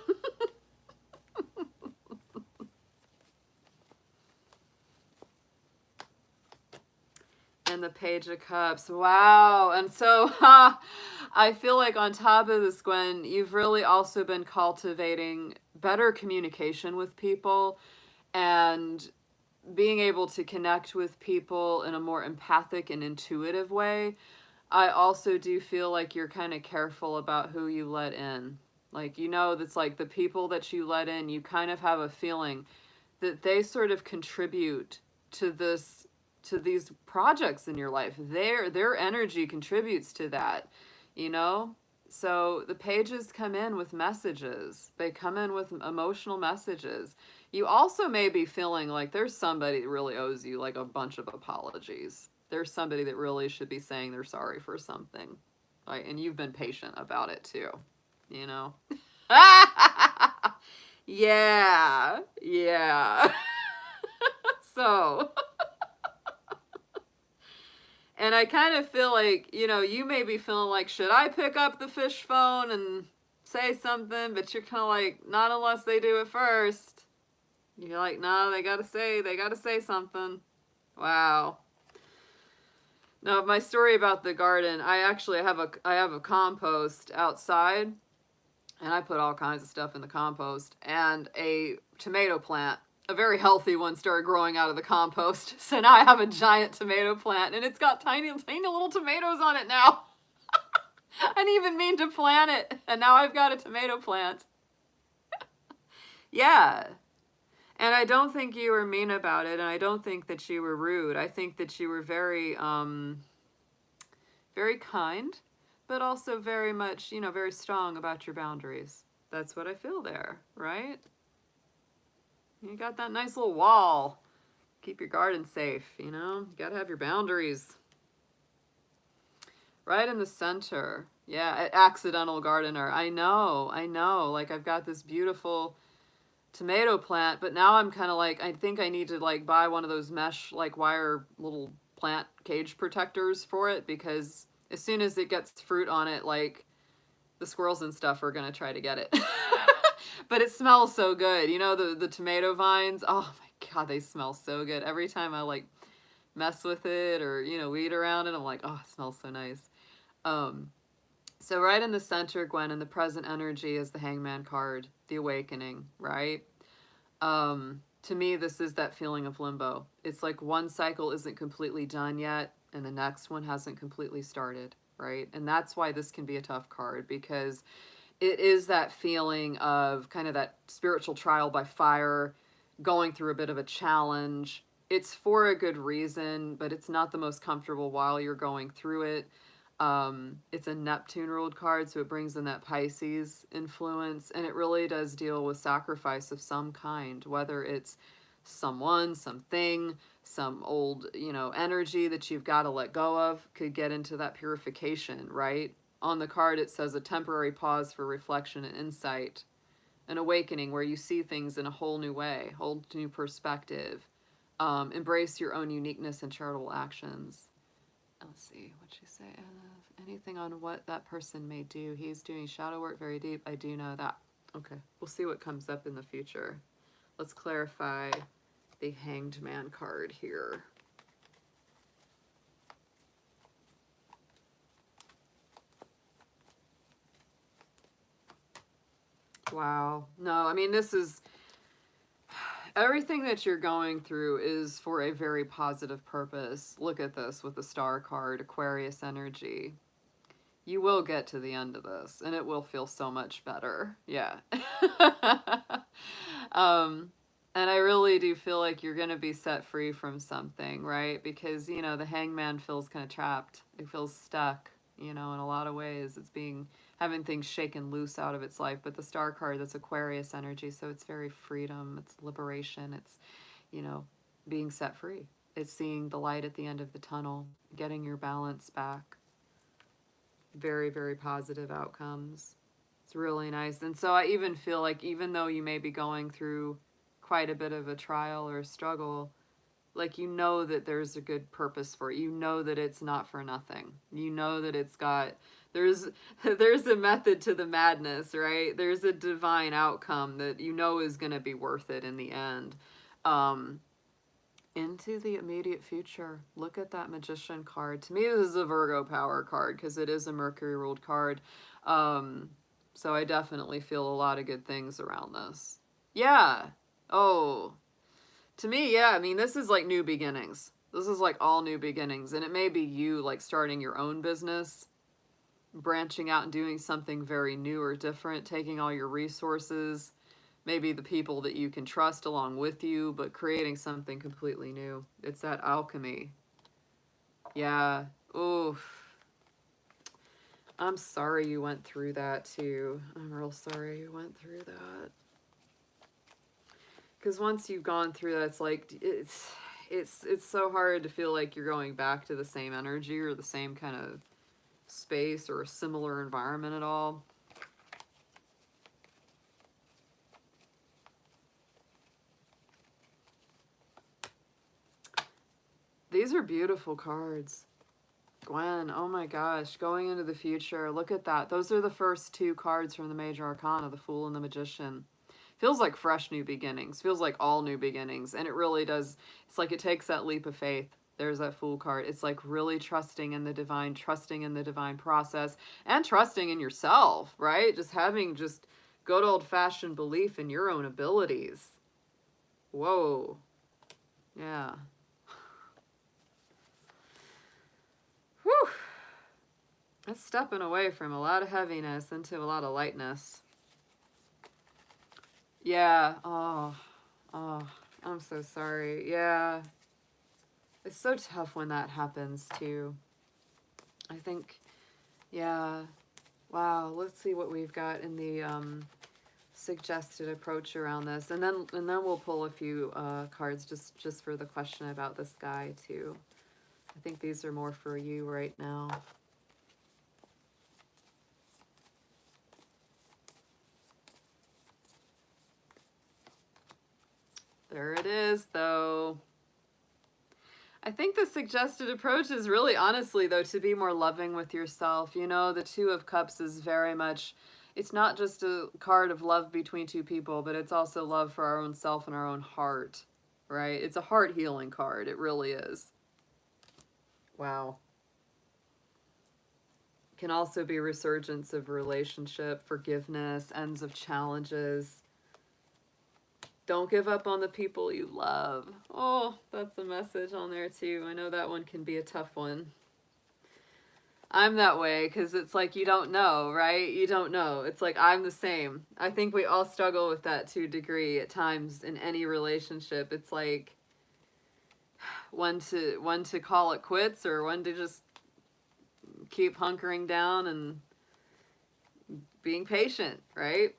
And the Page of Cups. Wow. And so I feel like on top of this, Gwen, you've really also been cultivating better communication with people and being able to connect with people in a more empathic and intuitive way. I also do feel like you're kind of careful about who you let in. Like, you know, that's like the people that you let in, you kind of have a feeling that they sort of contribute to this, to these projects in your life. Their energy contributes to that, you know? So the pages come in with messages. They come in with emotional messages. You also may be feeling like there's somebody that really owes you like a bunch of apologies. There's somebody that really should be saying they're sorry for something. Right? And you've been patient about it too, you know? Yeah. Yeah. So, and I kind of feel like, you know, you may be feeling like, should I pick up the fish phone and say something? But you're kind of like, not unless they do it first. You're like, no, they gotta say something. Wow. Now, my story about the garden, I actually have a compost outside, and I put all kinds of stuff in the compost, and a tomato plant, a very healthy one, started growing out of the compost. So now I have a giant tomato plant, and it's got tiny, tiny little tomatoes on it now. I didn't even mean to plant it, and now I've got a tomato plant. Yeah. And I don't think you were mean about it, and I don't think that you were rude. I think that you were very, very kind, but also very much, you know, very strong about your boundaries. That's what I feel there, right? You got that nice little wall. Keep your garden safe, you know? You gotta have your boundaries. Right in the center. Yeah, accidental gardener. I know. Like, I've got this beautiful tomato plant, but now I'm kind of like, I think I need to like buy one of those mesh like wire little plant cage protectors for it, because as soon as it gets fruit on it, like the squirrels and stuff are gonna try to get it. But it smells so good, you know, the tomato vines. Oh my god, they smell so good. Every time I like mess with it or, you know, weed around it, I'm like, oh, it smells so nice. So right in the center, Gwen, in the present energy is the Hangman card, the awakening, right? To me, this is that feeling of limbo. It's like one cycle isn't completely done yet, and the next one hasn't completely started, right? And that's why this can be a tough card, because it is that feeling of kind of that spiritual trial by fire, going through a bit of a challenge, it's for a good reason, but it's not the most comfortable while you're going through it. It's a Neptune ruled card, so it brings in that Pisces influence, and it really does deal with sacrifice of some kind, whether it's someone, something, some old, energy that you've got to let go of, could get into that purification, right? On the card, it says a temporary pause for reflection and insight, an awakening where you see things in a whole new way, whole new perspective. Embrace your own uniqueness and charitable actions. Let's see what you say. Anything on what that person may do. He's doing shadow work very deep. I do know that. Okay, we'll see what comes up in the future. Let's clarify the Hanged Man card here. Wow. No, I mean, this is everything that you're going through is for a very positive purpose. Look at this with the Star card, Aquarius energy. You will get to the end of this, and it will feel so much better. Yeah. And I really do feel like you're going to be set free from something, right? Because, the hangman feels kind of trapped. It feels stuck, in a lot of ways. It's having things shaken loose out of its life. But the Star card, that's Aquarius energy, so it's very freedom, it's liberation, it's, being set free. It's seeing the light at the end of the tunnel, getting your balance back. Very, very positive outcomes. It's really nice. And so I even feel like even though you may be going through quite a bit of a trial or a struggle, like that there's a good purpose for it. You know that it's not for nothing. You know that there's a method to the madness, right? There's a divine outcome that is going to be worth it in the end. Into the immediate future, look at that Magician card. To me, this is a Virgo power card because it is a Mercury ruled card. So I definitely feel a lot of good things around this. Yeah. Oh, to me, yeah. I mean, this is like new beginnings. This is like all new beginnings. And it may be you like starting your own business, branching out and doing something very new or different, taking all your resources, maybe the people that you can trust along with you, but creating something completely new. It's that alchemy. Yeah. Oof. I'm sorry you went through that too. I'm real sorry you went through that. Because once you've gone through that, it's like, it's so hard to feel like you're going back to the same energy or the same kind of space or a similar environment at all. These are beautiful cards. Gwen, oh my gosh, going into the future, look at that. Those are the first two cards from the Major Arcana, the Fool and the Magician. Feels like fresh new beginnings, feels like all new beginnings, and it really does. It's like it takes that leap of faith. There's that Fool card. It's like really trusting in the divine process, and trusting in yourself, right? Just having just good old-fashioned belief in your own abilities. Whoa. Yeah. Whew. That's stepping away from a lot of heaviness into a lot of lightness. Yeah. Oh, I'm so sorry. Yeah. It's so tough when that happens too. I think, yeah. Wow. Let's see what we've got in the suggested approach around this, and then we'll pull a few cards just for the question about this guy too. I think these are more for you right now. There it is, though. I think the suggested approach is really, honestly, though, to be more loving with yourself. The Two of Cups is very much, it's not just a card of love between two people, but it's also love for our own self and our own heart, right? It's a heart healing card. It really is. Wow. Can also be resurgence of relationship, forgiveness, ends of challenges. Don't give up on the people you love. Oh, that's a message on there too. I know that one can be a tough one. I'm that way because it's like you don't know, right? You don't know. It's like I'm the same. I think we all struggle with that to a degree at times in any relationship. It's like when to call it quits, or when to just keep hunkering down and being patient, right?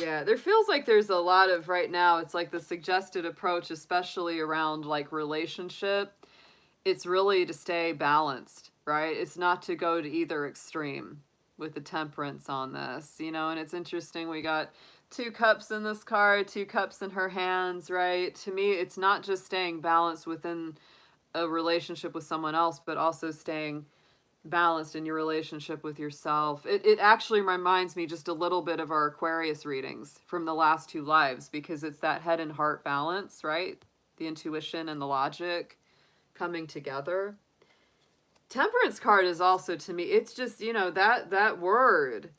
Yeah, there feels like there's a lot of, right now, it's like the suggested approach, especially around like relationship. It's really to stay balanced, right? It's not to go to either extreme with the temperance on this, you know. And it's interesting, we got 2 cups in this card, 2 cups in her hands, right? To me, it's not just staying balanced within a relationship with someone else, but also staying balanced in your relationship with yourself. It actually reminds me just a little bit of our Aquarius readings from the last 2 lives, because it's that head and heart balance, right? The intuition and the logic coming together. Temperance card is also, to me, it's just, you know, that word,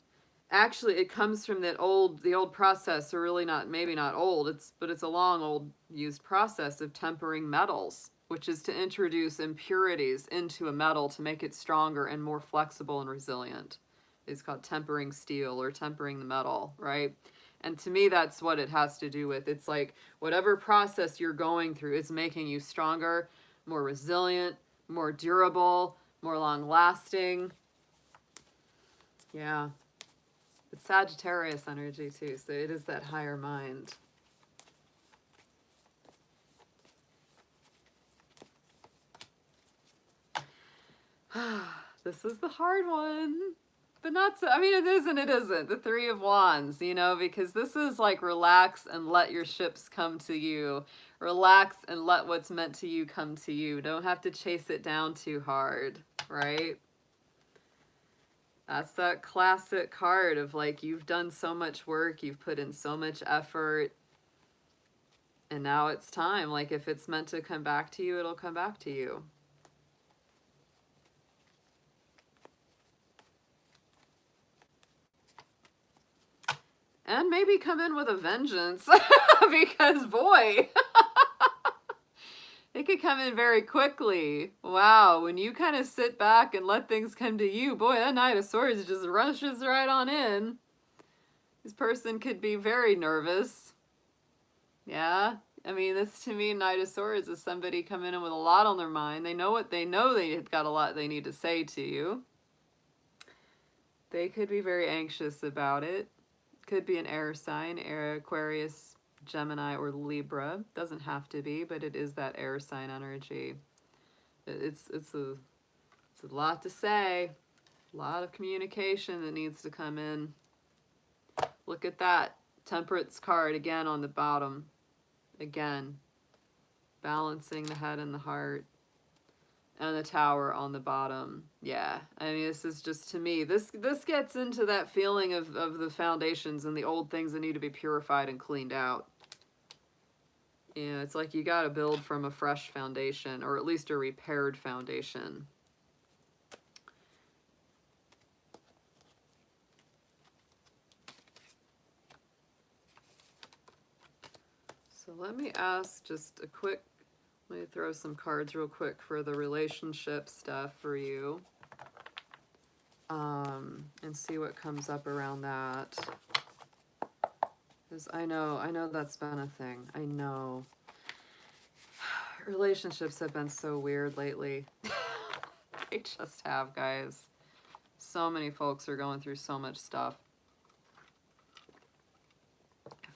actually it comes from the old process, or really not, maybe not old, but it's a long old used process of tempering metals, which is to introduce impurities into a metal to make it stronger and more flexible and resilient. It's called tempering steel, or tempering the metal, right? And to me, that's what it has to do with. It's like whatever process you're going through is making you stronger, more resilient, more durable, more long lasting. Yeah. It's Sagittarius energy too, so it is that higher mind. This is the hard one. But not so, I mean, it isn't. The 3 of Wands, you know, because this is like relax and let your ships come to you. Relax and let what's meant to you come to you. Don't have to chase it down too hard, right? That's that classic card of like, you've done so much work, you've put in so much effort, and now it's time. Like, if it's meant to come back to you, it'll come back to you. And maybe come in with a vengeance, because boy, it could come in very quickly. Wow, when you kind of sit back and let things come to you, boy, that Knight of Swords just rushes right on in. This person could be very nervous. Yeah, I mean, this, to me, Knight of Swords is somebody coming in with a lot on their mind. They know they've got a lot they need to say to you. They could be very anxious about it. Could be an air sign, Aquarius, Gemini, or Libra. Doesn't have to be, but it is that air sign energy. It's a lot to say, a lot of communication that needs to come in. Look at that Temperance card again on the bottom. Again, balancing the head and the heart. And the Tower on the bottom. Yeah, I mean, this is just, to me, this gets into that feeling of the foundations and the old things that need to be purified and cleaned out. Yeah, it's like you got to build from a fresh foundation, or at least a repaired foundation. So let me ask just a quick, let me throw some cards real quick for the relationship stuff for you. And see what comes up around that. Because I know that's been a thing. I know. Relationships have been so weird lately. They just have, guys. So many folks are going through so much stuff.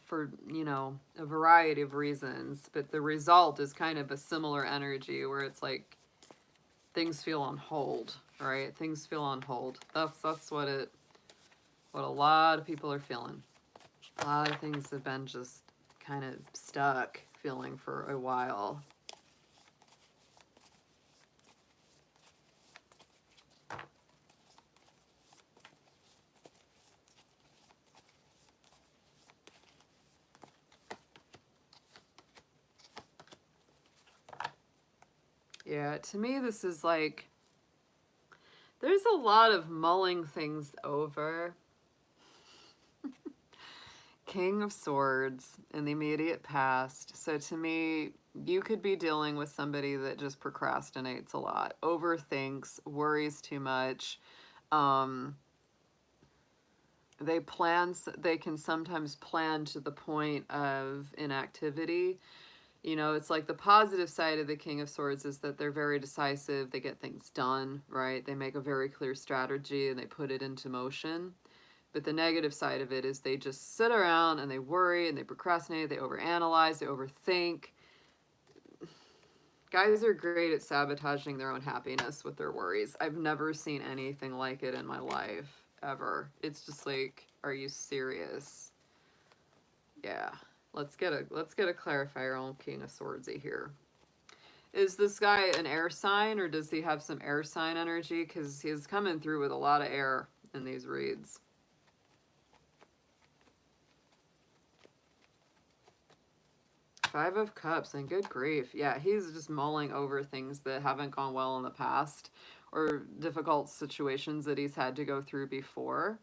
For, you know, a variety of reasons. But the result is kind of a similar energy where it's like things feel on hold, right? Things feel on hold. That's what a lot of people are feeling. A lot of things have been just kind of stuck feeling for a while. Yeah, to me this is like, there's a lot of mulling things over. King of Swords in the immediate past. So to me, you could be dealing with somebody that just procrastinates a lot, overthinks, worries too much. they can sometimes plan to the point of inactivity. You know, it's like the positive side of the King of Swords is that they're very decisive, they get things done, right? They make a very clear strategy and they put it into motion. But the negative side of it is they just sit around and they worry and they procrastinate, they overanalyze, they overthink. Guys are great at sabotaging their own happiness with their worries. I've never seen anything like it in my life, ever. It's just like, are you serious? Yeah. Let's get a clarifier on King of Swordsy here. Is this guy an air sign, or does he have some air sign energy? Because he's coming through with a lot of air in these reads. Five of Cups, and good grief. Yeah, he's just mulling over things that haven't gone well in the past, or difficult situations that he's had to go through before.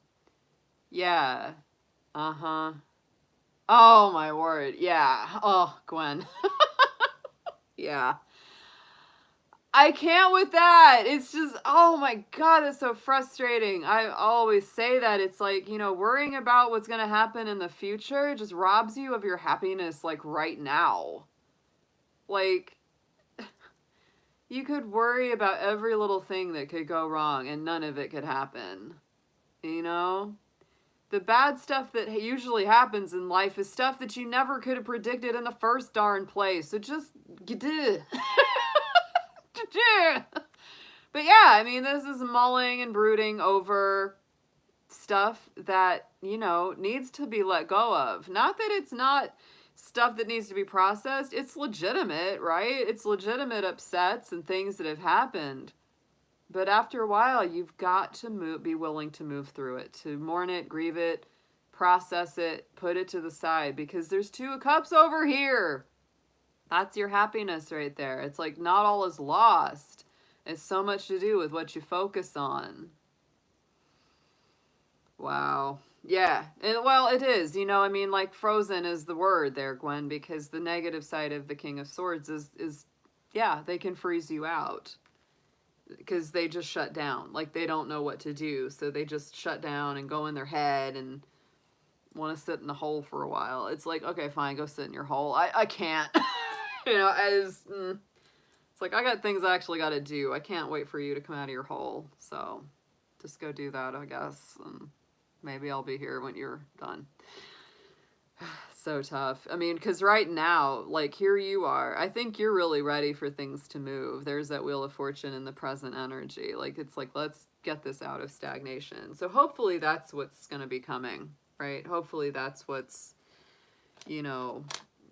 Yeah. Uh-huh. Oh, my word. Yeah. Oh, Gwen. Yeah. I can't with that. It's just, oh my God, it's so frustrating. I always say that. It's like, you know, worrying about what's going to happen in the future just robs you of your happiness, like, right now. Like, you could worry about every little thing that could go wrong and none of it could happen. You know? The bad stuff that usually happens in life is stuff that you never could have predicted in the first darn place. So just, but yeah, I mean, this is mulling and brooding over stuff that, you know, needs to be let go of. Not that it's not stuff that needs to be processed. It's legitimate, right? It's legitimate upsets and things that have happened. But after a while, you've got to be willing to move through it, to mourn it, grieve it, process it, put it to the side, because there's Two of Cups over here. That's your happiness right there. It's like not all is lost. It's so much to do with what you focus on. Wow. Yeah. And, well, it is. You know, I mean, like, frozen is the word there, Gwen, because the negative side of the King of Swords is yeah, they can freeze you out. Because they just shut down. Like, they don't know what to do. So they just shut down and go in their head and want to sit in the hole for a while. It's like, okay, fine, go sit in your hole. I can't. You know, it's like, I got things I actually got to do. I can't wait for you to come out of your hole. So just go do that, I guess. And maybe I'll be here when you're done. So tough. I mean, because right now, like, here you are. I think you're really ready for things to move. There's that Wheel of Fortune in the present energy. Like, it's like, let's get this out of stagnation. So hopefully that's what's going to be coming, right? Hopefully that's what's, you know,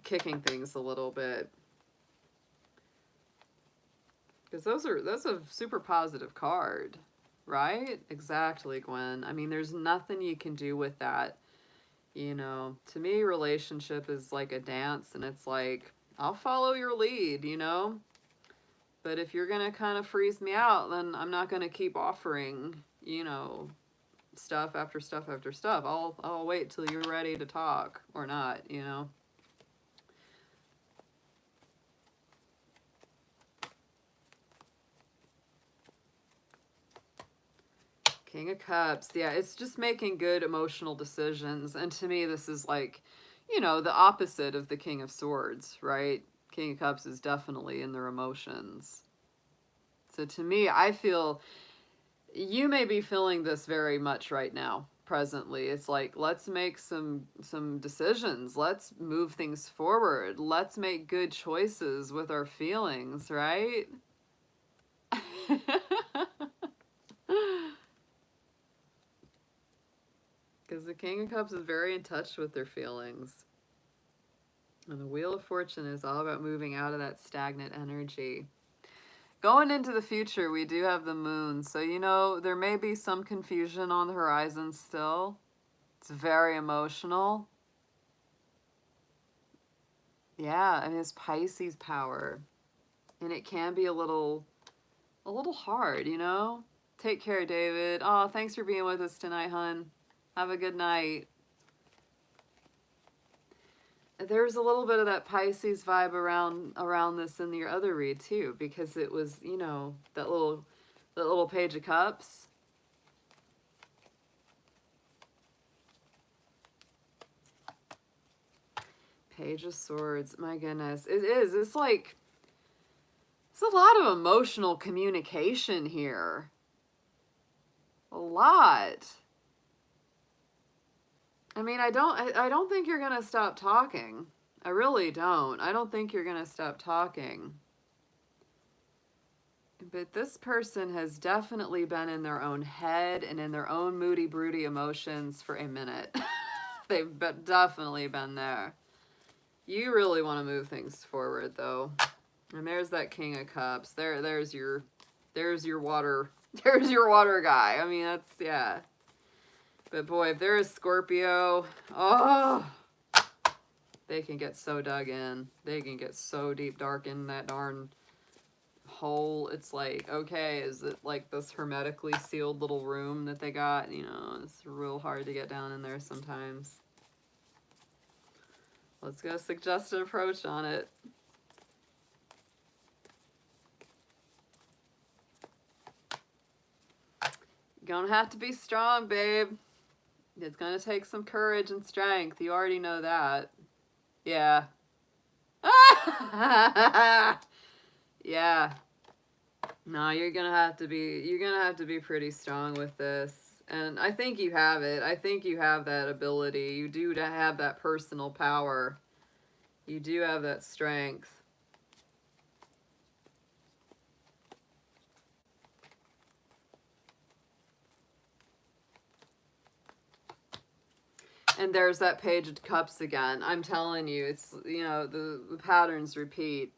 kicking things a little bit. Because that's a super positive card, right? Exactly, Gwen. I mean, there's nothing you can do with that. You know, to me, relationship is like a dance, and it's like, I'll follow your lead, you know? But if you're going to kind of freeze me out, then I'm not going to keep offering, you know, stuff after stuff after stuff. I'll wait till you're ready to talk or not, you know? King of Cups. Yeah, it's just making good emotional decisions. And to me, this is like, you know, the opposite of the King of Swords, right? King of Cups is definitely in their emotions. So to me, I feel you may be feeling this very much right now, presently. It's like, let's make some decisions. Let's move things forward. Let's make good choices with our feelings, right? Because the King of Cups is very in touch with their feelings. And the Wheel of Fortune is all about moving out of that stagnant energy. Going into the future, we do have the Moon. So, you know, there may be some confusion on the horizon still. It's very emotional. Yeah, I mean, it's Pisces power. And it can be a little hard, you know? Take care, David. Oh, thanks for being with us tonight, hun. Have a good night. There's a little bit of that Pisces vibe around this in your other read too, because it was, you know, that little Page of Cups. Page of Swords. My goodness. It is. It's like, it's a lot of emotional communication here. A lot. I mean, I don't think you're going to stop talking. I really don't. I don't think you're going to stop talking. But this person has definitely been in their own head and in their own moody, broody emotions for a minute. They've definitely been there. You really want to move things forward, though. And there's that King of Cups. There's your water. There's your water guy. I mean, that's, yeah. But boy, if there is Scorpio, oh, they can get so dug in. They can get so deep, dark in that darn hole. It's like, okay, is it like this hermetically sealed little room that they got? You know, it's real hard to get down in there sometimes. Let's go suggested approach on it. You're gonna have to be strong, babe. It's gonna take some courage and strength. You already know that. Yeah. Yeah. No, you're gonna have to be pretty strong with this. And I think you have it. I think you have that ability. You do have that personal power. You do have that strength. And there's that Page of Cups again. I'm telling you, it's, you know, the patterns repeat.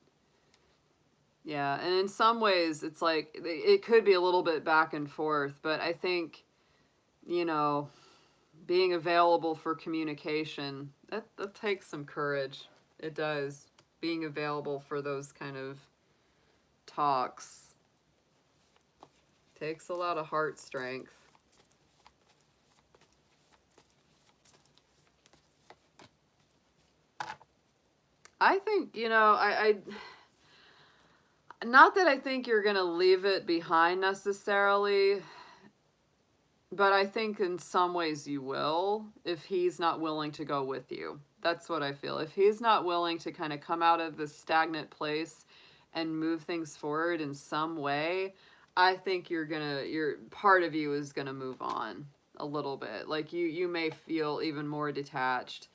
Yeah, and in some ways, it's like, it could be a little bit back and forth, but I think, you know, being available for communication, that takes some courage. It does. Being available for those kind of talks takes a lot of heart strength. I think, you know, not that I think you're going to leave it behind necessarily, but I think in some ways you will if he's not willing to go with you. That's what I feel. If he's not willing to kind of come out of this stagnant place and move things forward in some way, I think part of you is going to move on a little bit. Like you may feel even more detached.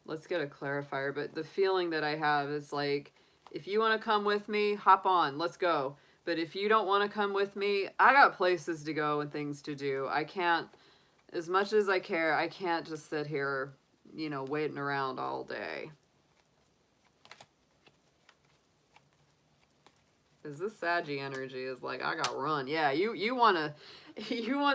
Let's get a clarifier, but the feeling that I have is like, if you want to come with me, hop on, let's go. But if you don't want to come with me, I got places to go and things to do. I can't, as much as I care, I can't just sit here, you know, waiting around all day. Because this Saggy energy is like, I got run. Yeah, you want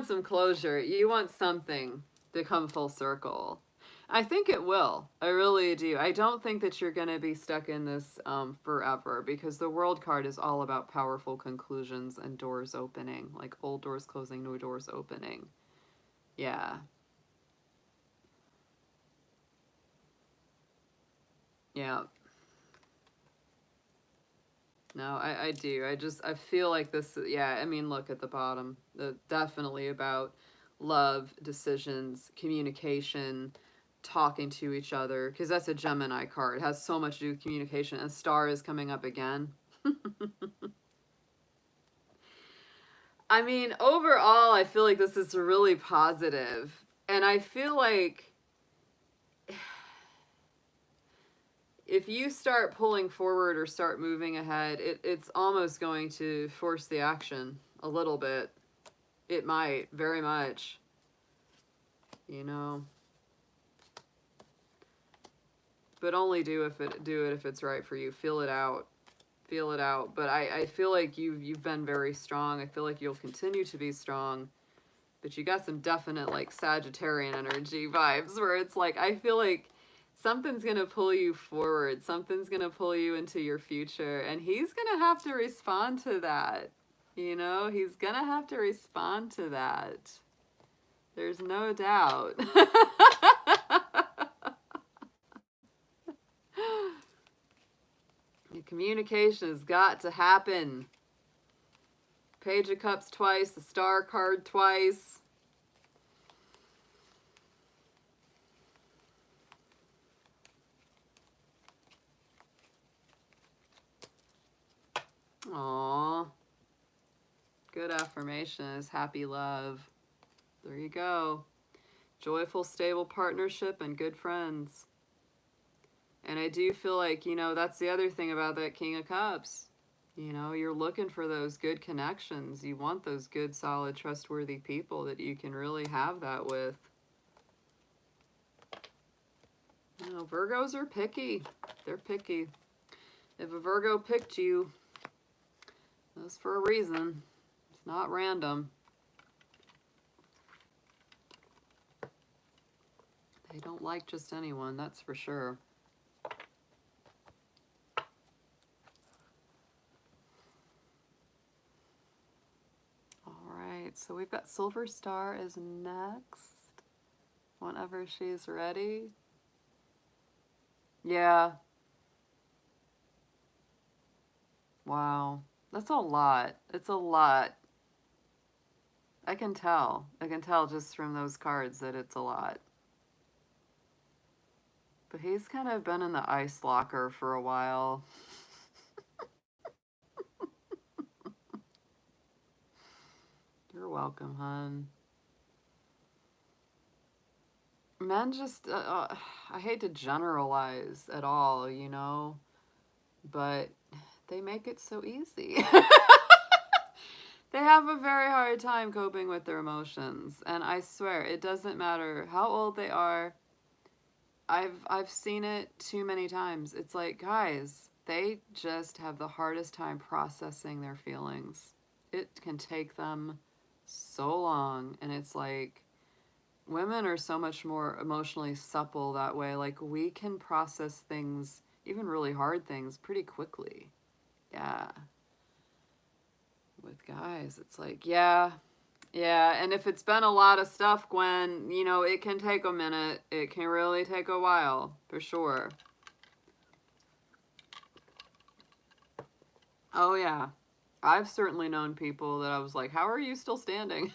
some closure. You want something to come full circle. I think it will. I really do. I don't think that you're going to be stuck in this forever, because the World card is all about powerful conclusions and doors opening, like old doors closing, new doors opening. Yeah. Yeah. No, I do. I feel like this, yeah, I mean, look at the bottom. Definitely about love, decisions, communication, talking to each other, because that's a Gemini card. It has so much to do with communication. And Star is coming up again. I mean, overall, I feel like this is really positive. And I feel like if you start pulling forward or start moving ahead, it's almost going to force the action a little bit. It might, very much. You know. But only do it if it's right for you. Feel it out. Feel it out. But I feel like you've been very strong. I feel like you'll continue to be strong. But you got some definite like Sagittarian energy vibes where it's like, I feel like something's going to pull you forward. Something's going to pull you into your future. And he's going to have to respond to that. You know, he's going to have to respond to that. There's no doubt. The communication has got to happen. Page of Cups twice, the Star card twice. Aww. Good affirmation is happy love. There you go. Joyful, stable partnership and good friends. And I do feel like, you know, that's the other thing about that King of Cups. You know, you're looking for those good connections. You want those good, solid, trustworthy people that you can really have that with. You know, Virgos are picky. They're picky. If a Virgo picked you, that's for a reason. It's not random. They don't like just anyone, that's for sure. Alright, so we've got Silver Star is next. Whenever she's ready. Yeah. Wow. That's a lot. It's a lot. I can tell. I can tell just from those cards that it's a lot. But he's kind of been in the ice locker for a while. You're welcome, hon. Men just, I hate to generalize at all, you know, but they make it so easy. They have a very hard time coping with their emotions, and I swear it doesn't matter how old they are. I've seen it too many times. It's like, guys, they just have the hardest time processing their feelings. It can take them so long, and it's like women are so much more emotionally supple that way. Like, we can process things, even really hard things, pretty quickly. Yeah. With guys, it's like, yeah, and if it's been a lot of stuff, Gwen, you know, it can take a minute. It can really take a while, for sure. Oh, yeah. I've certainly known people that I was like, how are you still standing?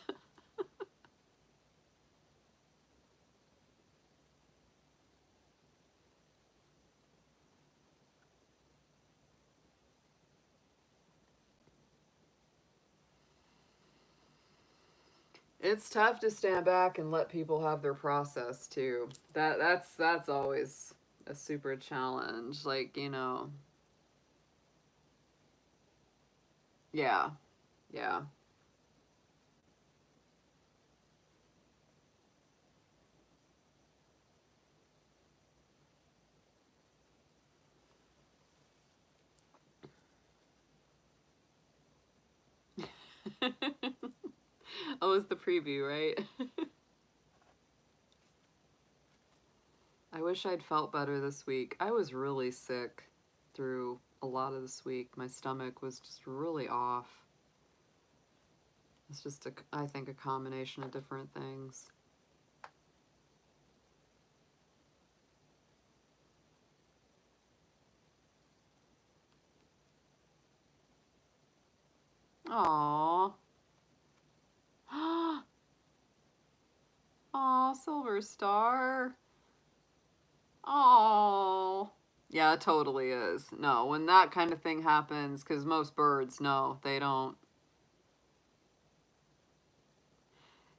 It's tough to stand back and let people have their process too. That's always a super challenge. Like, you know. Yeah. Yeah. Oh, it's the preview, right? I wish I'd felt better this week. I was really sick through a lot of this week. My stomach was just really off. It's just, I think, a combination of different things. Aww. Aw, Silver Star. Aww. Yeah, it totally is. No, when that kind of thing happens, because most birds, no, they don't.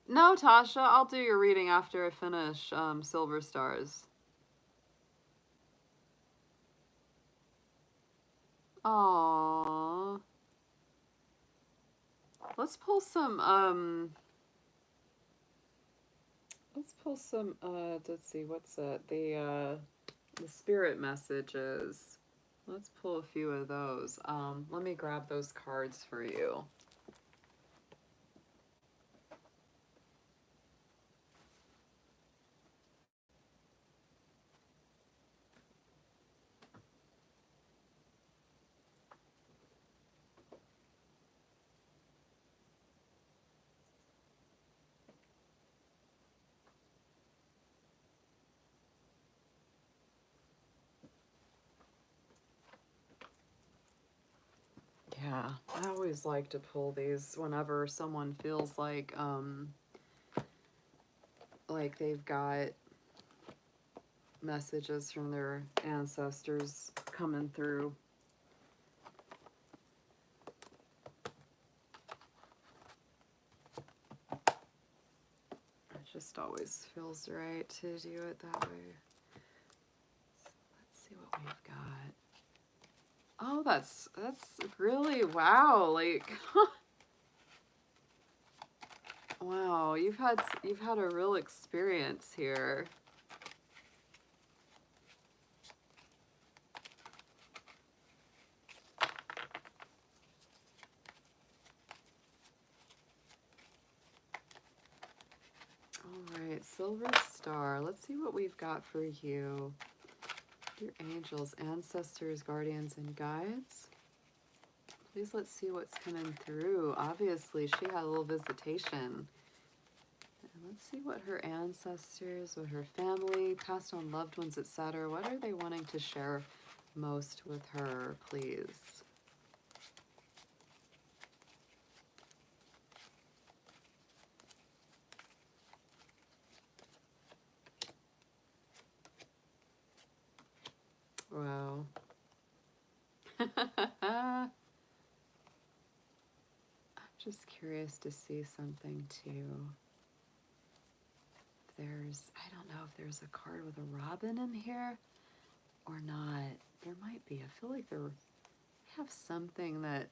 No, Tasha, I'll do your reading after I finish Silver Stars. Aww. Let's pull some, let's see, what's that? The spirit messages. Let's pull a few of those. Let me grab those cards for you. Yeah, I always like to pull these whenever someone feels like they've got messages from their ancestors coming through. always feels right to do it that way. Let's see what we've got. Oh, that's really, wow, like wow, you've had a real experience here. All right, Silver Star. Let's see what we've got for you. Your angels, ancestors, guardians, and guides. Please let's see what's coming through. Obviously, she had a little visitation. And let's see what her ancestors, what her family, passed on loved ones, etc. What are they wanting to share most with her, please? Wow. I'm just curious to see something too. I don't know if there's a card with a robin in here or not. There might be. I feel like I have something that,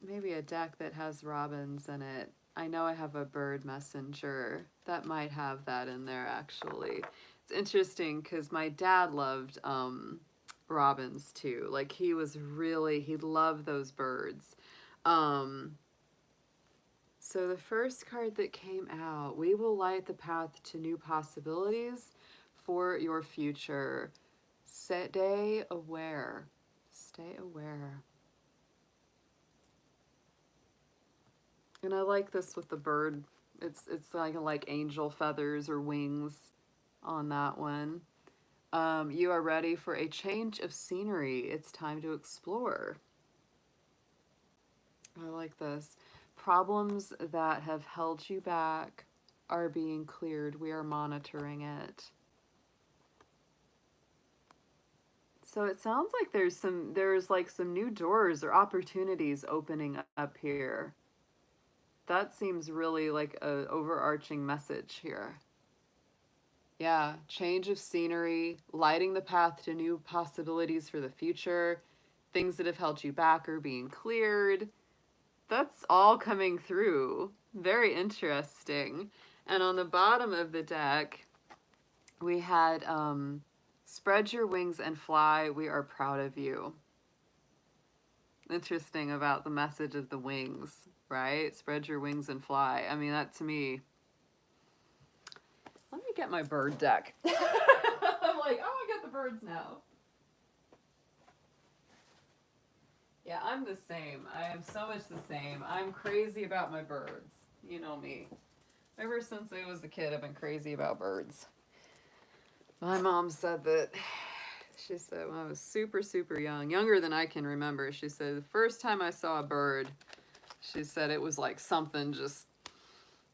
maybe a deck that has robins in it. I know I have a bird messenger that might have that in there actually. It's interesting because my dad loved robins too. Like he loved those birds. So the first card that came out, we will light the path to new possibilities for your future. Stay aware. Stay aware. And I like this with the bird. It's like angel feathers or wings on that one. You are ready for a change of scenery. It's time to explore. I like this. Problems that have held you back are being cleared. We are monitoring it. So it sounds like there's like some new doors or opportunities opening up here. That seems really like an overarching message here. Yeah, change of scenery, lighting the path to new possibilities for the future. Things that have held you back are being cleared. That's all coming through. Very interesting. And on the bottom of the deck, we had spread your wings and fly. We are proud of you. Interesting about the message of the wings, right? Spread your wings and fly. I mean, that to me. Let me get my bird deck. I'm like, oh, I got the birds now. Yeah, I'm the same. I am so much the same. I'm crazy about my birds. You know me. Ever since I was a kid, I've been crazy about birds. My mom said that, she said when I was super, super young, younger than I can remember, she said the first time I saw a bird, she said it was like something just,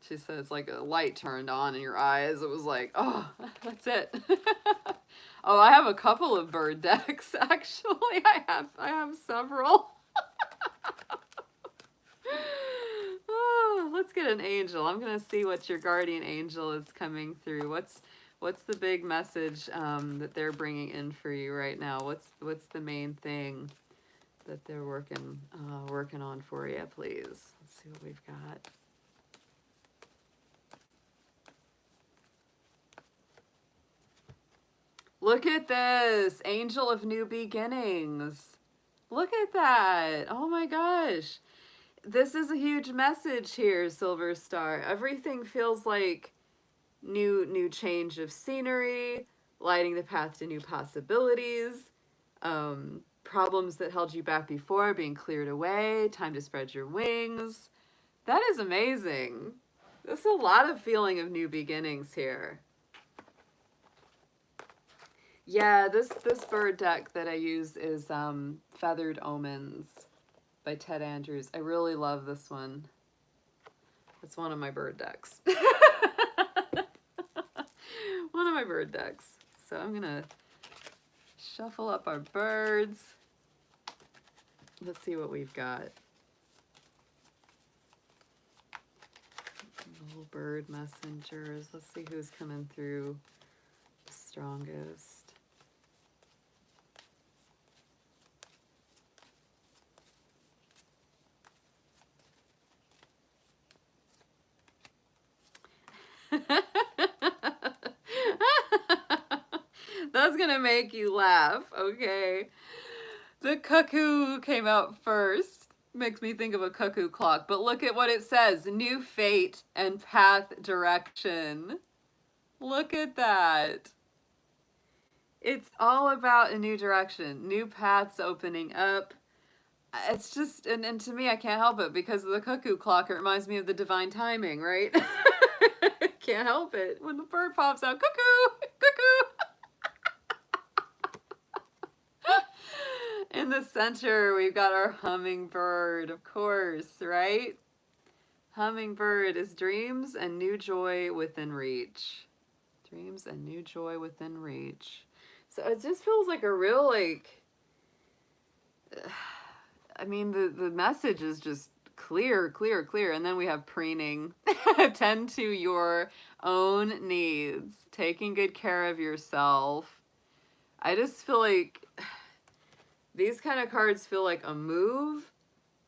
she said it's like a light turned on in your eyes. It was like, oh, that's it. Oh, I have a couple of bird decks, actually. I have several. Oh, let's get an angel. I'm gonna see what your guardian angel is coming through. What's the big message that they're bringing in for you right now? What's the main thing that they're working on for you, please? Let's see what we've got. Look at this, Angel of New Beginnings. Look at that. Oh my gosh. This is a huge message here, Silver Star. Everything feels like new change of scenery, lighting the path to new possibilities, problems that held you back before being cleared away, time to spread your wings. That is amazing. There's a lot of feeling of new beginnings here. Yeah, this bird deck that I use is Feathered Omens by Ted Andrews. I really love this one. It's one of my bird decks. One of my bird decks. So I'm gonna shuffle up our birds. Let's see what we've got. Little bird messengers. Let's see who's coming through the strongest. That's gonna make you laugh, okay? The cuckoo came out first. Makes me think of a cuckoo clock, but look at what it says. New fate and path direction. Look at that. It's all about a new direction, new paths opening up. It's just, and to me, I can't help it because of the cuckoo clock. It reminds me of the divine timing, right? Can't help it. When the bird pops out, cuckoo, cuckoo. In the center, we've got our hummingbird, of course, right? Hummingbird is dreams and new joy within reach. Dreams and new joy within reach. So it just feels like a real, like, I mean, the message is just clear, clear, clear. And then we have preening. Tend to your own needs. Taking good care of yourself. I just feel like these kind of cards feel like a move,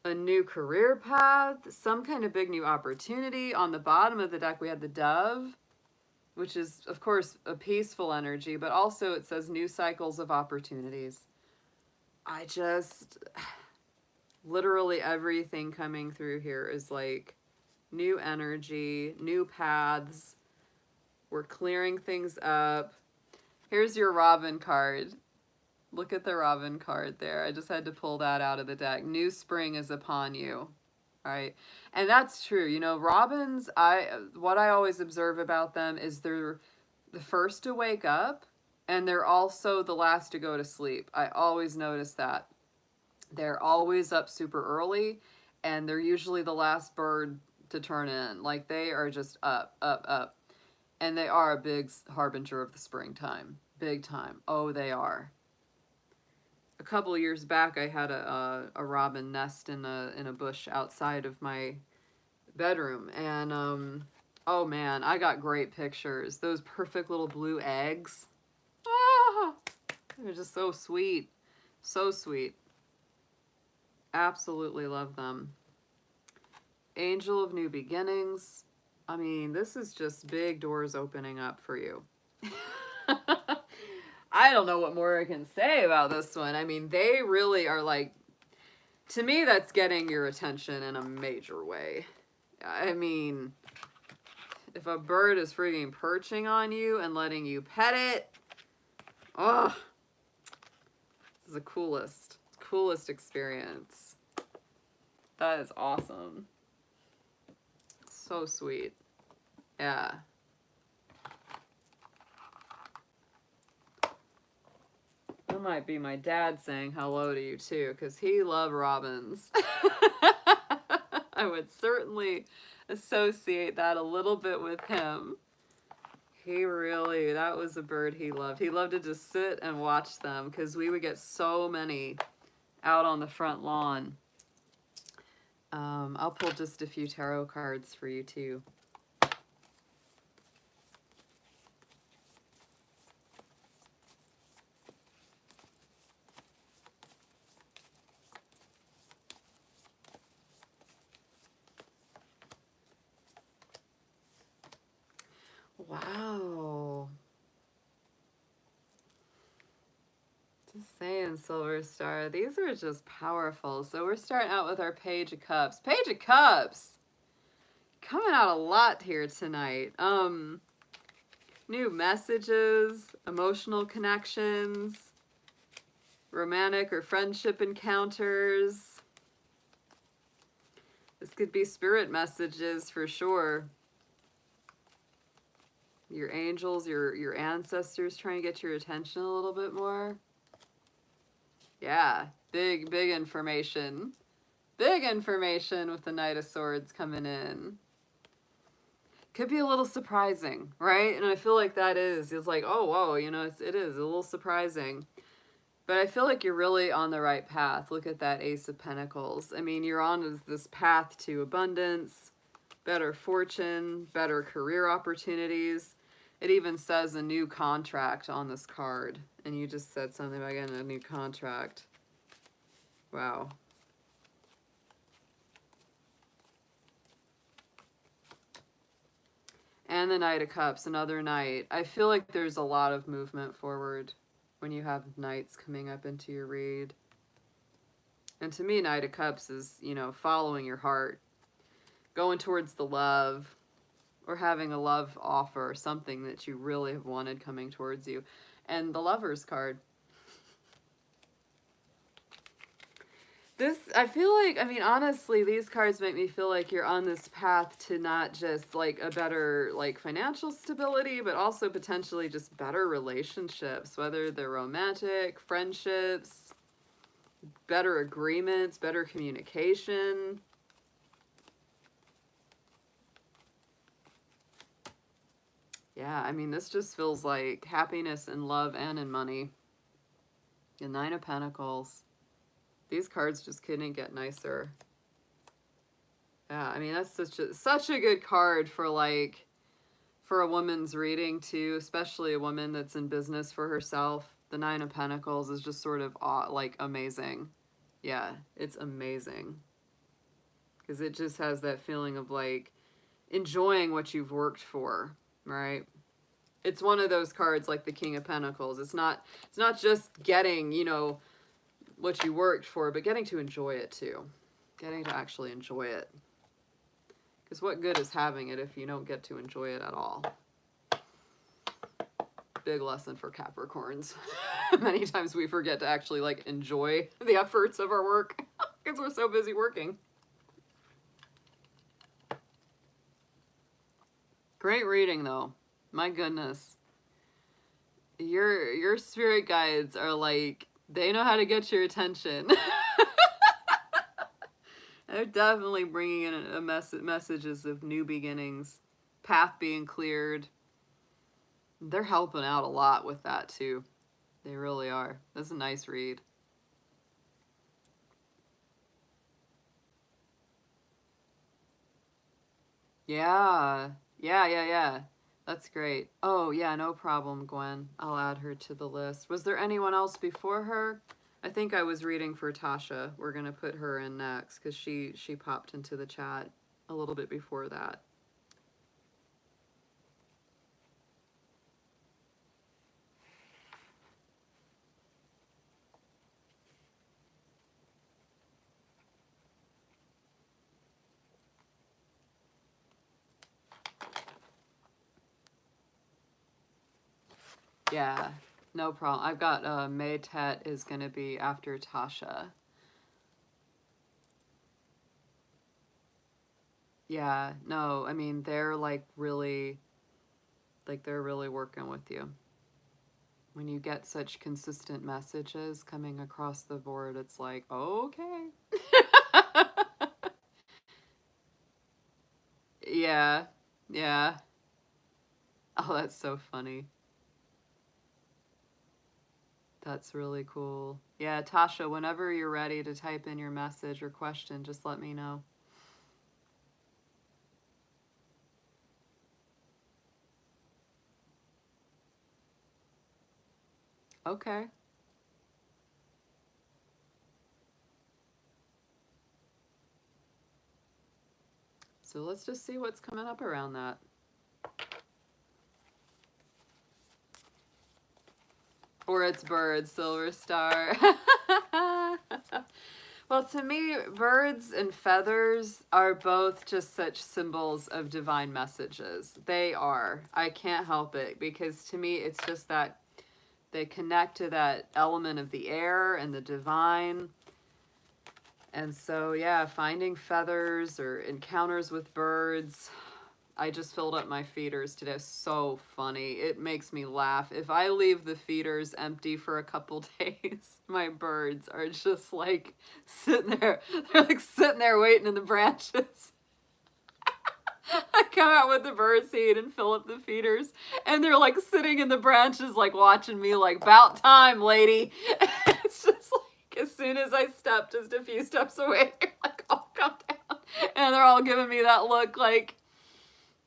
a new career path, some kind of big new opportunity. On the bottom of the deck, we had the dove, which is, of course, a peaceful energy, but also it says new cycles of opportunities. I just, literally everything coming through here is like new energy, new paths. We're clearing things up. Here's your Robin card. Look at the Robin card there. I just had to pull that out of the deck. New spring is upon you. All right. And that's true. You know, robins, what I always observe about them is they're the first to wake up and they're also the last to go to sleep. I always notice that. They're always up super early and they're usually the last bird to turn in. Like they are just up, up, up. And they are a big harbinger of the springtime. Big time. Oh, they are. A couple of years back, I had a robin nest in a bush outside of my bedroom, and oh man, I got great pictures. Those perfect little blue eggs. Ah, they're just so sweet, so sweet. Absolutely love them. Angel of New Beginnings. I mean, this is just big doors opening up for you. I don't know what more I can say about this one. I mean, they really are like, to me, that's getting your attention in a major way. I mean, if a bird is freaking perching on you and letting you pet it, oh, this is the coolest experience. That is awesome. So sweet. Yeah. That might be my dad saying hello to you too, because he loved robins. I would certainly associate that a little bit with him. He really, that was a bird he loved. He loved to just sit and watch them because we would get so many out on the front lawn. I'll pull just a few tarot cards for you too. Wow. Just saying, Silver Star. These are just powerful. So we're starting out with our Page of Cups. Page of Cups! Coming out a lot here tonight. New messages, emotional connections, romantic or friendship encounters. This could be spirit messages for sure. Your angels, your ancestors trying to get your attention a little bit more. Yeah, big information. Big information with the Knight of Swords coming in. Could be a little surprising, right? And I feel like that is. It's like, oh, whoa, you know, it is a little surprising. But I feel like you're really on the right path. Look at that Ace of Pentacles. I mean, you're on this path to abundance, better fortune, better career opportunities. It even says a new contract on this card. And you just said something about getting a new contract. Wow. And the Knight of Cups, another knight. I feel like there's a lot of movement forward when you have knights coming up into your read. And to me, Knight of Cups is, you know, following your heart, going towards the love, or having a love offer, something that you really have wanted coming towards you. And the Lover's card. This, I feel like, I mean, honestly, these cards make me feel like you're on this path to not just, like, a better, like, financial stability, but also potentially just better relationships, whether they're romantic, friendships, better agreements, better communication. Yeah, I mean, this just feels like happiness in love and in money. The Nine of Pentacles. These cards just couldn't get nicer. Yeah, I mean, that's such a good card for, like, for a woman's reading too, especially a woman that's in business for herself. The Nine of Pentacles is just sort of, like, amazing. Yeah, it's amazing. Because it just has that feeling of, like, enjoying what you've worked for, right? It's one of those cards like the King of Pentacles. It's not just getting, you know, what you worked for, but getting to enjoy it too. Getting to actually enjoy it. Because what good is having it if you don't get to enjoy it at all? Big lesson for Capricorns. Many times we forget to actually, like, enjoy the efforts of our work because we're so busy working. Great reading though. My goodness. Your spirit guides are like, they know how to get your attention. They're definitely bringing in messages of new beginnings, path being cleared. They're helping out a lot with that too. They really are. That's a nice read. Yeah. Yeah. That's great. Oh, yeah, no problem, Gwen. I'll add her to the list. Was there anyone else before her? I think I was reading for Tasha. We're going to put her in next because she popped into the chat a little bit before that. Yeah, no problem. I've got May Tet is going to be after Tasha. Yeah, no, I mean, they're like really, like they're really working with you. When you get such consistent messages coming across the board, it's like, okay. Yeah, yeah. Oh, that's so funny. That's really cool. Yeah, Tasha, whenever you're ready to type in your message or question, just let me know. Okay. So let's just see what's coming up around that. Or it's birds, Silver Star. Well, to me, birds and feathers are both just such symbols of divine messages. They are. I can't help it because to me, it's just that they connect to that element of the air and the divine. And so, yeah, finding feathers or encounters with birds. I just filled up my feeders today. So funny. It makes me laugh. If I leave the feeders empty for a couple days, my birds are just like sitting there. They're like sitting there waiting in the branches. I come out with the bird seed and fill up the feeders, and they're like sitting in the branches like watching me like, about time, lady. It's just like as soon as I step just a few steps away, they're like, oh, calm down. And they're all giving me that look, like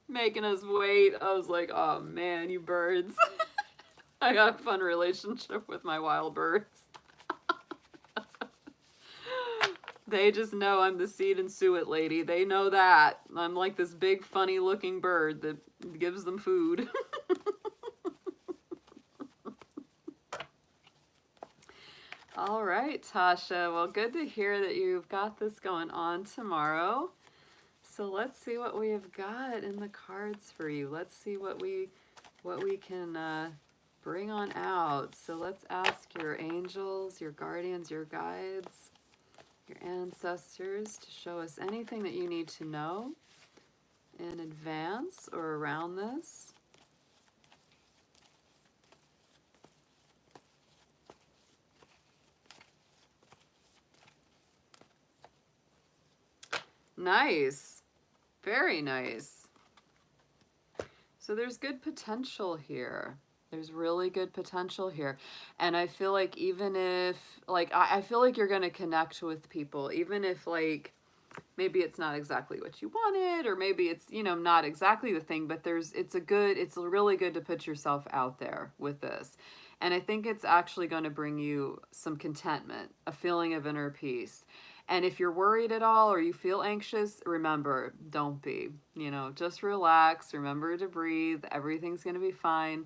making us wait. I was like, oh man, you birds. I got a fun relationship with my wild birds. They just know I'm the seed and suet lady. They know that. I'm like this big, funny looking bird that gives them food. All right, Tasha. Well, good to hear that you've got this going on tomorrow. So let's see what we have got in the cards for you. Let's see what we can bring on out. So let's ask your angels, your guardians, your guides, your ancestors to show us anything that you need to know in advance or around this. Nice. Very nice. So there's good potential here. There's really good potential here. And I feel like even if, like, I feel like you're going to connect with people, even if, like, maybe it's not exactly what you wanted, or maybe it's, you know, not exactly the thing, but it's really good to put yourself out there with this. And I think it's actually going to bring you some contentment, a feeling of inner peace. And if you're worried at all or you feel anxious, remember, don't be, you know, just relax, remember to breathe, everything's going to be fine.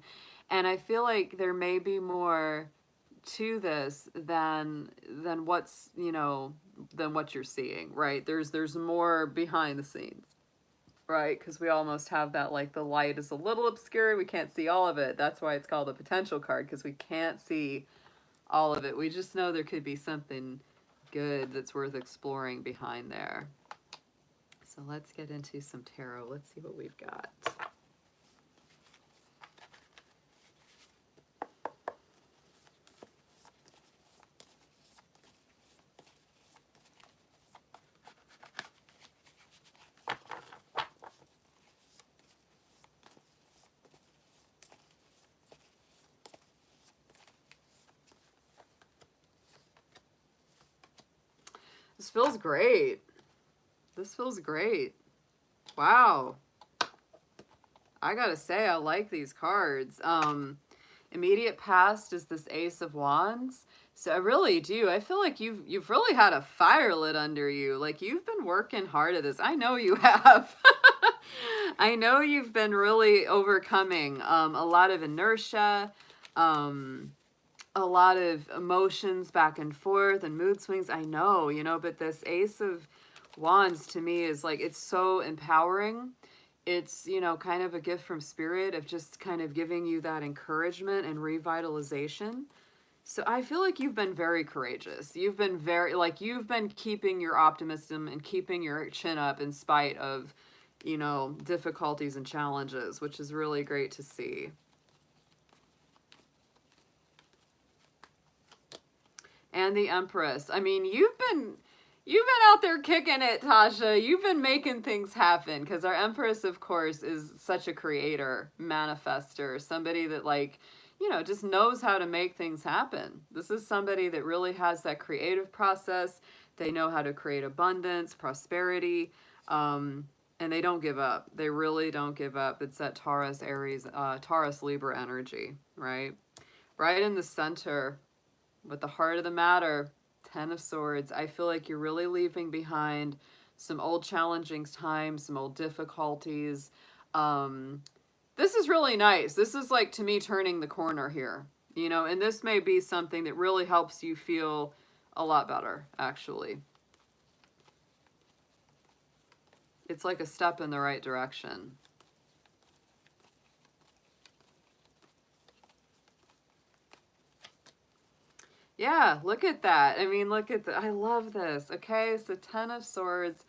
And I feel like there may be more to this than what's, you know, than what you're seeing, right? There's more behind the scenes, right? Because we almost have that, like, the light is a little obscure, we can't see all of it. That's why it's called a potential card, because we can't see all of it. We just know there could be something good that's worth exploring behind there. So let's get into some tarot. Let's see what we've got. This feels great. This feels great. Wow. I gotta say, I like these cards. Immediate past is this Ace of Wands. So I really do. I feel like you've really had a fire lit under you. Like, you've been working hard at this. I know you have. I know you've been really overcoming a lot of inertia, a lot of emotions back and forth and mood swings. I know, you know, but this Ace of Wands to me is like, it's so empowering. It's, you know, kind of a gift from spirit of just kind of giving you that encouragement and revitalization. So I feel like you've been very courageous. You've been you've been keeping your optimism and keeping your chin up in spite of, you know, difficulties and challenges, which is really great to see. And the Empress. I mean, you've been out there kicking it, Tasha. You've been making things happen, because our Empress, of course, is such a creator, manifester, somebody that, like, you know, just knows how to make things happen. This is somebody that really has that creative process. They know how to create abundance, prosperity, and they don't give up. They really don't give up. It's that Taurus, Aries, Taurus, Libra energy, right? Right in the center, with the heart of the matter, Ten of Swords. I feel like you're really leaving behind some old challenging times, some old difficulties. This is really nice. This is, like, to me, turning the corner here, you know, and this may be something that really helps you feel a lot better, actually. It's like a step in the right direction. Yeah, look at that. I mean, look at I love this. Okay, so Ten of Swords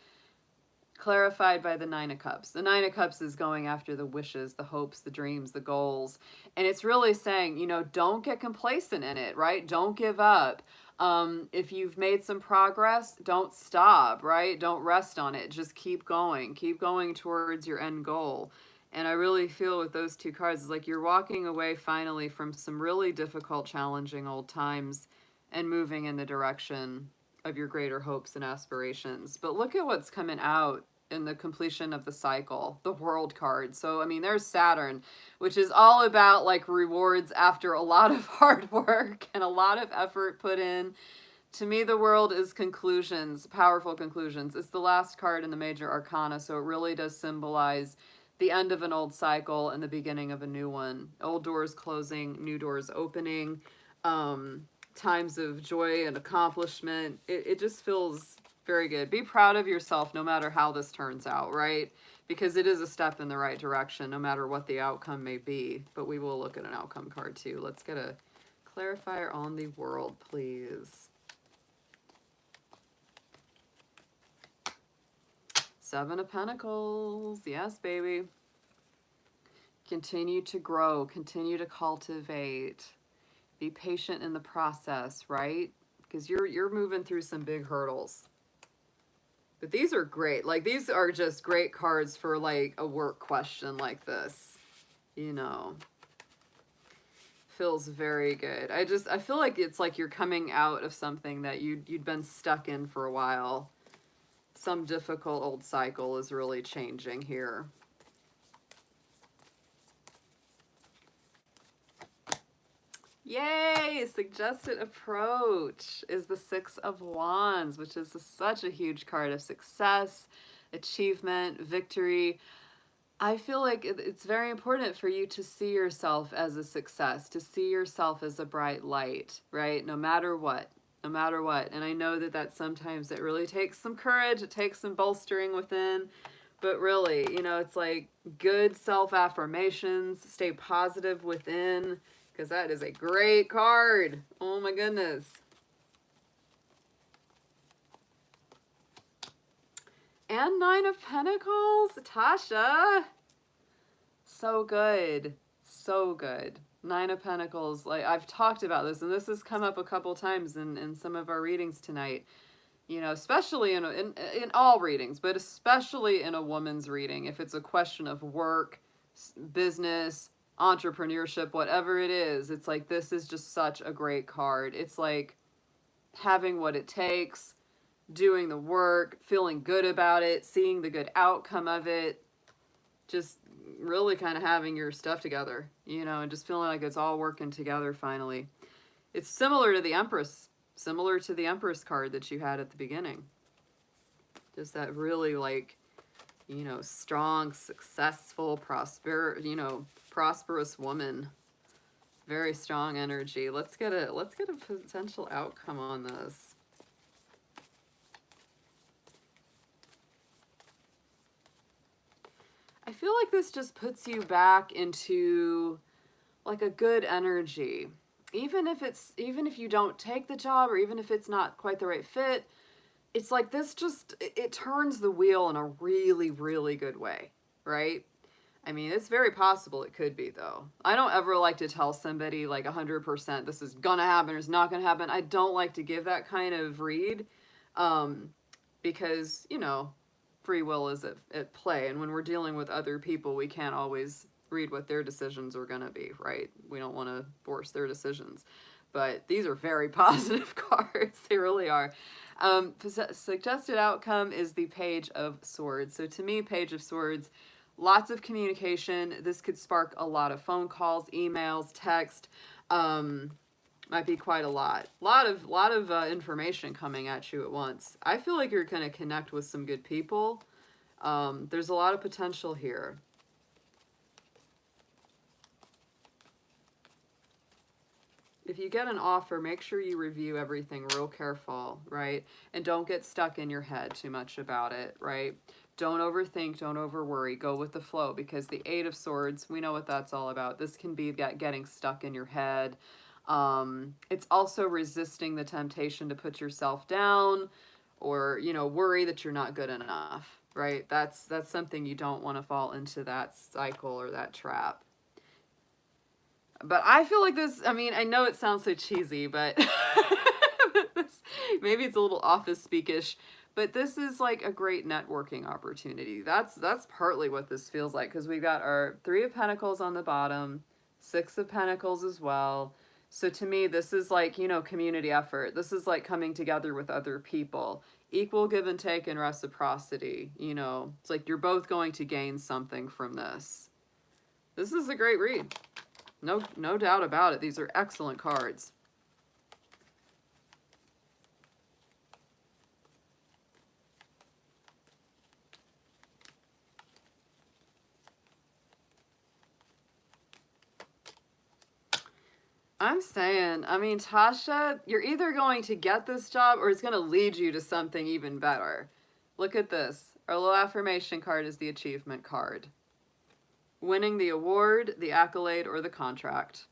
clarified by the Nine of Cups. The Nine of Cups is going after the wishes, the hopes, the dreams, the goals. And it's really saying, you know, don't get complacent in it, right? Don't give up. If you've made some progress, don't stop, right? Don't rest on it. Just keep going towards your end goal. And I really feel with those two cards, it's like you're walking away finally from some really difficult, challenging old times and moving in the direction of your greater hopes and aspirations. But look at what's coming out in the completion of the cycle, the World card. So, I mean, there's Saturn, which is all about like rewards after a lot of hard work and a lot of effort put in. To me, the World is conclusions, powerful conclusions. It's the last card in the major arcana, so it really does symbolize the end of an old cycle and the beginning of a new one. Old doors closing, new doors opening, times of joy and accomplishment. It just feels very good. Be proud of yourself no matter how this turns out, right? Because it is a step in the right direction no matter what the outcome may be. But we will look at an outcome card too. Let's get a clarifier on the World, please. Seven of Pentacles. Yes, baby. Continue to grow. Continue to cultivate. Be patient in the process, right? Because you're moving through some big hurdles. But these are great. Like, these are just great cards for, like, a work question like this. You know. Feels very good. I feel like it's like you're coming out of something that you'd been stuck in for a while. Some difficult old cycle is really changing here. Yay! Suggested approach is the Six of Wands, which is such a huge card of success, achievement, victory. I feel like it's very important for you to see yourself as a success, to see yourself as a bright light, right? No matter what, no matter what. And I know that sometimes it really takes some courage, it takes some bolstering within, but really, you know, it's like good self-affirmations, stay positive within, because that is a great card. Oh my goodness. And Nine of Pentacles, Tasha. So good. So good. Nine of Pentacles, like I've talked about this, and this has come up a couple times in some of our readings tonight. You know, especially in all readings, but especially in a woman's reading, if it's a question of work, business, entrepreneurship, whatever it is, it's like this is just such a great card. It's like having what it takes, doing the work, feeling good about it, seeing the good outcome of it, just really kind of having your stuff together, you know, and just feeling like it's all working together finally. It's similar to the Empress card that you had at the beginning. Just that really, like, you know, strong, successful, prosperous woman. Very strong energy. Let's get a potential outcome on this. I feel like this just puts you back into like a good energy. Even if you don't take the job, or even if it's not quite the right fit, it's like this just, it turns the wheel in a really, really good way, right? I mean, it's very possible it could be, though. I don't ever like to tell somebody like 100% this is gonna happen or it's not gonna happen. I don't like to give that kind of read, because, you know, free will is at play, and when we're dealing with other people, we can't always read what their decisions are going to be, right? We don't want to force their decisions, but these are very positive cards. They really are. Suggested outcome is the Page of Swords. So to me, Page of Swords, lots of communication. This could spark a lot of phone calls, emails, text. Might be quite a lot. Lot of information coming at you at once. I feel like you're going to connect with some good people. There's a lot of potential here. If you get an offer, make sure you review everything real careful, right? And don't get stuck in your head too much about it, right? Don't overthink, don't overworry, go with the flow, because the Eight of Swords, we know what that's all about. This can be getting stuck in your head. It's also resisting the temptation to put yourself down, or, you know, worry that you're not good enough, right? That's something you don't want to fall into, that cycle or that trap. But I feel like this, I mean, I know it sounds so cheesy, but maybe it's a little office speakish, but this is like a great networking opportunity. That's partly what this feels like, because we've got our Three of Pentacles on the bottom, Six of Pentacles as well. So to me, this is like, you know, community effort. This is like coming together with other people. Equal give and take and reciprocity, you know. It's like you're both going to gain something from this. This is a great read. No doubt about it. These are excellent cards. I'm saying, I mean, Tasha, you're either going to get this job or it's going to lead you to something even better. Look at this. Our little affirmation card is the achievement card. Winning the award, the accolade, or the contract.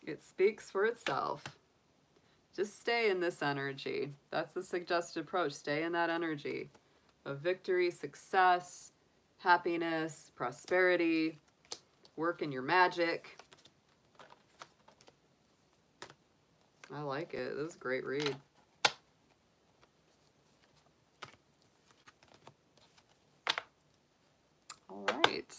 It speaks for itself. Just stay in this energy. That's the suggested approach. Stay in that energy of victory, success, happiness, prosperity, work in your magic. I like it. This is a great read. All right.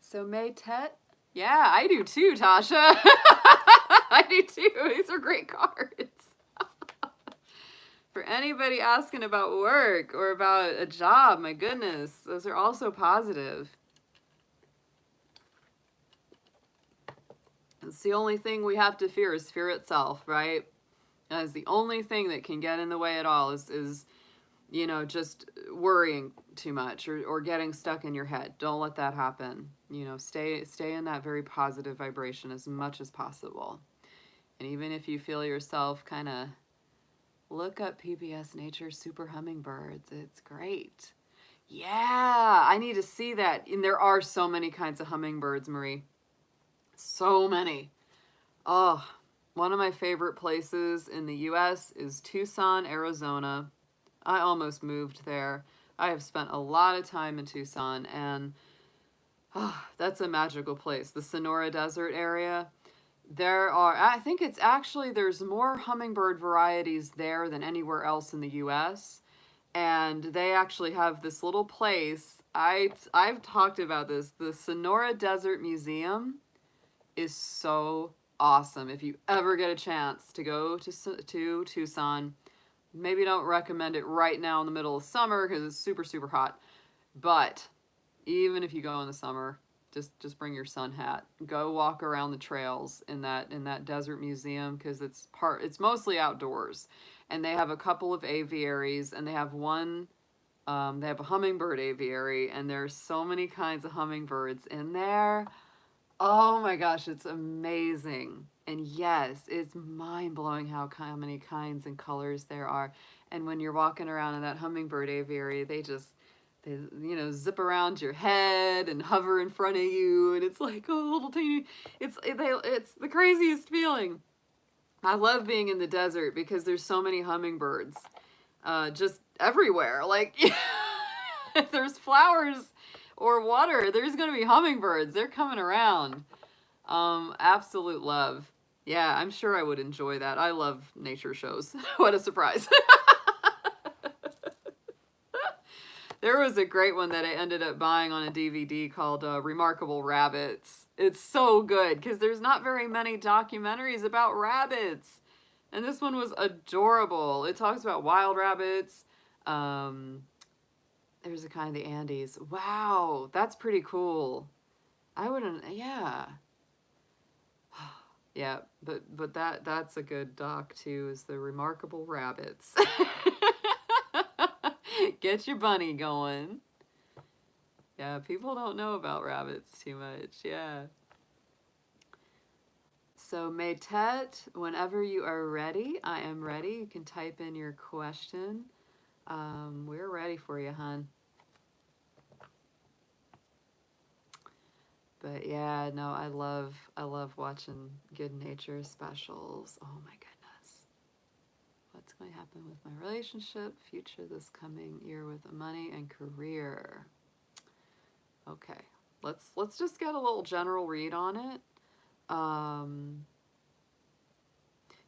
So May Tet. Yeah, I do too, Tasha. I do too. These are great cards. For anybody asking about work or about a job, my goodness, those are also positive. It's the only thing we have to fear is fear itself, right? That is the only thing that can get in the way at all is you know, just worrying too much or getting stuck in your head. Don't let that happen. You know, stay in that very positive vibration as much as possible. And even if you feel yourself kind of look up PBS Nature Super Hummingbirds. It's great. Yeah, I need to see that. And there are so many kinds of hummingbirds, Marie. So many. Oh, one of my favorite places in the US is Tucson, Arizona. I almost moved there. I have spent a lot of time in Tucson, and that's a magical place. The Sonora Desert area. I think it's actually, there's more hummingbird varieties there than anywhere else in the US. And they actually have this little place. I've talked about this. The Sonora Desert Museum is so awesome. If you ever get a chance to go to Tucson, maybe don't recommend it right now in the middle of summer because it's super, super hot. But even if you go in the summer, just bring your sun hat. Go walk around the trails in that desert museum because it's mostly outdoors, and they have a couple of aviaries, and they have they have a hummingbird aviary, and there's so many kinds of hummingbirds in there. Oh my gosh, it's amazing. And yes, it's mind-blowing how many kinds and colors there are. And when you're walking around in that hummingbird aviary, they you know, zip around your head and hover in front of you, and it's like a little teeny, it's the craziest feeling. I love being in the desert because there's so many hummingbirds just everywhere. Like if there's flowers or water, there's gonna be hummingbirds. They're coming around. Absolute love. Yeah, I'm sure I would enjoy that. I love nature shows. What a surprise. There was a great one that I ended up buying on a DVD called Remarkable Rabbits. It's so good because there's not very many documentaries about rabbits. And this one was adorable. It talks about wild rabbits. There's a kind of the Andes. Wow, that's pretty cool. I wouldn't, yeah. Yeah, but that's a good doc too, is the Remarkable Rabbits. Get your bunny going. Yeah, people don't know about rabbits too much. Yeah. So May Tet, whenever you are ready, I am ready. You can type in your question. We're ready for you, hon. But yeah, no, I love watching Good Nature specials. Oh my goodness. What's going to happen with my relationship, future this coming year with money and career? Okay, let's just get a little general read on it.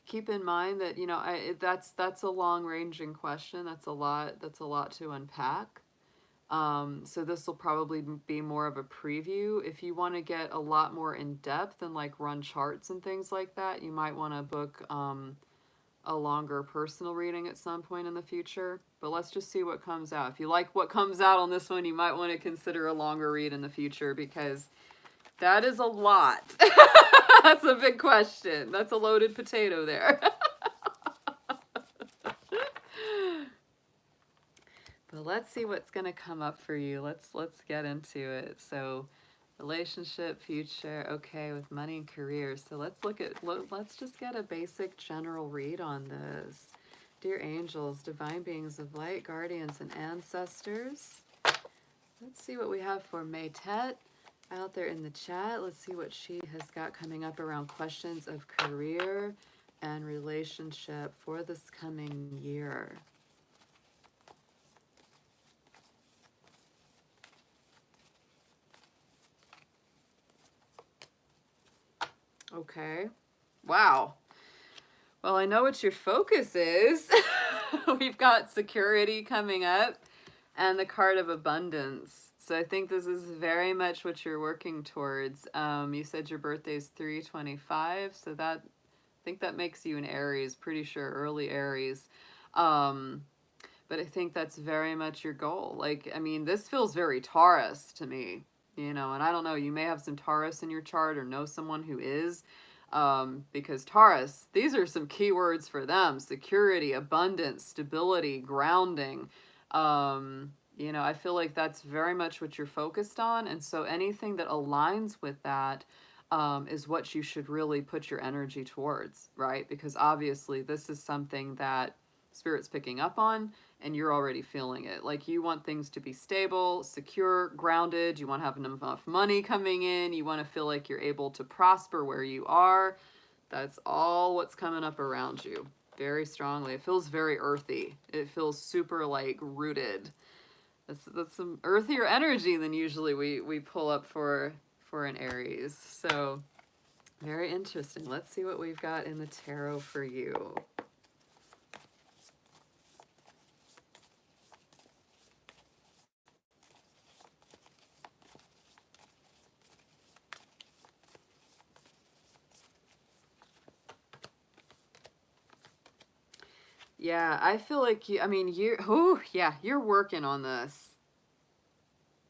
Keep in mind that, you know, that's a long-ranging question. That's a lot to unpack. So this will probably be more of a preview. If you want to get a lot more in depth and like run charts and things like that, you might want to book a longer personal reading at some point in the future. But let's just see what comes out. If you like what comes out on this one, you might want to consider a longer read in the future, because that is a lot. That's a big question. That's a loaded potato there. But let's see what's going to come up for you. Let's get into it. So, relationship, future, okay, with money and career. So let's just get a basic general read on this. Dear angels, divine beings of light, guardians, and ancestors. Let's see what we have for Maytet out there in the chat. Let's see what she has got coming up around questions of career and relationship for this coming year. Okay. Wow. Well, I know what your focus is. We've got security coming up and the card of abundance. So I think this is very much what you're working towards. You said your birthday is 3/25, so that, I think that makes you an Aries, pretty sure early Aries. But I think that's very much your goal. Like, I mean, this feels very Taurus to me, you know, and I don't know, you may have some Taurus in your chart or know someone who is, because Taurus, these are some keywords for them: security, abundance, stability, grounding. You know, I feel like that's very much what you're focused on. And so anything that aligns with that is what you should really put your energy towards, right? Because obviously this is something that Spirit's picking up on, and you're already feeling it. Like, you want things to be stable, secure, grounded. You want to have enough money coming in. You want to feel like you're able to prosper where you are. That's all what's coming up around you very strongly. It feels very earthy. It feels super like rooted. That's some earthier energy than usually we pull up for an Aries. So very interesting. Let's see what we've got in the tarot for you. Yeah, I feel like you, I mean, you're working on this.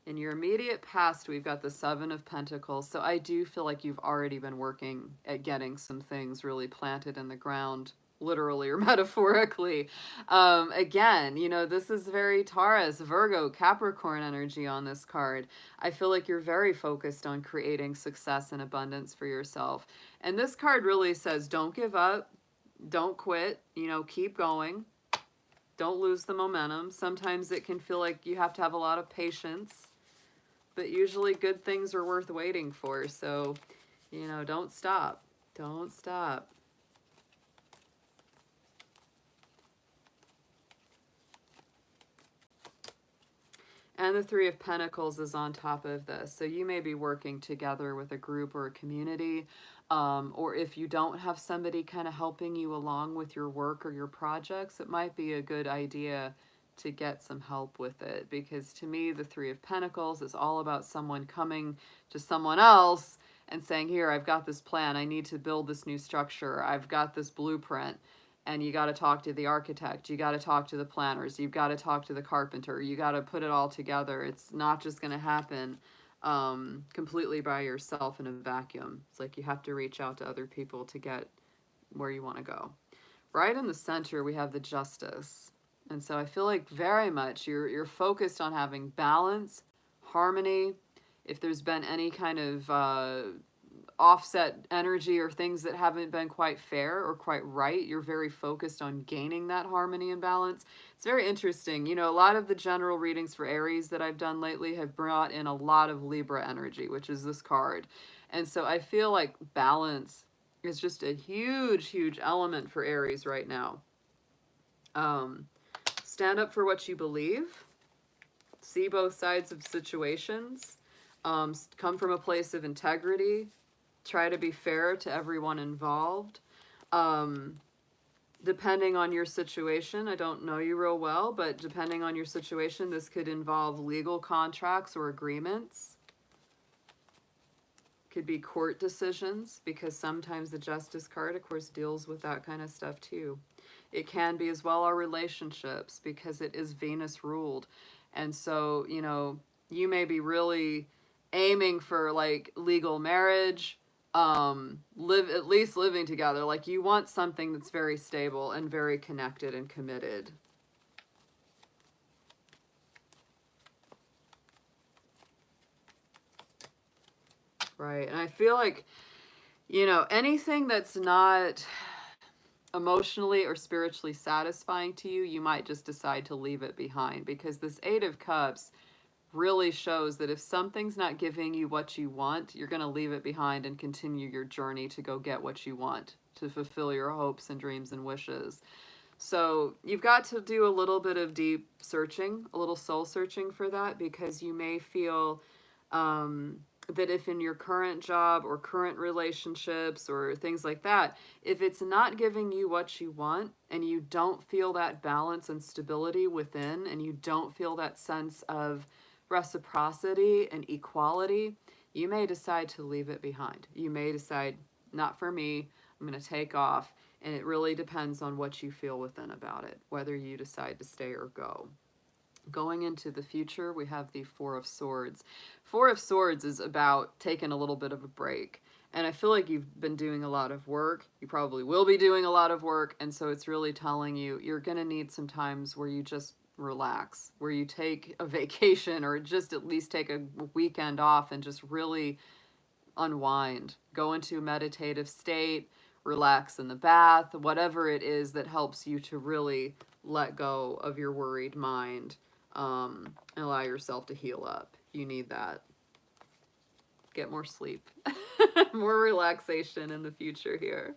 In your immediate past, we've got the Seven of Pentacles. So I do feel like you've already been working at getting some things really planted in the ground, literally or metaphorically. Again, you know, this is very Taurus, Virgo, Capricorn energy on this card. I feel like you're very focused on creating success and abundance for yourself. And this card really says, don't give up, don't quit, you know, keep going. Don't lose the momentum. Sometimes it can feel like you have to have a lot of patience, but usually good things are worth waiting for. So, you know, don't stop. Don't stop. And the Three of Pentacles is on top of this. So you may be working together with a group or a community, or if you don't have somebody kind of helping you along with your work or your projects, it might be a good idea to get some help with it. Because to me, the Three of Pentacles is all about someone coming to someone else and saying, here, I've got this plan. I need to build this new structure. I've got this blueprint. And you got to talk to the architect, you got to talk to the planners, you've got to talk to the carpenter, you got to put it all together. It's not just going to happen completely by yourself in a vacuum. It's like you have to reach out to other people to get where you want to go. Right in the center, we have the Justice. And so I feel like very much you're focused on having balance, harmony. If there's been any kind of offset energy or things that haven't been quite fair or quite right, you're very focused on gaining that harmony and balance. It's very interesting. You know, a lot of the general readings for Aries that I've done lately have brought in a lot of Libra energy, which is this card. And so I feel like balance is just a huge, huge element for Aries right now. Stand up for what you believe. See both sides of situations. Come from a place of integrity. Try to be fair to everyone involved. depending on your situation, I don't know you real well, but depending on your situation, this could involve legal contracts or agreements. Could be court decisions, because sometimes the Justice card, of course, deals with that kind of stuff too. It can be as well our relationships, because it is Venus ruled. And so, you know, you may be really aiming for like legal marriage, at least living together. Like you want something that's very stable and very connected and committed. Right. And I feel like, you know, anything that's not emotionally or spiritually satisfying to you, you might just decide to leave it behind, because this Eight of Cups really shows that if something's not giving you what you want, you're going to leave it behind and continue your journey to go get what you want, to fulfill your hopes and dreams and wishes. So you've got to do a little bit of deep searching, a little soul searching for that, because you may feel that if in your current job or current relationships or things like that, if it's not giving you what you want and you don't feel that balance and stability within, and you don't feel that sense of reciprocity and equality, you may decide to leave it behind. You may decide, not for me, I'm going to take off. And it really depends on what you feel within about it, whether you decide to stay or go. Going into the future, we have the Four of Swords. Four of Swords is about taking a little bit of a break. And I feel like you've been doing a lot of work. You probably will be doing a lot of work. And so it's really telling you you're going to need some times where you just relax, where you take a vacation, or just at least take a weekend off and just really unwind. Go into a meditative state, relax in the bath, whatever it is that helps you to really let go of your worried mind, and allow yourself to heal up. You need that. Get more sleep, more relaxation in the future here.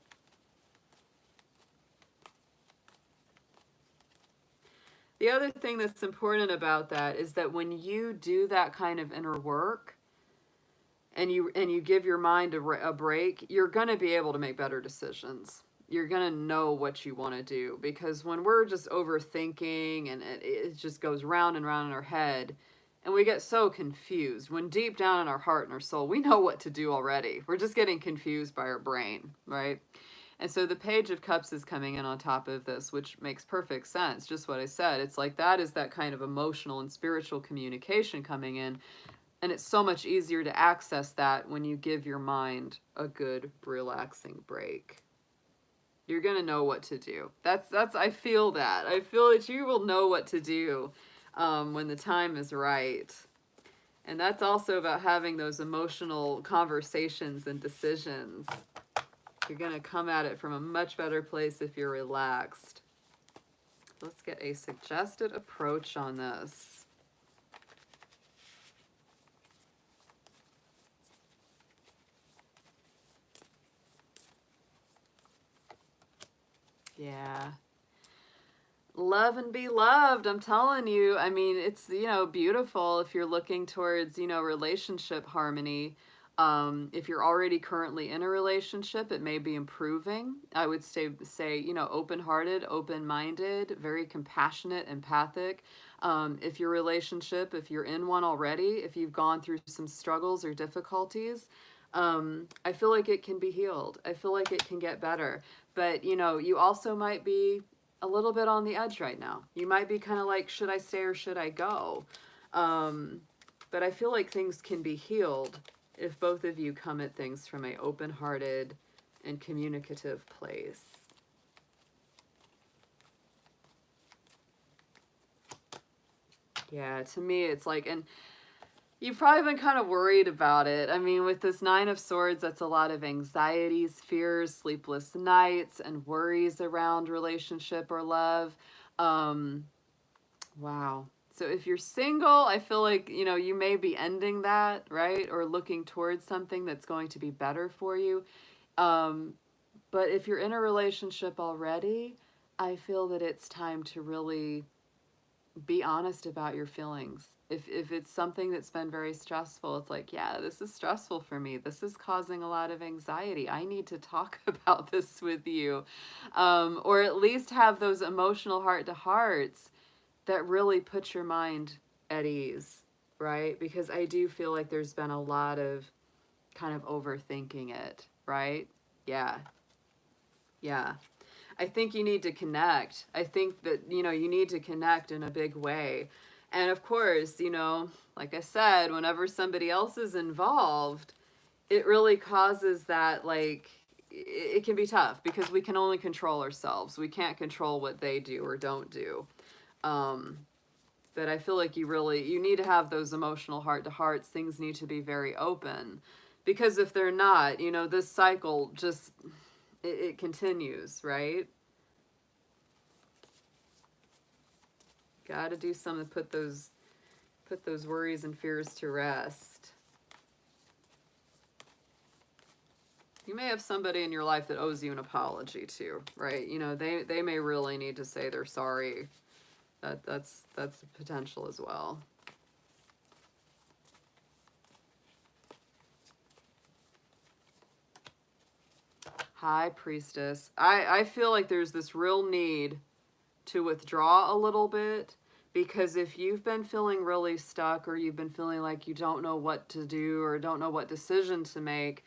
The other thing that's important about that is that when you do that kind of inner work, and you give your mind a break, you're going to be able to make better decisions. You're going to know what you want to do, because when we're just overthinking and it just goes round and round in our head, and we get so confused, when deep down in our heart and our soul, we know what to do already. We're just getting confused by our brain, right? And so the Page of Cups is coming in on top of this, which makes perfect sense. Just what I said. It's like that is that kind of emotional and spiritual communication coming in. And it's so much easier to access that when you give your mind a good, relaxing break. You're going to know what to do. I feel that. I feel that you will know what to do when the time is right. And that's also about having those emotional conversations and decisions. You're going to come at it from a much better place if you're relaxed. Let's get a suggested approach on this. Yeah. Love and be loved. I'm telling you. I mean, it's, you know, beautiful if you're looking towards, you know, relationship harmony. If you're already currently in a relationship, it may be improving. I would say, you know, open-hearted, open-minded, very compassionate, empathic. If your relationship, if you're in one already, if you've gone through some struggles or difficulties, I feel like it can be healed. I feel like it can get better. But, you know, you also might be a little bit on the edge right now. You might be kind of like, should I stay or should I go? But I feel like things can be healed if both of you come at things from an open-hearted and communicative place. Yeah, to me, it's like, and you've probably been kind of worried about it. I mean, with this Nine of Swords, that's a lot of anxieties, fears, sleepless nights, and worries around relationship or love. Wow. So if you're single, I feel like, you know, you may be ending that, right? Or looking towards something that's going to be better for you. But if you're in a relationship already, I feel that it's time to really be honest about your feelings. If it's something that's been very stressful, it's like, yeah, this is stressful for me. This is causing a lot of anxiety. I need to talk about this with you. Or at least have those emotional heart to hearts that really put your mind at ease, right? Because I do feel like there's been a lot of kind of overthinking it, right? Yeah, yeah. I think you need to connect. I think that, you need to connect in a big way. And of course, like I said, whenever somebody else is involved, it really causes that, like, it can be tough because we can only control ourselves. We can't control what they do or don't do. Um, but I feel like you need to have those emotional heart to hearts. Things need to be very open, because if they're not, this cycle just, it continues, right? Got to do something to put those worries and fears to rest. You may have somebody in your life that owes you an apology too, right? They may really need to say they're sorry. That's a potential as well. High Priestess. I feel like there's this real need to withdraw a little bit, because if you've been feeling really stuck, or you've been feeling like you don't know what to do or don't know what decision to make,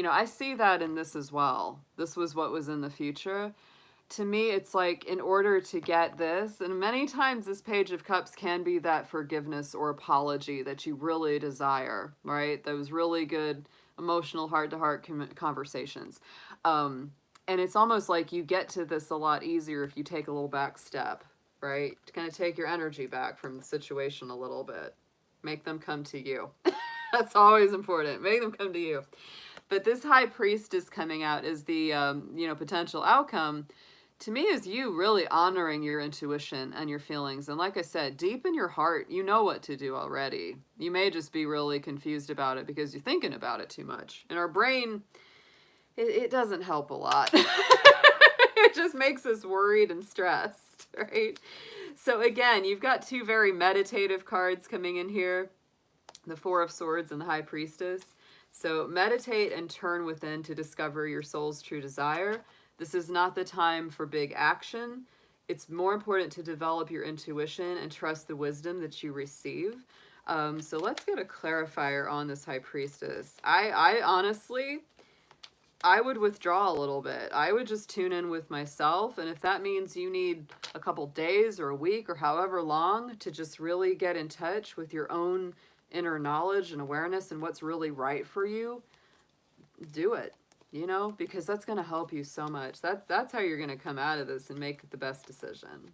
I see that in this as well. This was what was in the future. To me, it's like, in order to get this, and many times this Page of Cups can be that forgiveness or apology that you really desire, right? Those really good emotional heart-to-heart conversations. And it's almost like you get to this a lot easier if you take a little back step, right? To kind of take your energy back from the situation a little bit. Make them come to you. That's always important. Make them come to you. But this High Priestess coming out is the, potential outcome, to me, is you really honoring your intuition and your feelings. And like I said, deep in your heart, you know what to do already. You may just be really confused about it because you're thinking about it too much. And our brain, it doesn't help a lot. It just makes us worried and stressed, right? So again, you've got two very meditative cards coming in here, the Four of Swords and the High Priestess. So meditate and turn within to discover your soul's true desire. This is not the time for big action. It's more important to develop your intuition and trust the wisdom that you receive. So let's get a clarifier on this High Priestess. I honestly, I would withdraw a little bit. I would just tune in with myself. And if that means you need a couple days or a week or however long to just really get in touch with your own inner knowledge and awareness and what's really right for you, do it, because that's going to help you so much. That's how you're going to come out of this and make the best decision.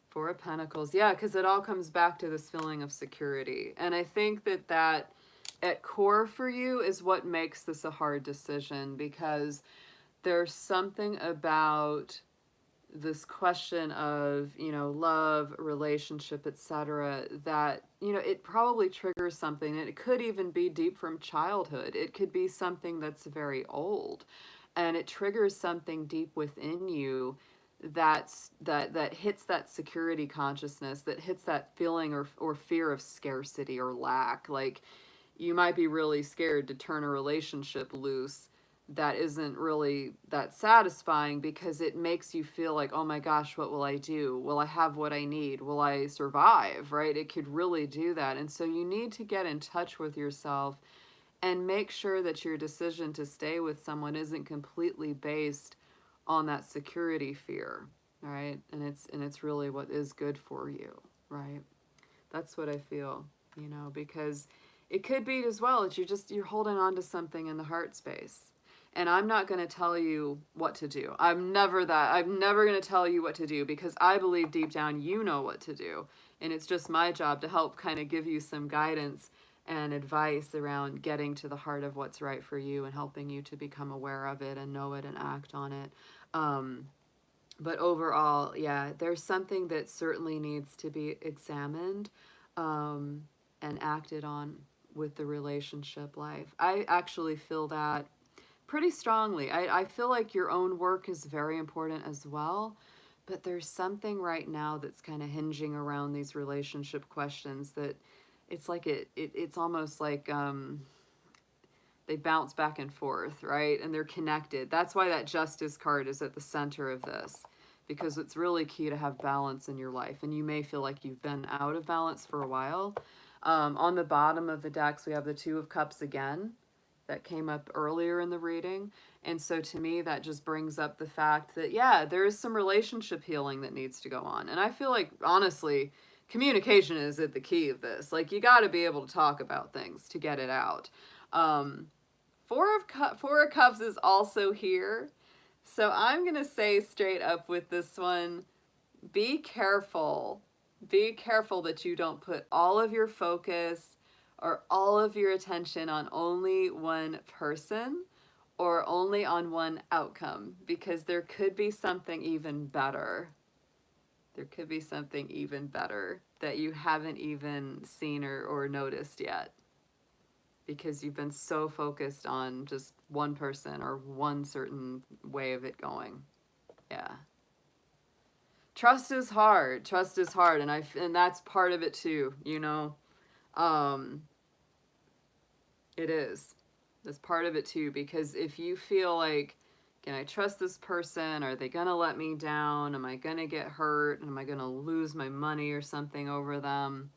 Four of Pentacles. Yeah, because it all comes back to this feeling of security. And I think that at core for you is what makes this a hard decision, because there's something about this question of, love, relationship, etc., that, it probably triggers something. And it could even be deep from childhood. It could be something that's very old. And it triggers something deep within you that hits that security consciousness, that hits that feeling or fear of scarcity or lack. Like, you might be really scared to turn a relationship loose that isn't really that satisfying, because it makes you feel like, oh my gosh, what will I do? Will I have what I need? Will I survive? Right? It could really do that. And so you need to get in touch with yourself and make sure that your decision to stay with someone isn't completely based on that security fear, right? And it's really what is good for you, right? That's what I feel, because it could be as well that you're holding on to something in the heart space. And I'm not going to tell you what to do. I'm never going to tell you what to do, because I believe deep down you know what to do. And it's just my job to help kind of give you some guidance and advice around getting to the heart of what's right for you and helping you to become aware of it and know it and act on it. But overall, yeah, there's something that certainly needs to be examined and acted on with the relationship life. I actually feel that pretty strongly. I feel like your own work is very important as well, but there's something right now that's kind of hinging around these relationship questions that it's like it's almost like they bounce back and forth, right? And they're connected. That's why that Justice card is at the center of this, because it's really key to have balance in your life. And you may feel like you've been out of balance for a while. On the bottom of the decks, we have the Two of Cups again. That came up earlier in the reading. And so to me, that just brings up the fact that, yeah, there is some relationship healing that needs to go on. And I feel like, honestly, communication is at the key of this. Like, you got to be able to talk about things to get it out. Four of Cups is also here. So I'm going to say straight up with this one, be careful. Be careful that you don't put all of your focus or all of your attention on only one person or only on one outcome, because there could be something even better. There could be something even better that you haven't even seen or noticed yet, because you've been so focused on just one person or one certain way of it going. Yeah. Trust is hard. Trust is hard. And that's part of it too, you know. It is. That's part of it too, because if you feel like, can I trust this person? Are they gonna let me down? Am I gonna get hurt? Am I gonna lose my money or something over them?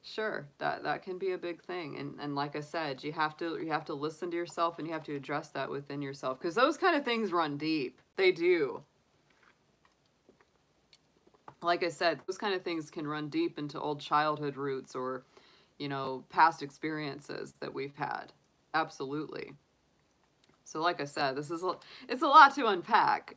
Sure, that can be a big thing. And like I said, you have to listen to yourself, and you have to address that within yourself, because those kind of things run deep. They do. Like I said, those kind of things can run deep into old childhood roots or, you know, past experiences that we've had. Absolutely. So like I said, it's a lot to unpack.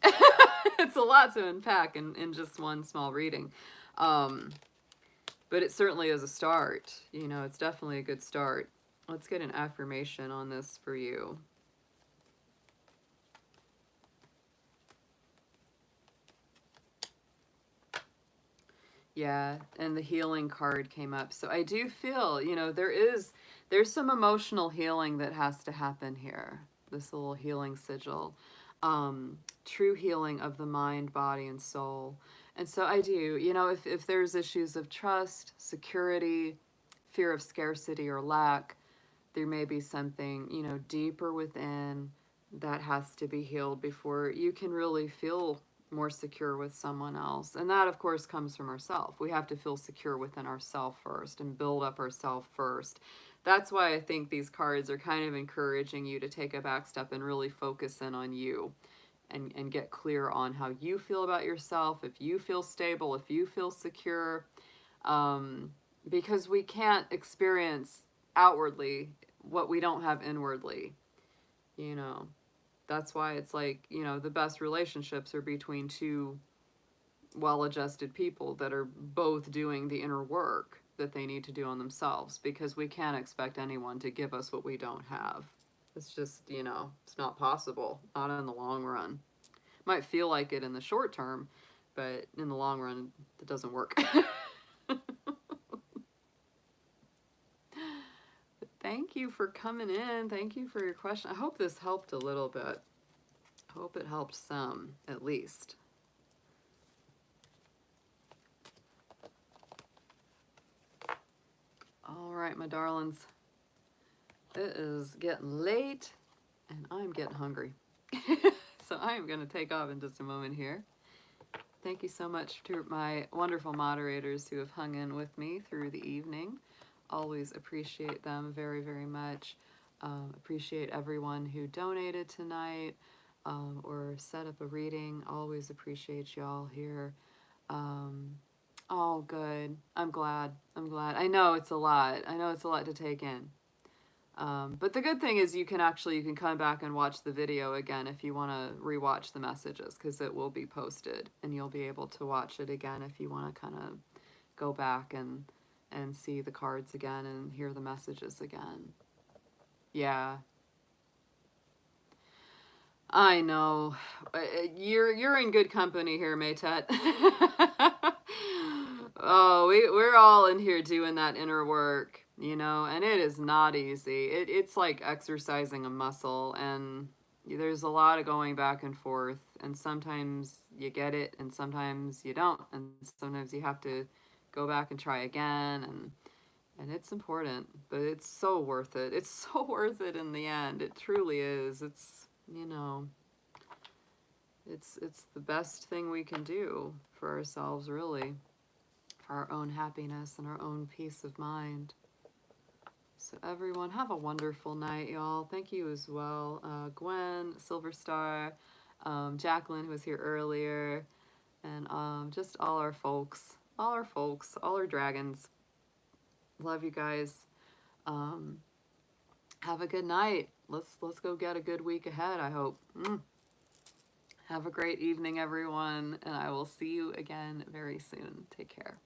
It's a lot to unpack in just one small reading. But it certainly is a start. You know, it's definitely a good start. Let's get an affirmation on this for you. Yeah, and the healing card came up. So I do feel, you know, there's some emotional healing that has to happen here. This little healing sigil. True healing of the mind, body, and soul. And so I do, you know, if there's issues of trust, security, fear of scarcity or lack, there may be something, you know, deeper within that has to be healed before you can really feel more secure with someone else. And that, of course, comes from ourselves. We have to feel secure within ourselves first and build up ourselves first. That's why I think these cards are kind of encouraging you to take a back step and really focus in on you and get clear on how you feel about yourself, if you feel stable, if you feel secure, because we can't experience outwardly what we don't have inwardly, you know. That's why it's like, you know, the best relationships are between two well-adjusted people that are both doing the inner work that they need to do on themselves, because we can't expect anyone to give us what we don't have. It's just, you know, it's not possible, not in the long run. Might feel like it in the short term, but in the long run, it doesn't work. Thank you for coming in. Thank you for your question. I hope this helped a little bit. I hope it helped some, at least. All right, my darlings. It is getting late, and I'm getting hungry. So I am going to take off in just a moment here. Thank you so much to my wonderful moderators who have hung in with me through the evening. Always appreciate them very, very much. Appreciate everyone who donated tonight or set up a reading. Always appreciate y'all here. Oh, good. I'm glad. I'm glad. I know it's a lot. I know it's a lot to take in. But the good thing is you can come back and watch the video again if you want to rewatch the messages, because it will be posted and you'll be able to watch it again if you want to kind of go back and see the cards again and hear the messages again. Yeah. I know. You're in good company here, Maytet. Oh, we're all in here doing that inner work, you know, and it is not easy. It's like exercising a muscle, and there's a lot of going back and forth, and sometimes you get it and sometimes you don't, and sometimes you have to go back and try again, and it's important, but it's so worth it. It's so worth it in the end. It truly is. It's, you know, it's the best thing we can do for ourselves, really, for our own happiness and our own peace of mind. So everyone, have a wonderful night, y'all. Thank you as well, Gwen, Silverstar, Jacqueline, who was here earlier, and just all our folks, all our dragons. Love you guys. Um, have a good night. Let's go get a good week ahead, I hope. Have a great evening, everyone, and I will see you again very soon. Take care.